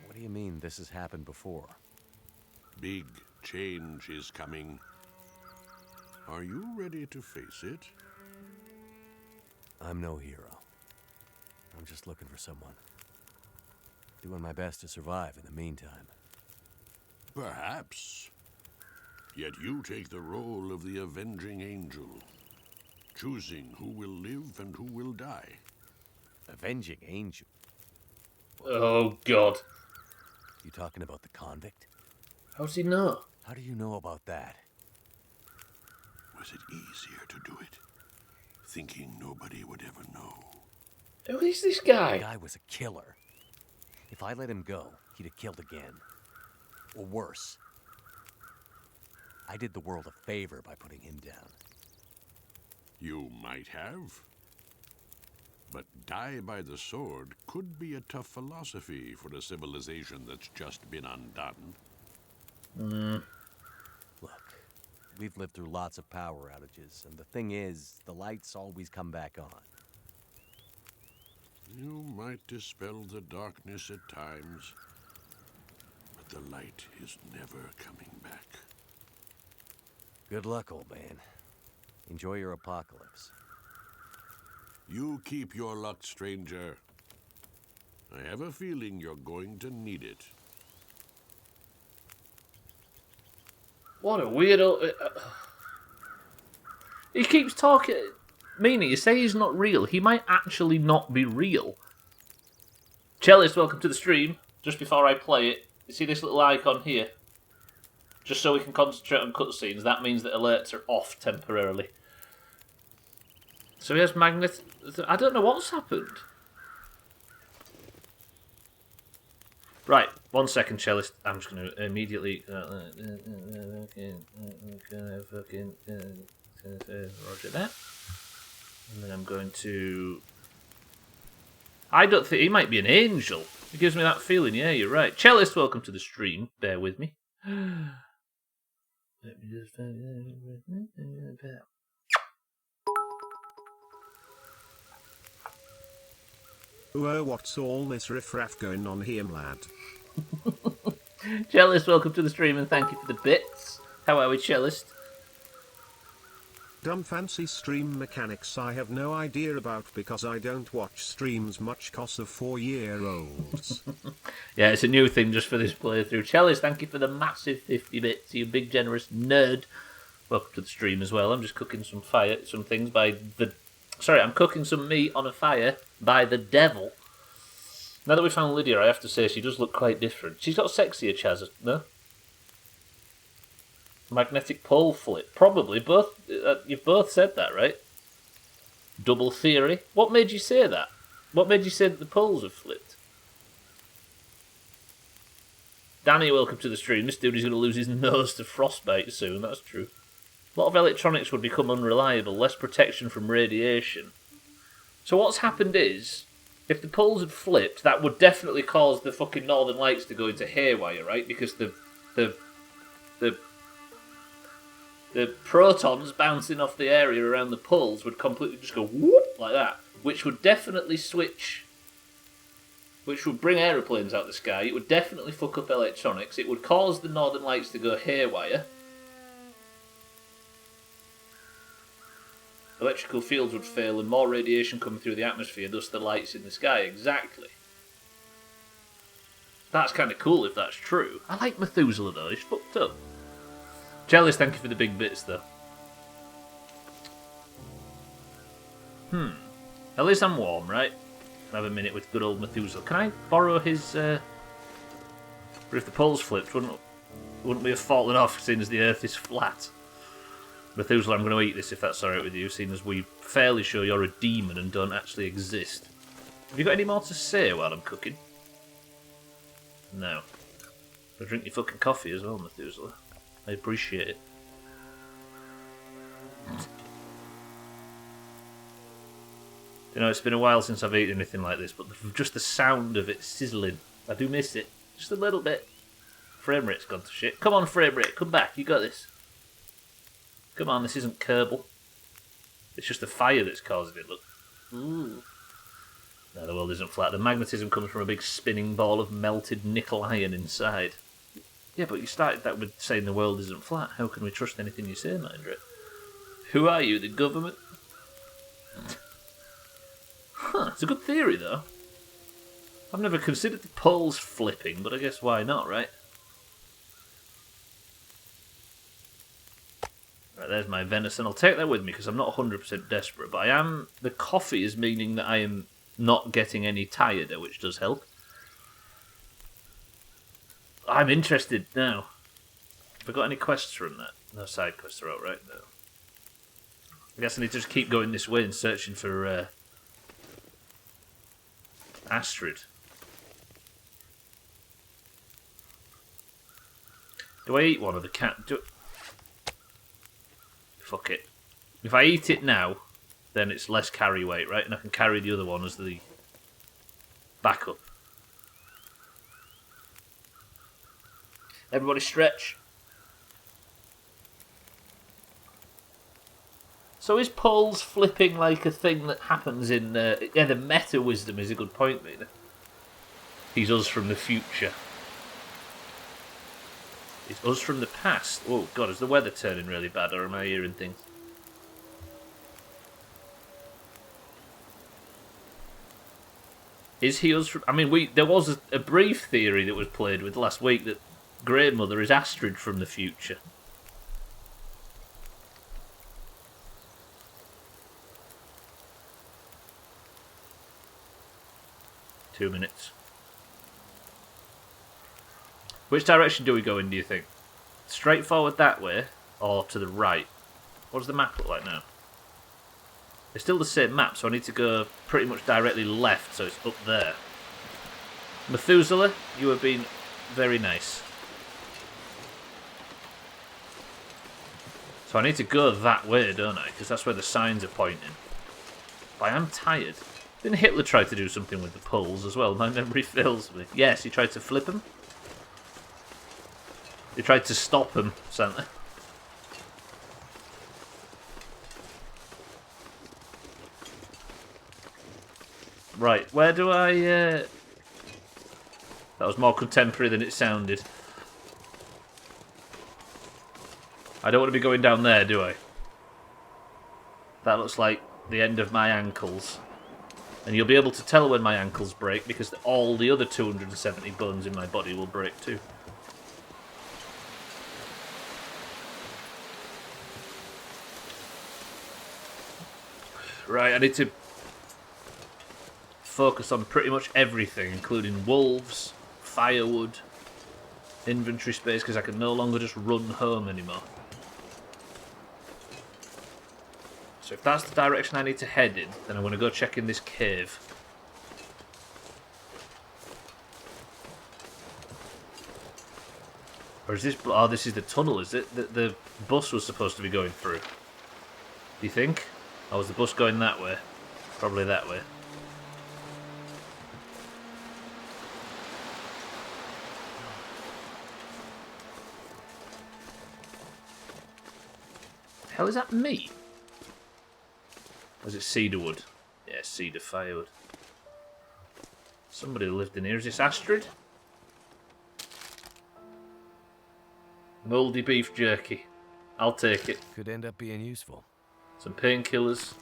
What do you mean this has happened before? Big change is coming. Are you ready to face it? I'm no hero. I'm just looking for someone. Doing my best to survive in the meantime. Perhaps. Yet you take the role of the avenging angel, choosing who will live and who will die. Avenging angel? Oh, God. You talking about the convict? How does he know? How do you know about that? Was it easier to do it, thinking nobody would ever know? Who is this The guy? guy was a killer. If I let him go, he'd have killed again. Or worse. I did the world a favor by putting him down. You might have. But die by the sword could be a tough philosophy for a civilization that's just been undone. Look, we've lived through lots of power outages, and the thing is, the lights always come back on. You might dispel the darkness at times, but the light is never coming back. Good luck, old man. Enjoy your apocalypse. You keep your luck, stranger. I have a feeling you're going to need it. What a weirdo. He keeps talking. Meaning, you say he's not real. He might actually not be real. Cellist, welcome to the stream. Just before I play it, you see this little icon here? Just so we can concentrate on cutscenes, that means that alerts are off temporarily. So he has magnet... I don't know what's happened. Right, 1 second, Cellist. I'm just going to immediately... Roger that. And then I'm going to... I don't think... He might be an angel. It gives me that feeling. Yeah, you're right. Cellist, welcome to the stream. Bear with me. Let me just... Whoa, what's all this riffraff going on here, lad? Cellist, welcome to the stream and thank you for the bits. How are we, Cellist? Dumb fancy stream mechanics I have no idea about because I don't watch streams much cause of 4-year-olds. Yeah, it's a new thing just for this playthrough. Cellist, thank you for the massive 50 bits, you big generous nerd. Welcome to the stream as well. I'm just cooking some things by the... Sorry, I'm cooking some meat on a fire by the devil. Now that we found Lydia, I have to say she does look quite different. She's got sexier, Chaz, no? Magnetic pole flip. Probably. Both. You've both said that, right? Double theory. What made you say that? What made you say that the poles have flipped? Danny, welcome to the stream. This dude is going to lose his nose to frostbite soon. That's true. A lot of electronics would become unreliable. Less protection from radiation. So what's happened is, if the poles had flipped, that would definitely cause the fucking northern lights to go into haywire, right? Because the protons bouncing off the area around the poles would completely just go whoop like that, which would definitely which would bring aeroplanes out of the sky. It would definitely fuck up electronics. It would cause the northern lights to go haywire. Electrical fields would fail and more radiation coming through the atmosphere, thus the lights in the sky. Exactly. That's kind of cool if that's true. I like Methuselah though, he's fucked up. Jealous, thank you for the big bits though. At least I'm warm, right? Have a minute with good old Methuselah. Can I borrow his... But if the poles flipped, wouldn't we have fallen off seeing as the earth is flat? Methuselah, I'm going to eat this if that's alright with you, seeing as we fairly sure you're a demon and don't actually exist. Have you got any more to say while I'm cooking? No. I'll drink your fucking coffee as well, Methuselah. I appreciate it. You know, it's been a while since I've eaten anything like this, but just the sound of it sizzling, I do miss it. Just a little bit. Frame rate's gone to shit. Come on, frame rate, come back. You got this. Come on, this isn't Kerbal. It's just the fire that's causing it, look. Ooh. No, the world isn't flat. The magnetism comes from a big spinning ball of melted nickel iron inside. Yeah, but you started that with saying the world isn't flat. How can we trust anything you say, Mindred? Who are you, the government? Huh, it's a good theory, though. I've never considered the poles flipping, but I guess why not, right? Right, there's my venison. I'll take that with me because I'm not 100% desperate, but I am... The coffee is meaning that I am not getting any tireder, which does help. I'm interested now. Have I got any quests from that? No side quests are out, right? No. I guess I need to just keep going this way and searching for Astrid. Do I eat one of the cat? Fuck it. If I eat it now, then it's less carry weight, right? And I can carry the other one as the backup. Everybody stretch. So is poles flipping like a thing that happens in... yeah, the meta wisdom is a good point, mate. He's us from the future. It's us from the past. Oh, God, is the weather turning really bad, or am I hearing things? Is he us from... I mean, there was a brief theory that was played with last week that Grey Mother is Astrid from the future. Two minutes. Which direction do we go in, do you think? Straight forward that way, or to the right? What does the map look like now? It's still the same map, so I need to go pretty much directly left, so it's up there. Methuselah, you have been very nice. So I need to go that way, don't I? Because that's where the signs are pointing. But I am tired. Didn't Hitler try to do something with the poles as well? My memory fails me. Yes, he tried to flip them. He tried to stop them, Santa. Right, where do I... That was more contemporary than it sounded. I don't want to be going down there, do I? That looks like the end of my ankles. And you'll be able to tell when my ankles break because all the other 270 bones in my body will break too. Right, I need to focus on pretty much everything, including wolves, firewood, inventory space, because I can no longer just run home anymore. So if that's the direction I need to head in, then I'm going to go check in this cave. Or is this... Oh, this is the tunnel, is it? The bus was supposed to be going through. Do you think? Or was the bus going that way? Probably that way. The hell is that meat? Or is it cedarwood? Yeah, cedar firewood. Somebody lived in here. Is this Astrid? Mouldy beef jerky. I'll take it. Could end up being useful. Some painkillers.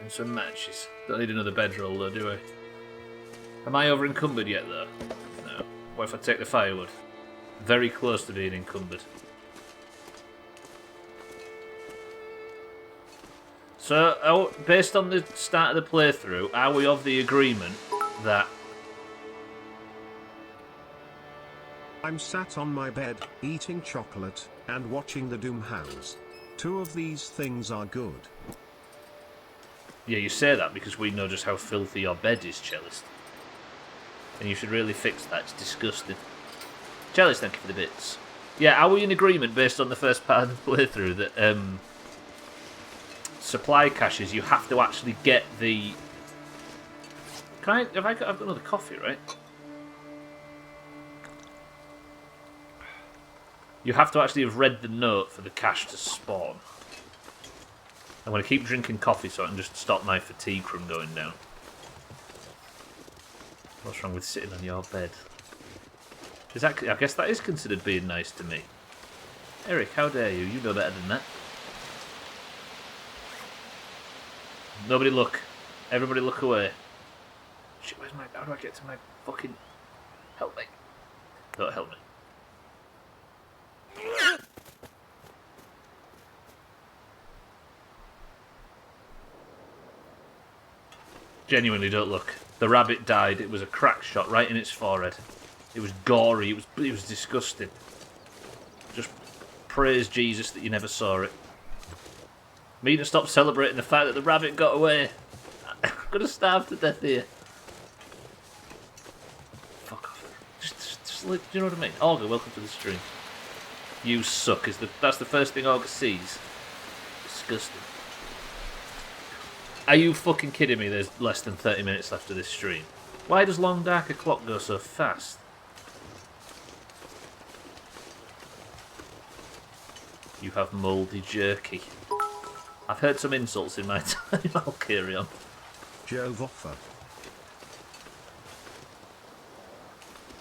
And some matches. Don't need another bedroll though, do I? Am I over encumbered yet though? No. What if I take the firewood? Very close to being encumbered. So, based on the start of the playthrough, are we of the agreement that... I'm sat on my bed, eating chocolate, and watching the Doomhaus. Two of these things are good. Yeah, you say that because we know just how filthy your bed is, Cellist. And you should really fix that, it's disgusting. Cellist, thank you for the bits. Yeah, are we in agreement based on the first part of the playthrough that, supply caches, you have to actually get the... I've got another coffee, right? You have to actually have read the note for the cache to spawn. I'm going to keep drinking coffee so I can just stop my fatigue from going down. What's wrong with sitting on your bed? Is that, I guess that is considered being nice to me. Eric, how dare you? You know better than that. Nobody look. Everybody look away. Shit, where's my... How do I get to my fucking... Help me. Don't help me. Genuinely don't look. The rabbit died. It was a crack shot right in its forehead. It was gory. It was disgusting. Just praise Jesus that you never saw it. Me to stop celebrating the fact that the rabbit got away. I'm gonna starve to death here. Fuck off. Just do you know what I mean? Olga, welcome to the stream. You suck. That's the first thing Olga sees. Disgusting. Are you fucking kidding me? There's less than 30 minutes left of this stream. Why does Long Dark O'Clock go so fast? You have mouldy jerky. I've heard some insults in my time. I'll carry on. Joe Voffer.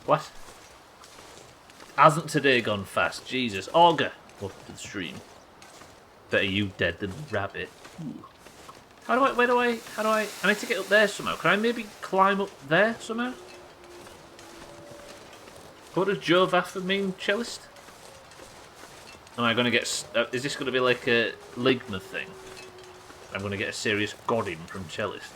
What? Hasn't today gone fast? Jesus. Olga, welcome to the stream. Better you dead than rabbit. Ooh. How do I, I need to get up there somehow. Can I maybe climb up there somehow? What does Joe Vaffer mean, cellist? Am I going to get... is this going to be like a Ligma thing? I'm going to get a serious godding from cellist.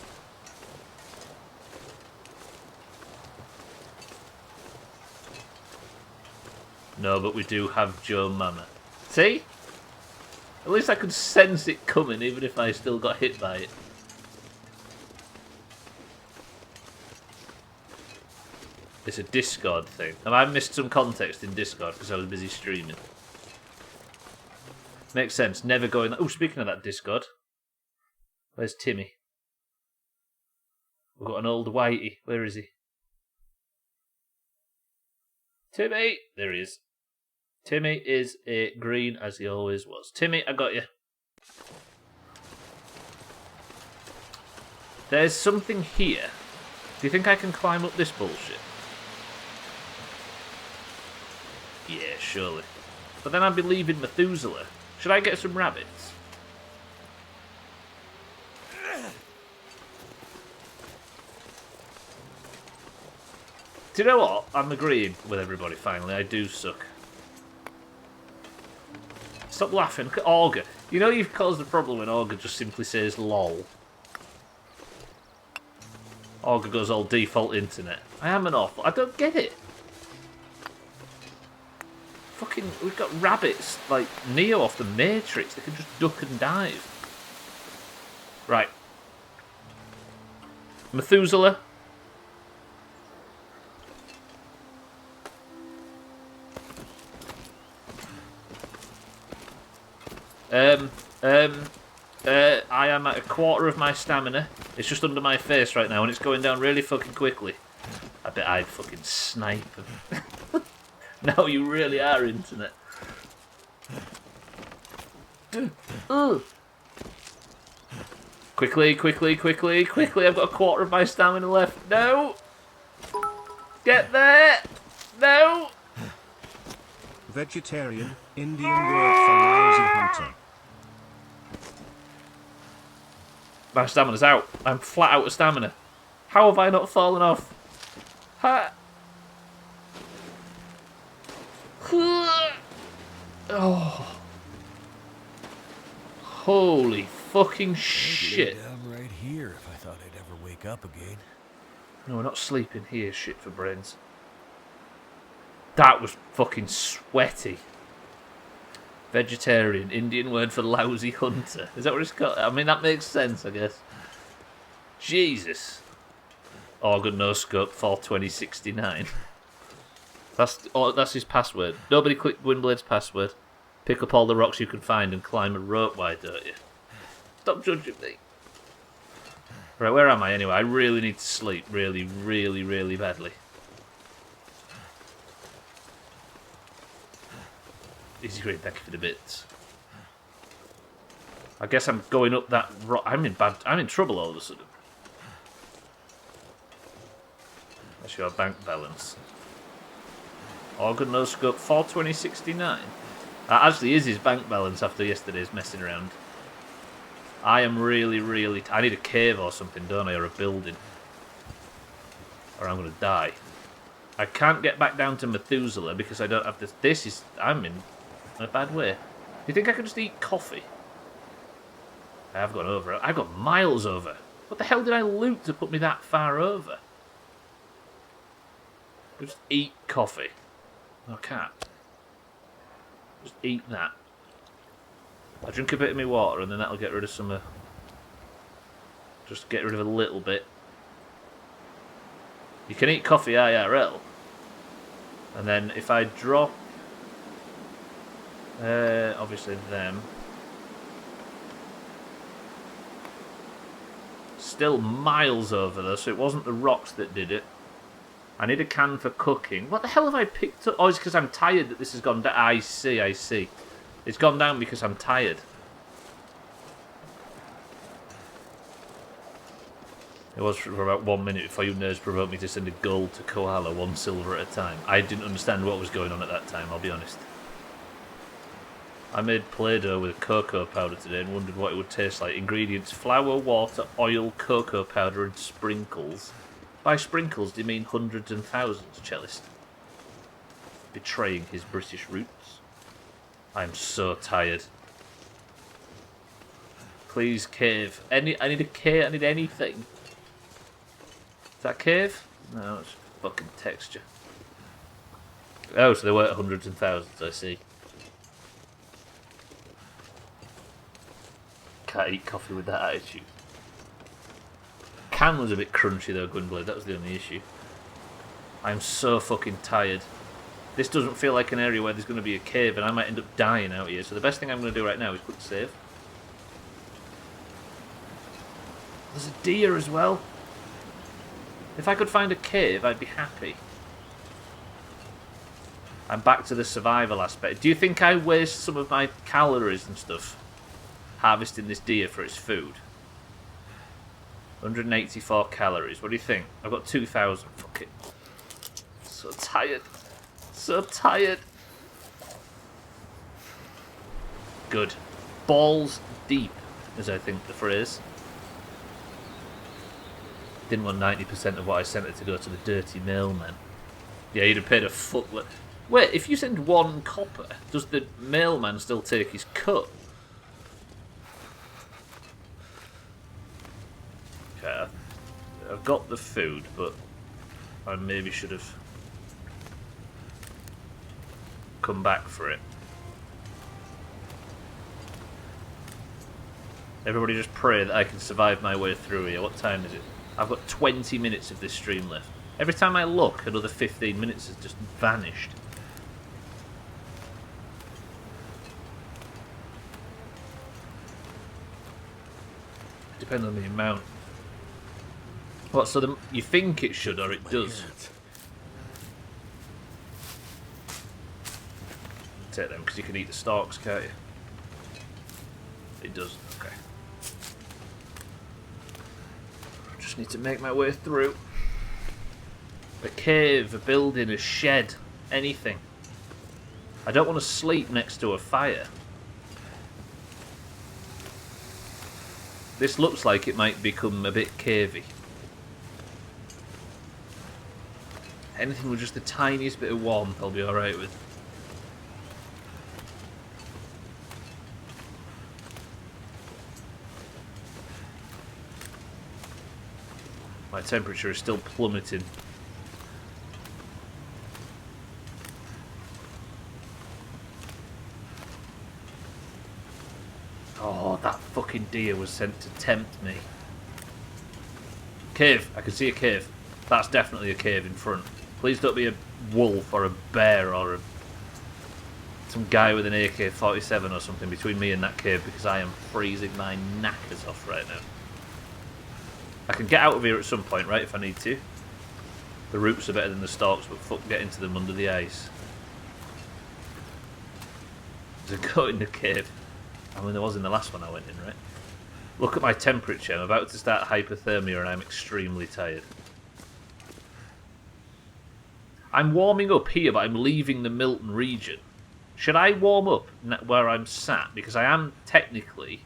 No, but we do have Joe Mama. See? At least I could sense it coming, even if I still got hit by it. It's a Discord thing. Have I missed some context in Discord because I was busy streaming? Makes sense. Never going... Oh, speaking of that Discord. Where's Timmy? We've got an old whitey. Where is he? Timmy! There he is. Timmy is a green as he always was. Timmy, I got you. There's something here. Do you think I can climb up this bullshit? Yeah, surely. But then I'd be leaving Methuselah. Should I get some rabbits? Do you know what? I'm agreeing with everybody finally. I do suck. Stop laughing. Look at Olga. You know you've caused a problem when Olga just simply says lol. Olga goes all default internet. I am an awful... I don't get it. Fucking... We've got rabbits like Neo off the Matrix. They can just duck and dive. Right. Methuselah. I am at a quarter of my stamina. It's just under my face right now and it's going down really fucking quickly. I bet I'd fucking snipe him. Now you really are internet. Quickly, quickly, quickly, quickly. I've got a quarter of my stamina left. No! Get there! No! Vegetarian, Indian word for lousy hunter. My stamina's out. I'm flat out of stamina. How have I not fallen off? Ha! Oh. Holy fucking shit. I'm right here if I thought I'd ever wake up again. No, we're not sleeping here, shit for brains. That was fucking sweaty. Vegetarian, Indian word for lousy hunter. Is that what it's called? I mean, that makes sense, I guess. Jesus. Organ no scope for 2069. That's his password. Nobody click Windblade's password. Pick up all the rocks you can find and climb a rope, why don't you? Stop judging me. Right, where am I anyway? I really need to sleep. Really, really, really badly. Easy Green, thank you for the bits. I guess I'm going up that rock. I'm in trouble all of a sudden. That's your bank balance. Organ no scope 420.69. That actually is his bank balance after yesterday's messing around. I am really. I need a cave or something, don't I? Or a building. Or I'm going to die. I can't get back down to Methuselah because I don't have this. I'm in a bad way. Do you think I could just eat coffee? I have gone over. I've got miles over. What the hell did I loot to put me that far over? Just eat coffee. No, I can't. Just eat that. I drink a bit of my water and then that'll get rid of some... just get rid of a little bit. You can eat coffee IRL. And then if I drop... obviously them... Still miles over though, so it wasn't the rocks that did it. I need a can for cooking. What the hell have I picked up? Oh, it's because I'm tired that this has gone down. I see. It's gone down because I'm tired. It was for about 1 minute before you nerds provoked me to send a gold to Kohala 1 silver at a time. I didn't understand what was going on at that time, I'll be honest. I made Play-Doh with cocoa powder today and wondered what it would taste like. Ingredients: flour, water, oil, cocoa powder and sprinkles. By sprinkles, do you mean hundreds and thousands, Cellist? Betraying his British roots. I'm so tired. Please, cave. I need a cave, I need anything. Is that cave? No, it's fucking texture. Oh, so they weren't hundreds and thousands, I see. Can't eat coffee with that attitude. Can was a bit crunchy though, Gwynblade, that was the only issue. I'm so fucking tired. This doesn't feel like an area where there's going to be a cave and I might end up dying out here, so the best thing I'm going to do right now is quick save. There's a deer as well. If I could find a cave, I'd be happy. I'm back to the survival aspect. Do you think I waste some of my calories and stuff harvesting this deer for its food? 184 calories. What do you think? I've got 2,000. Fuck it. So tired. So tired. Good. Balls deep, as I think the phrase. Didn't want 90% of what I sent it to go to the dirty mailman. Yeah, you'd have paid a footlet. Wait, if you send 1 copper, does the mailman still take his cut? Okay, I've got the food, but I maybe should have come back for it. Everybody just pray that I can survive my way through here. What time is it? I've got 20 minutes of this stream left. Every time I look, another 15 minutes has just vanished. Depends on the amount. What, so you think it should, or it does? Take them, because you can eat the stalks, can't you? It does, okay. Just need to make my way through. A cave, a building, a shed, anything. I don't want to sleep next to a fire. This looks like it might become a bit cavey. Anything with just the tiniest bit of warmth I'll be alright with. My temperature is still plummeting. Oh, that fucking deer was sent to tempt me. Cave. I can see a cave. That's definitely a cave in front. Please don't be a wolf or a bear or some guy with an AK-47 or something between me and that cave, because I am freezing my knackers off right now. I can get out of here at some point, right, if I need to. The roots are better than the stalks, but fuck getting to them under the ice. There's a goat in the cave. I mean, there was in the last one I went in, right? Look at my temperature. I'm about to start hypothermia and I'm extremely tired. I'm warming up here, but I'm leaving the Milton region. Should I warm up where I'm sat? Because I am technically...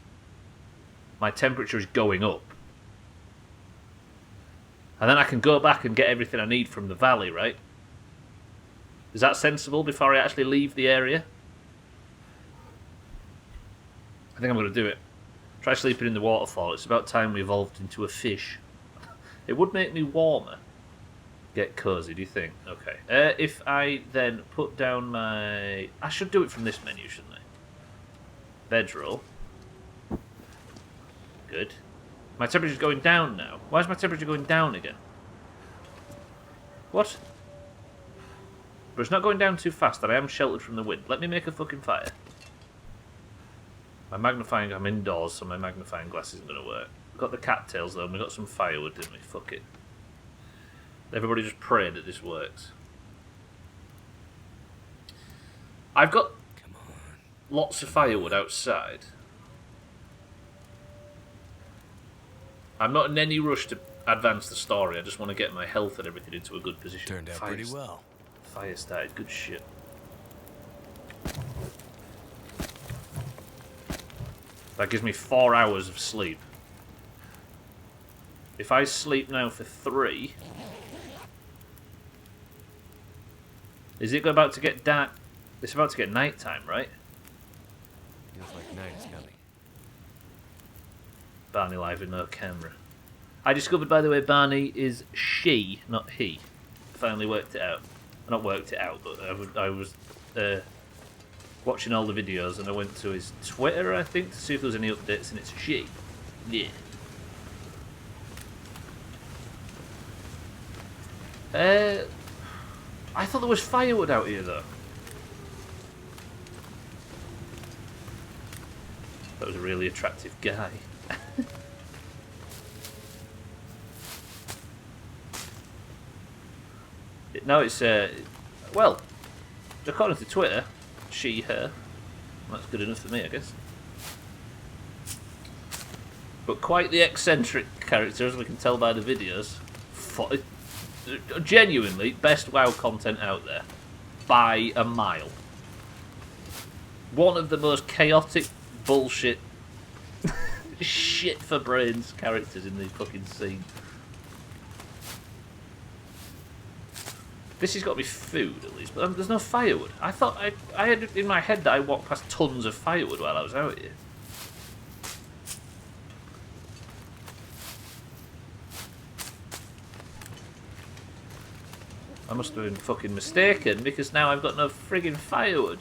My temperature is going up. And then I can go back and get everything I need from the valley, right? Is that sensible before I actually leave the area? I think I'm going to do it. Try sleeping in the waterfall. It's about time we evolved into a fish. It would make me warmer. Get cozy, do you think? Okay. If I then put down my... I should do it from this menu, shouldn't I? Bedroll. Good. My temperature's going down now. Why is my temperature going down again? What? But it's not going down too fast, and I am sheltered from the wind. Let me make a fucking fire. My magnifying... I'm indoors, so my magnifying glass isn't going to work. We've got the cattails, though, and we got some firewood, didn't we? Fuck it. Everybody just pray that this works. I've got lots of firewood outside. I'm not in any rush to advance the story. I just want to get my health and everything into a good position. Turned out pretty well. Fire started. Good shit. That gives me 4 hours of sleep. If I sleep now for 3... Is it about to get dark? It's about to get night time, right? Feels like night is coming. Barney live with no camera. I discovered, by the way, Barney is she, not he. Finally worked it out. Not worked it out, but I was watching all the videos and I went to his Twitter, I think, to see if there was any updates, and it's she. Yeah. I thought there was firewood out here, though. That was a really attractive guy. No, it's, well, according to Twitter, she, her. That's good enough for me, I guess. But quite the eccentric character, as we can tell by the videos. Genuinely, best WoW content out there. By a mile. One of the most chaotic bullshit shit for brains characters in the fucking scene. This has got to be food, at least, but there's no firewood. I thought I had in my head that I walked past tons of firewood while I was out here. I must have been fucking mistaken, because now I've got no friggin' firewood.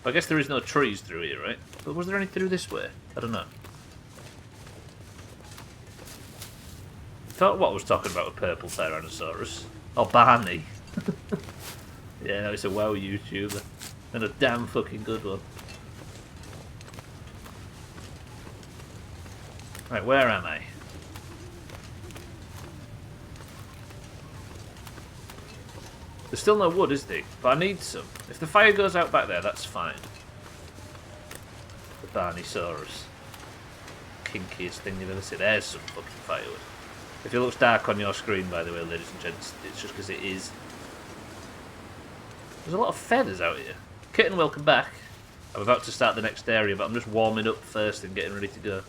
I guess there is no trees through here, right? But was there any through this way? I don't know. I thought what I was talking about a purple Tyrannosaurus. Oh, Barney. Yeah, no, it's a WoW YouTuber. And a damn fucking good one. Right, where am I? There's still no wood, is there? But I need some. If the fire goes out back there, that's fine. The Barneysaurus. Kinkiest thing you've ever seen. There's some fucking firewood. If it looks dark on your screen, by the way, ladies and gents, it's just because it is. There's a lot of feathers out here. Kitten, welcome back. I'm about to start the next area, but I'm just warming up first and getting ready to go.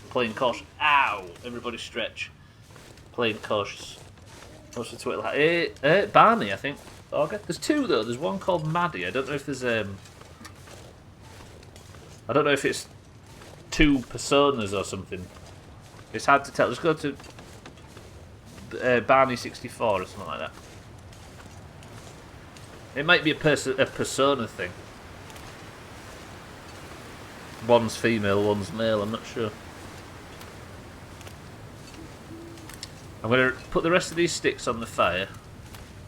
Playing cautious. Ow! Everybody stretch. Playing cautious. What's the Twitter? Barney, I think. Okay. There's two though. There's one called Maddie. I don't know if there's I don't know if it's two personas or something. It's hard to tell. Let's go to Barney64 or something like that. It might be a persona thing. One's female, one's male. I'm not sure. I'm going to put the rest of these sticks on the fire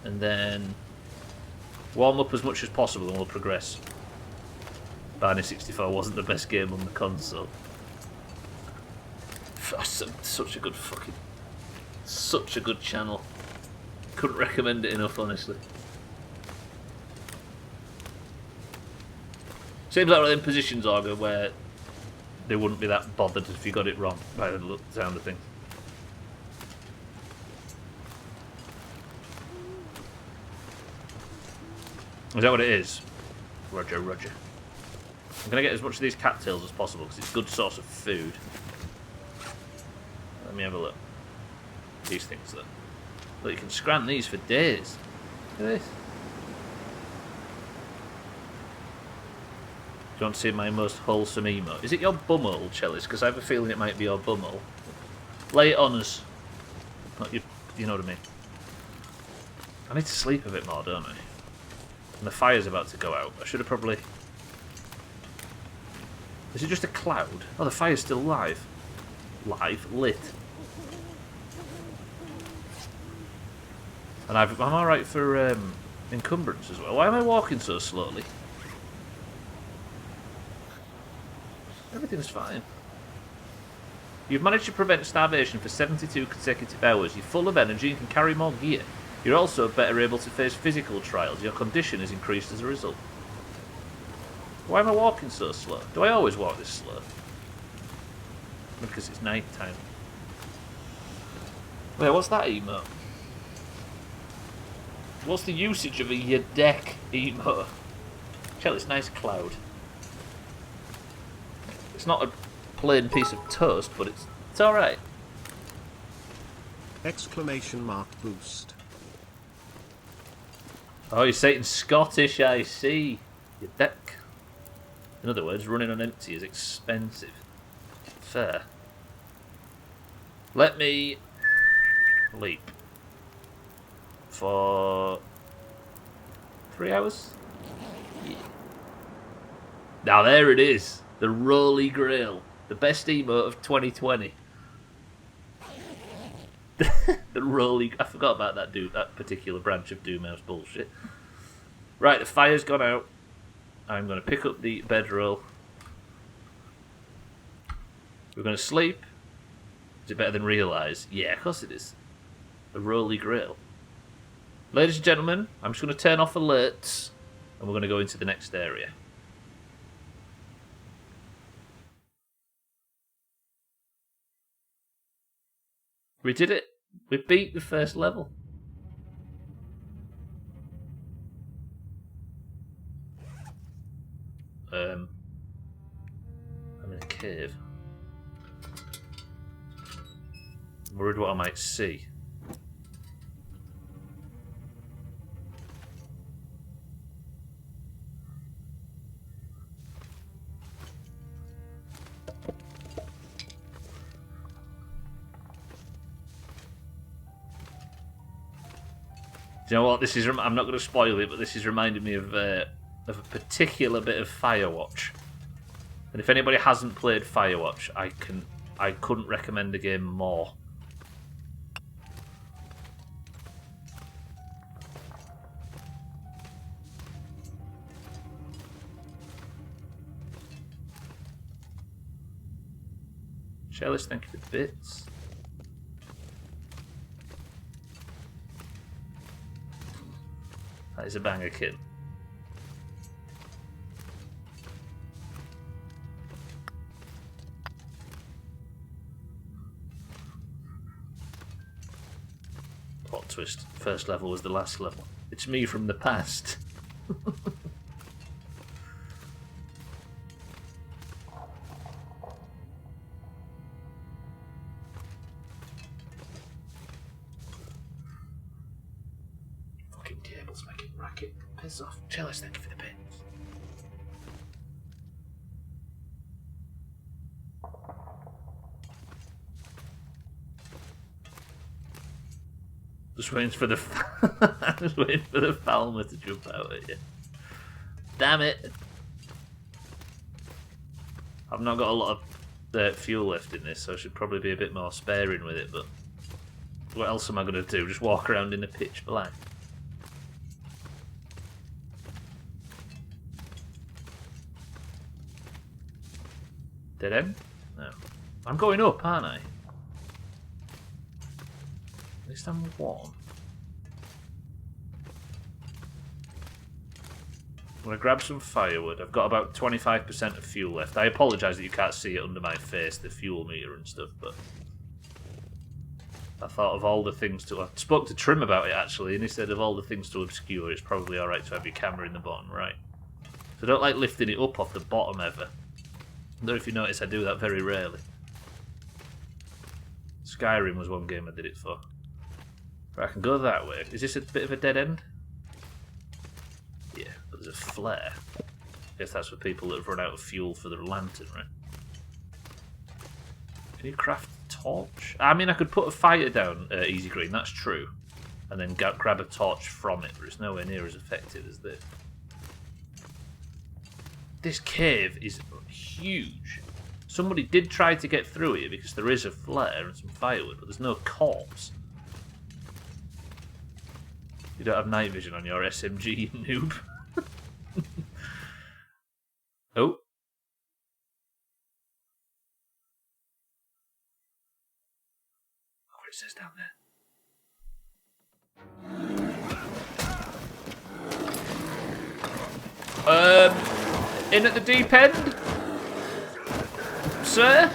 and then warm up as much as possible and we'll progress. Barney 64 wasn't the best game on the console. Such a good fucking... Such a good channel. Couldn't recommend it enough, honestly. Seems like one of them positions, Augur, where they wouldn't be that bothered if you got it wrong by the sound of things. Is that what it is? Roger, roger. I'm going to get as much of these cattails as possible because it's a good source of food. Let me have a look. These things, though. Look, you can scran these for days. Look at this. Do you want to see my most wholesome emote? Is it your bumhole, Chalice? Because I have a feeling it might be your bumhole. Lay it on us. Not you, you know what I mean. I need to sleep a bit more, don't I? And the fire's about to go out. I should have probably... Is it just a cloud? Oh, the fire's still live. Live? Lit. And I'm alright for encumbrance as well. Why am I walking so slowly? Everything's fine. You've managed to prevent starvation for 72 consecutive hours. You're full of energy and can carry more gear. You're also better able to face physical trials. Your condition is increased as a result. Why am I walking so slow? Do I always walk this slow? Because it's night time. Wait, what's that emote? What's the usage of a your deck emote? Chell, it's nice cloud. It's not a plain piece of toast, but it's alright. Exclamation mark boost. Oh, you're saying Scottish, I see. Your deck. In other words, running on empty is expensive. Fair. Let me leap. For 3 hours? Yeah. Now there it is. The Rolly Grail. The best emote of 2020. The Rolly... I forgot about that particular branch of Doomhaus bullshit. Right, the fire's gone out. I'm going to pick up the bedroll. We're going to sleep. Is it better than realise? Yeah, of course it is. The Rolly Grail. Ladies and gentlemen, I'm just going to turn off alerts and we're going to go into the next area. We did it. We beat the first level. I'm in a cave. I'm worried what I might see. Do you know what? This is. I'm not going to spoil it, but this is reminding me of a particular bit of Firewatch. And if anybody hasn't played Firewatch, I couldn't recommend the game more. Chalice, thank you for bits. That is a banger kid. Plot twist. First level was the last level. It's me from the past. Cable's making racket. Piss off. Chalice, thank you for the bits. Just waiting for the just waiting for the Falmer to jump out at you. Damn it! I've not got a lot of fuel left in this, so I should probably be a bit more sparing with it. But what else am I going to do? Just walk around in the pitch black? Dead end? No. I'm going up, aren't I? At least I'm warm. I'm going to grab some firewood. I've got about 25% of fuel left. I apologise that you can't see it under my face, the fuel meter and stuff, but I thought of all the things to... I spoke to Trim about it, actually, and he said of all the things to obscure, it's probably alright to have your camera in the bottom right. So I don't like lifting it up off the bottom, ever. I don't know if you notice I do that very rarely. Skyrim was one game I did it for. Right, I can go that way. Is this a bit of a dead end? Yeah, but there's a flare. I guess that's for people that have run out of fuel for their lantern, right? Can you craft a torch? I mean, I could put a fire down Easy Green, that's true. And then grab a torch from it, but it's nowhere near as effective as this. This cave is huge. Somebody did try to get through here because there is a flare and some firewood, but there's no corpse. You don't have night vision on your SMG, you noob. Oh. Look what it says down there. In at the deep end? Sir?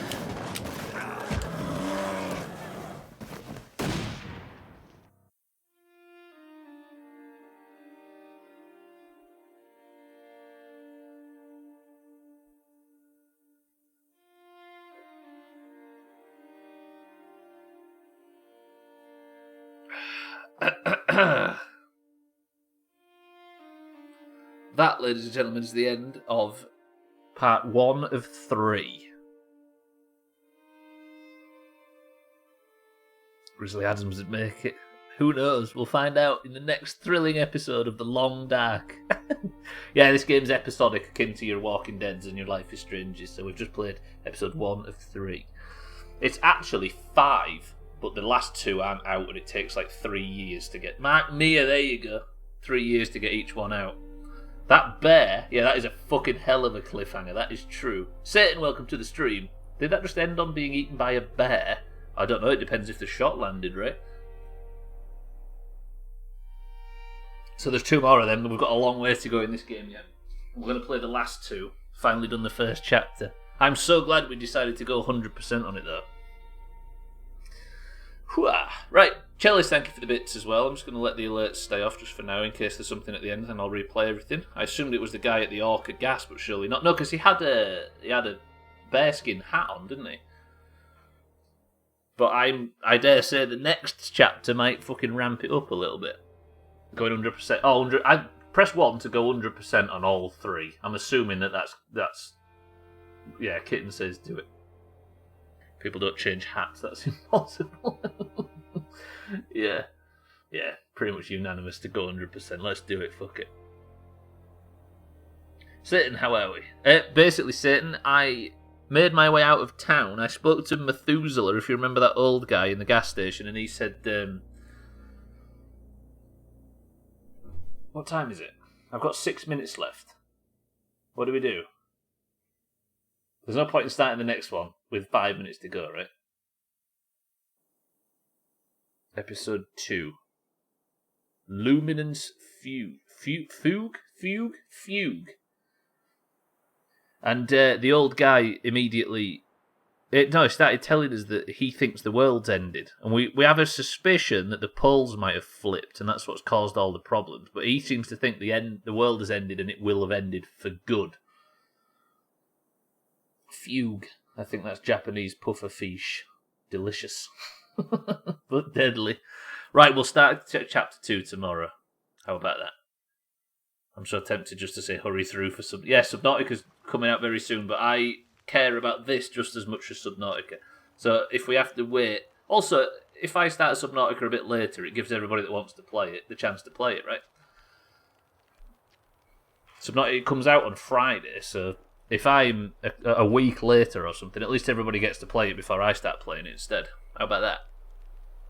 That, ladies and gentlemen, is the end of part 1 of 3. Grizzly Adams would make it. Who knows? We'll find out in the next thrilling episode of The Long Dark. Yeah, this game's episodic, akin to your Walking Deads and your Life is Strange. So we've just played episode 1 of 3. It's actually 5, but the last 2 aren't out, and it takes like 3 years to get... Mark Mia, there you go. 3 years to get each one out. That bear, yeah, that is a fucking hell of a cliffhanger, that is true. Satan, welcome to the stream. Did that just end on being eaten by a bear? I don't know, it depends if the shot landed, right? So there's 2 more of them, and we've got a long way to go in this game yet. We're going to play the last 2. Finally done the first chapter. I'm so glad we decided to go 100% on it, though. Hooah. Right, Chellis, thank you for the bits as well. I'm just going to let the alerts stay off just for now in case there's something at the end, and I'll replay everything. I assumed it was the guy at the Orca Gas, but surely not. No, because he had a bearskin hat on, didn't he? But I dare say the next chapter might fucking ramp it up a little bit. Going 100%. Oh, 100. I press 1 to go 100% on all 3. I'm assuming that's. Yeah, Kitten says do it. People don't change hats. That's impossible. Yeah, pretty much unanimous to go 100%. Let's do it. Fuck it. Satan, how are we? Basically, Satan, I made my way out of town. I spoke to Methuselah, if you remember that old guy in the gas station, and he said, what time is it? I've got 6 minutes left. What do we do? There's no point in starting the next one with 5 minutes to go, right? Episode 2. Luminance Fugue. And the old guy immediately... started telling us that he thinks the world's ended. And we have a suspicion that the poles might have flipped, and that's what's caused all the problems. But he seems to think the world has ended, and it will have ended for good. Fugue. I think that's Japanese puffer fish. Delicious. But deadly. Right, we'll start chapter 2 tomorrow. How about that? I'm so tempted just to say hurry through for some... Yeah, Subnautica's coming out very soon, but I care about this just as much as Subnautica. So if we have to wait... Also, if I start Subnautica a bit later, it gives everybody that wants to play it the chance to play it, right? Subnautica comes out on Friday, so if I'm a week later or something, at least everybody gets to play it before I start playing it instead. How about that?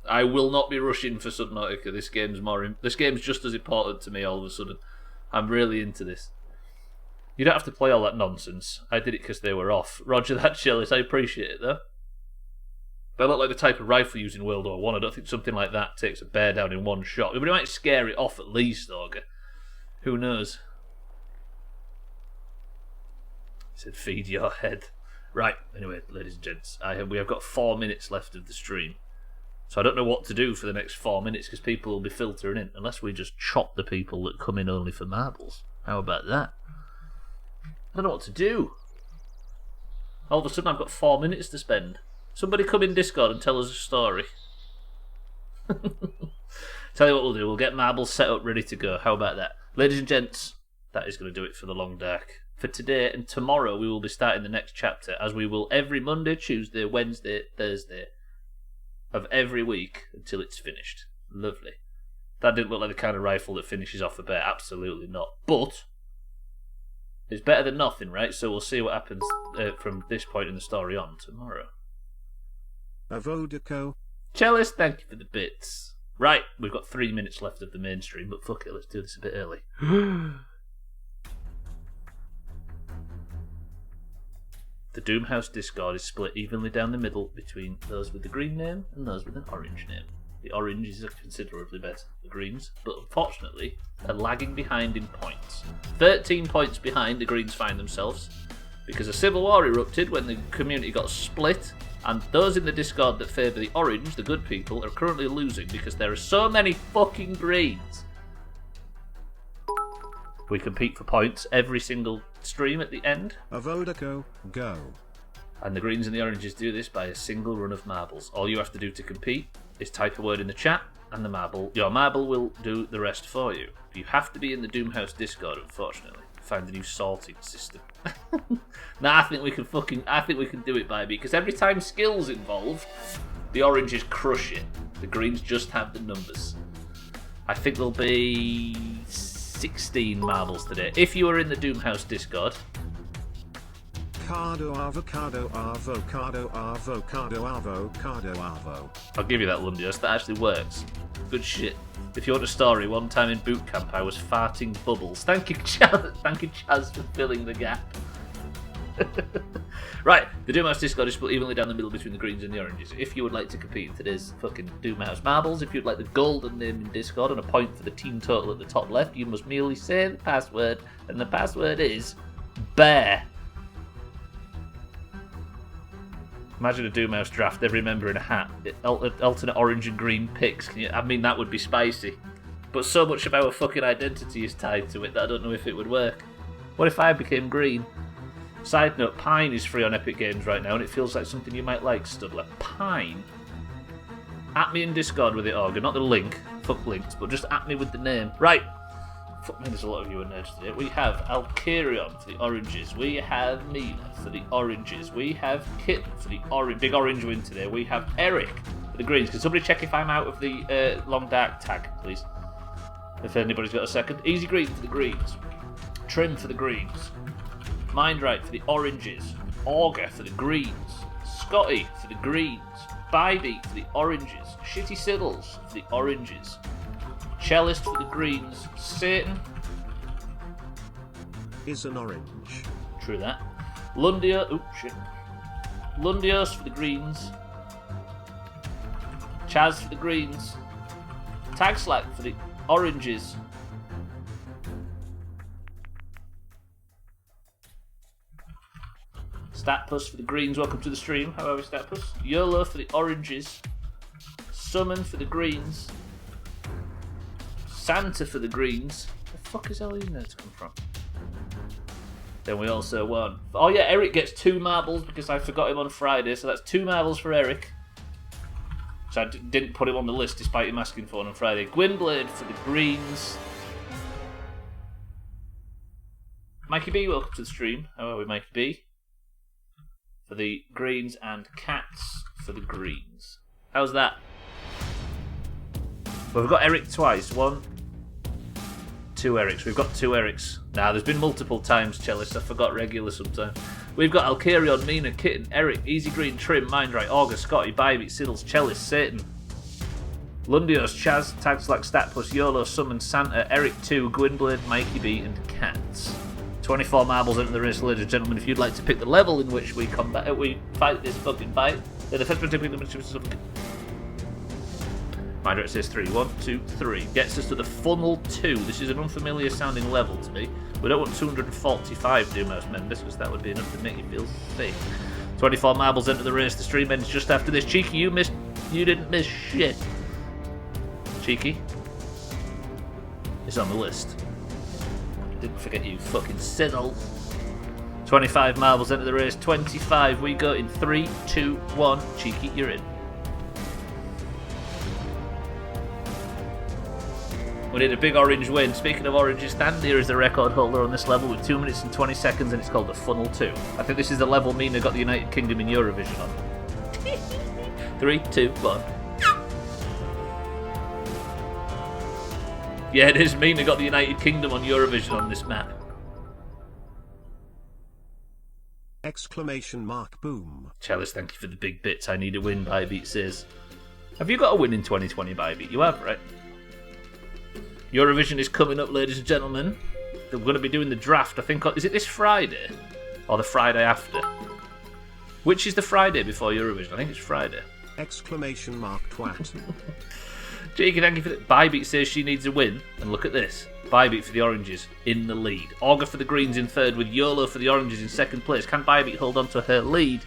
I will not be rushing for Subnautica. This game's just as important to me all of a sudden. I'm really into this. You don't have to play all that nonsense. I did it because they were off. Roger that, Chillis. I appreciate it, though. They look like the type of rifle used in World War I. I don't think something like that takes a bear down in one shot. But it might scare it off at least, Auger. Who knows? He said, feed your head. Right, anyway, ladies and gents, we have got 4 minutes left of the stream. So I don't know what to do for the next 4 minutes because people will be filtering in, unless we just chop the people that come in only for marbles. How about that? I don't know what to do. All of a sudden I've got 4 minutes to spend. Somebody come in Discord and tell us a story. Tell you what we'll do, we'll get marbles set up ready to go. How about that? Ladies and gents, that is going to do it for the Long Dark. For today and tomorrow we will be starting the next chapter, as we will every Monday, Tuesday, Wednesday, Thursday of every week until it's finished. Lovely. That didn't look like the kind of rifle that finishes off a bear. Absolutely not. But it's better than nothing, right? So we'll see what happens from this point in the story on tomorrow. Avodico. Chalice, thank you for the bits. Right, we've got 3 minutes left of the mainstream, but fuck it, let's do this a bit early. The Doomhaus Discord is split evenly down the middle between those with the green name and those with an orange name. The oranges are considerably better than the greens, but unfortunately are lagging behind in points. 13 points behind the greens find themselves, because a civil war erupted when the community got split, and those in the Discord that favour the orange, the good people, are currently losing because there are so many fucking greens. We compete for points every single stream at the end. Avodico, go. And the greens and the oranges do this by a single run of marbles. All you have to do to compete is type a word in the chat, and your marble will do the rest for you. You have to be in the Doomhaus Discord, unfortunately. Find the new sorting system. Nah, I think we can do it, baby, because every time skill's involved, the oranges crush it. The greens just have the numbers. I think there'll be 16 marbles today. If you are in the Doomhaus Discord. Avocado, avocado, avocado, avocado, avocado, avo. I'll give you that, Lundios. That actually works. Good shit. If you want a story, one time in boot camp I was farting bubbles. Thank you, Chaz. Thank you, Chaz, for filling the gap. Right, the Doomhaus Discord is split evenly down the middle between the greens and the oranges. If you would like to compete in today's fucking Doomhaus marbles, if you'd like the golden name in Discord and a point for the team total at the top left, you must merely say the password, and the password is bear. Imagine a Doomhaus draft, every member in a hat, alternate orange and green picks. I mean, that would be spicy. But so much of our fucking identity is tied to it that I don't know if it would work. What if I became green? Side note, Pine is free on Epic Games right now, and it feels like something you might like, Stubbler. Pine? At me in Discord with it, Augur. Not the link. Fuck links, but just at me with the name. Right. Fuck me, there's a lot of you in nerds today. We have Alkarion for the oranges. We have Mina for the oranges. We have Kitten for the orange. Big orange win today. We have Eric for the greens. Can somebody check if I'm out of the Long Dark tag, please? If anybody's got a second. Easy Green for the greens. Trim for the greens. Mindright for the oranges. Augur for the greens. Scotty for the greens. Bybeat for the oranges. Shitty Siddles for the oranges. Cellist for the greens. Satan is an orange. True that. Lundios for the greens. Chaz for the greens. Tagslack for the oranges. Statpus for the greens. Welcome to the stream. How are we, Statpus? YOLO for the oranges. Summon for the greens. Santa for the greens. Where the fuck is all these nerds come from? Then we also won. Oh yeah, Eric gets 2 marbles because I forgot him on Friday, so that's 2 marbles for Eric. So I didn't put him on the list despite him asking for one on Friday. Gwynblade for the greens. Mikey B, welcome to the stream. How are we, Mikey B? For the greens, and Cats for the greens. How's that? Well, we've got Eric twice. 1, 2 Erics. We've got 2 Erics. Nah, there's been multiple times, Cellist. I forgot regular sometimes. We've got Alkarion, Mina, Kitten, Eric, Easy Green, Trim, Mindright, Augur, Scotty, Bybeat, Siddles, Cellist, Satan, Lundios, Chaz, Tagslack, Statpus, YOLO, Summon, Santa, Eric 2, Gwynblade, Mikey B, and Cats. 24 marbles into the race, ladies and gentlemen. If you'd like to pick the level in which we fight this fucking fight, then the first one to pick the Mind it says 3. 1, 2, 3. Gets us to the funnel 2. This is an unfamiliar sounding level to me. We don't want 245 Doomhaus members because that would be enough to make you feel sick. 24 marbles enter the race. The stream ends just after this. Cheeky, you didn't miss shit. Cheeky. It's on the list. Didn't forget you fucking sizzle. 25 marbles enter the race. 25. We go in 3, 2, 1. Cheeky, you're in. We need a big orange win. Speaking of oranges, Thandir is the record holder on this level with 2 minutes and 20 seconds, and it's called the Funnel 2. I think this is the level Mina got the United Kingdom in Eurovision on. 3, 2, 1. Yeah, it is. Mina got the United Kingdom on Eurovision on this map. Exclamation mark boom. Chalice, thank you for the big bits. I need a win, Bybeat says. Have you got a win in 2020, Bybeat? You have, right? Eurovision is coming up, ladies and gentlemen. We're going to be doing the draft, I think. Is it this Friday? Or the Friday after? Which is the Friday before Eurovision? I think it's Friday. Exclamation mark twat. Jakey, thank you for that. Bybeat says she needs a win. And look at this. Bybeat for the oranges in the lead. Augur for the greens in third with YOLO for the oranges in second place. Can Bybeat hold on to her lead?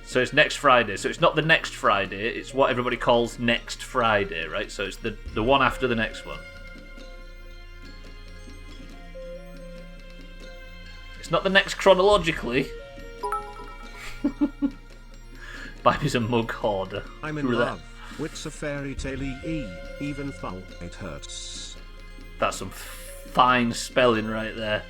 So it's next Friday. So it's not the next Friday. It's what everybody calls next Friday, right? So it's the one after the next one. It's not the next chronologically. Bybeat's a mug hoarder. I'm in love. It's a fairy tale even though it hurts. That's some fine spelling right there.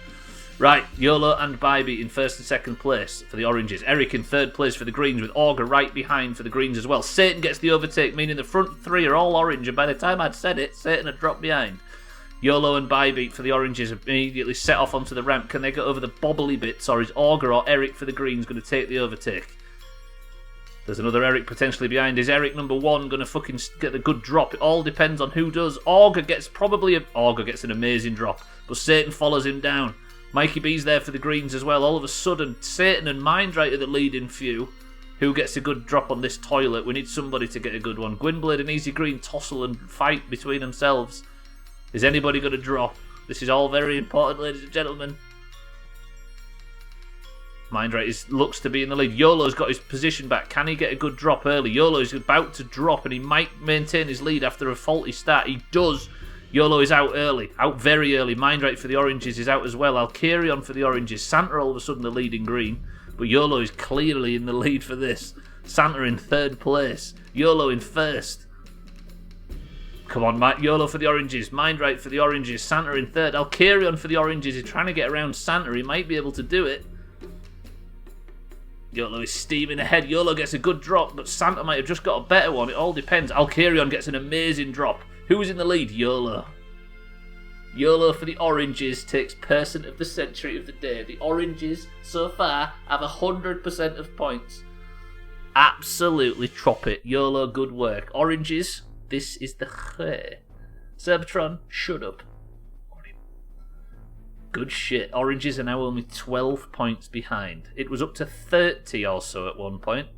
Right, YOLO and Bybeat in first and second place for the oranges. Eric in third place for the greens with Augur right behind for the greens as well. Satan gets the overtake, meaning the front three are all orange, and by the time I'd said it, Satan had dropped behind. YOLO and Bybeat for the oranges immediately set off onto the ramp. Can they get over the bobbly bits, or is Augur or Eric for the greens going to take the overtake? There's another Eric potentially behind. Is Eric number one going to fucking get the good drop? It all depends on who does. Augur gets an amazing drop, but Satan follows him down. Mikey B's there for the greens as well. All of a sudden, Satan and Mindright are the leading few. Who gets a good drop on this toilet? We need somebody to get a good one. Gwynblade and Easy Green tussle and fight between themselves. Is anybody going to drop? This is all very important, ladies and gentlemen. Mindright looks to be in the lead. YOLO's got his position back. Can he get a good drop early? YOLO is about to drop and he might maintain his lead after a faulty start. He does. YOLO is out early. Out very early. Mindright for the oranges is out as well. Alkarion for the oranges. Santa all of a sudden the lead in green. But YOLO is clearly in the lead for this. Santa in third place. YOLO in first. Come on, YOLO for the oranges. Mindright for the oranges. Santa in third. Alkarion for the oranges. He's trying to get around Santa. He might be able to do it. YOLO is steaming ahead. YOLO gets a good drop, but Santa might have just got a better one. It all depends. Alkarion gets an amazing drop. Who's in the lead? YOLO. YOLO for the oranges takes person of the century of the day. The oranges, so far, have 100% of points. Absolutely chop it. YOLO, good work. Oranges, this is the way. Zerbtron, shut up. Good shit. Oranges are now only 12 points behind. It was up to 30 also at one point.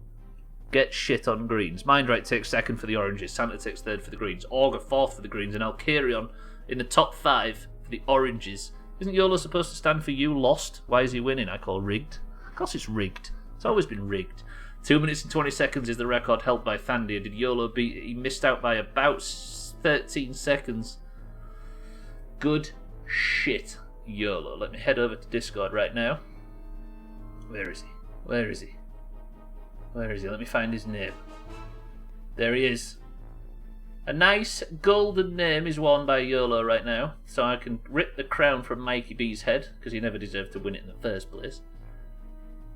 Get shit on greens. Mindright takes second for the oranges. Santa takes third for the greens. Augur fourth for the greens. And Alkarion in the top 5 for the oranges. Isn't YOLO supposed to stand for you lost? Why is he winning? I call rigged. Of course it's rigged. It's always been rigged. 2 minutes and 20 seconds is the record held by Thandir. Did YOLO beat? He missed out by about 13 seconds. Good shit, YOLO. Let me head over to Discord right now. Where is he? Where is he? Where is he? Let me find his name. There he is. A nice golden name is worn by YOLO right now, so I can rip the crown from Mikey B's head, because he never deserved to win it in the first place.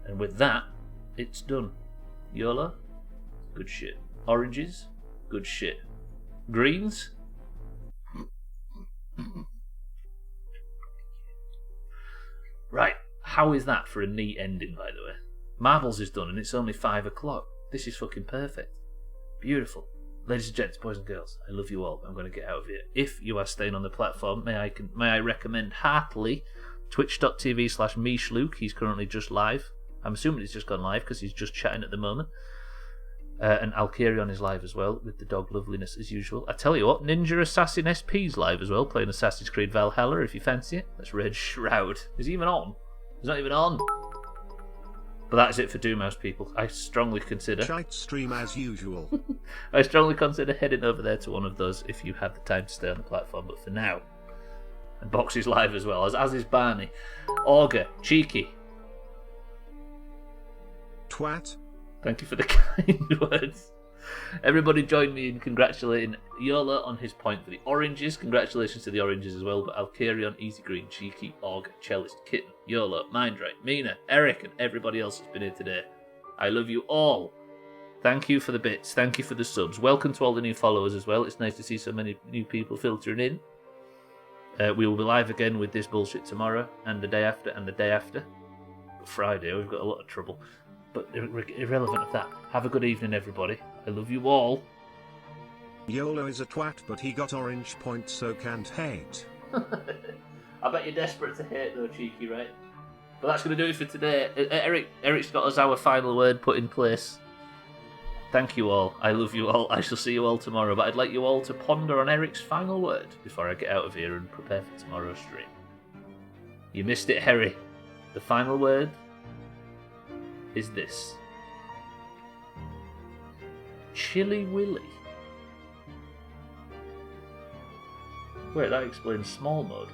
And with that, it's done. YOLO, good shit. Oranges, good shit. Greens, right, how is that for a neat ending, by the way? Marvels is done and it's only 5 o'clock. This is fucking perfect. Beautiful. Ladies and gents, boys and girls, I love you all. I'm going to get out of here. If you are staying on the platform, may I recommend heartily twitch.tv/MeeshLuke. He's currently just live. I'm assuming he's just gone live because he's just chatting at the moment. And Alkirion is live as well, with the dog loveliness as usual. I tell you what, Ninja Assassin SP's live as well, playing Assassin's Creed Valhalla, if you fancy it. That's Red Shroud. Is he even on? He's not even on. But that's it for Doomhaus, people. I strongly consider... Shite stream as usual. I strongly consider heading over there to one of those if you have the time to stay on the platform. But for now... And Box is live as well, as is Barney. Augur, Cheeky. Twat. Thank you for the kind words. Everybody join me in congratulating Yola on his point for the oranges. Congratulations to the oranges as well. But Alkirion, Easy Green, Cheeky, Augur, Cellist, Kitten, Yola, Mindright, Mina, Eric, and everybody else who's been here today. I love you all. Thank you for the bits. Thank you for the subs. Welcome to all the new followers as well. It's nice to see so many new people filtering in. We will be live again with this bullshit tomorrow, and the day after, and the day after. Friday, we've got a lot of trouble. But irrelevant of that. Have a good evening, everybody. I love you all. YOLO is a twat, but he got orange points, so can't hate. I bet you're desperate to hate, though, Cheeky, right? But that's going to do it for today. Eric's got us our final word put in place. Thank you all. I love you all. I shall see you all tomorrow. But I'd like you all to ponder on Eric's final word before I get out of here and prepare for tomorrow's stream. You missed it, Harry. The final word is this. Chilly Willy. Wait, that explains small mode.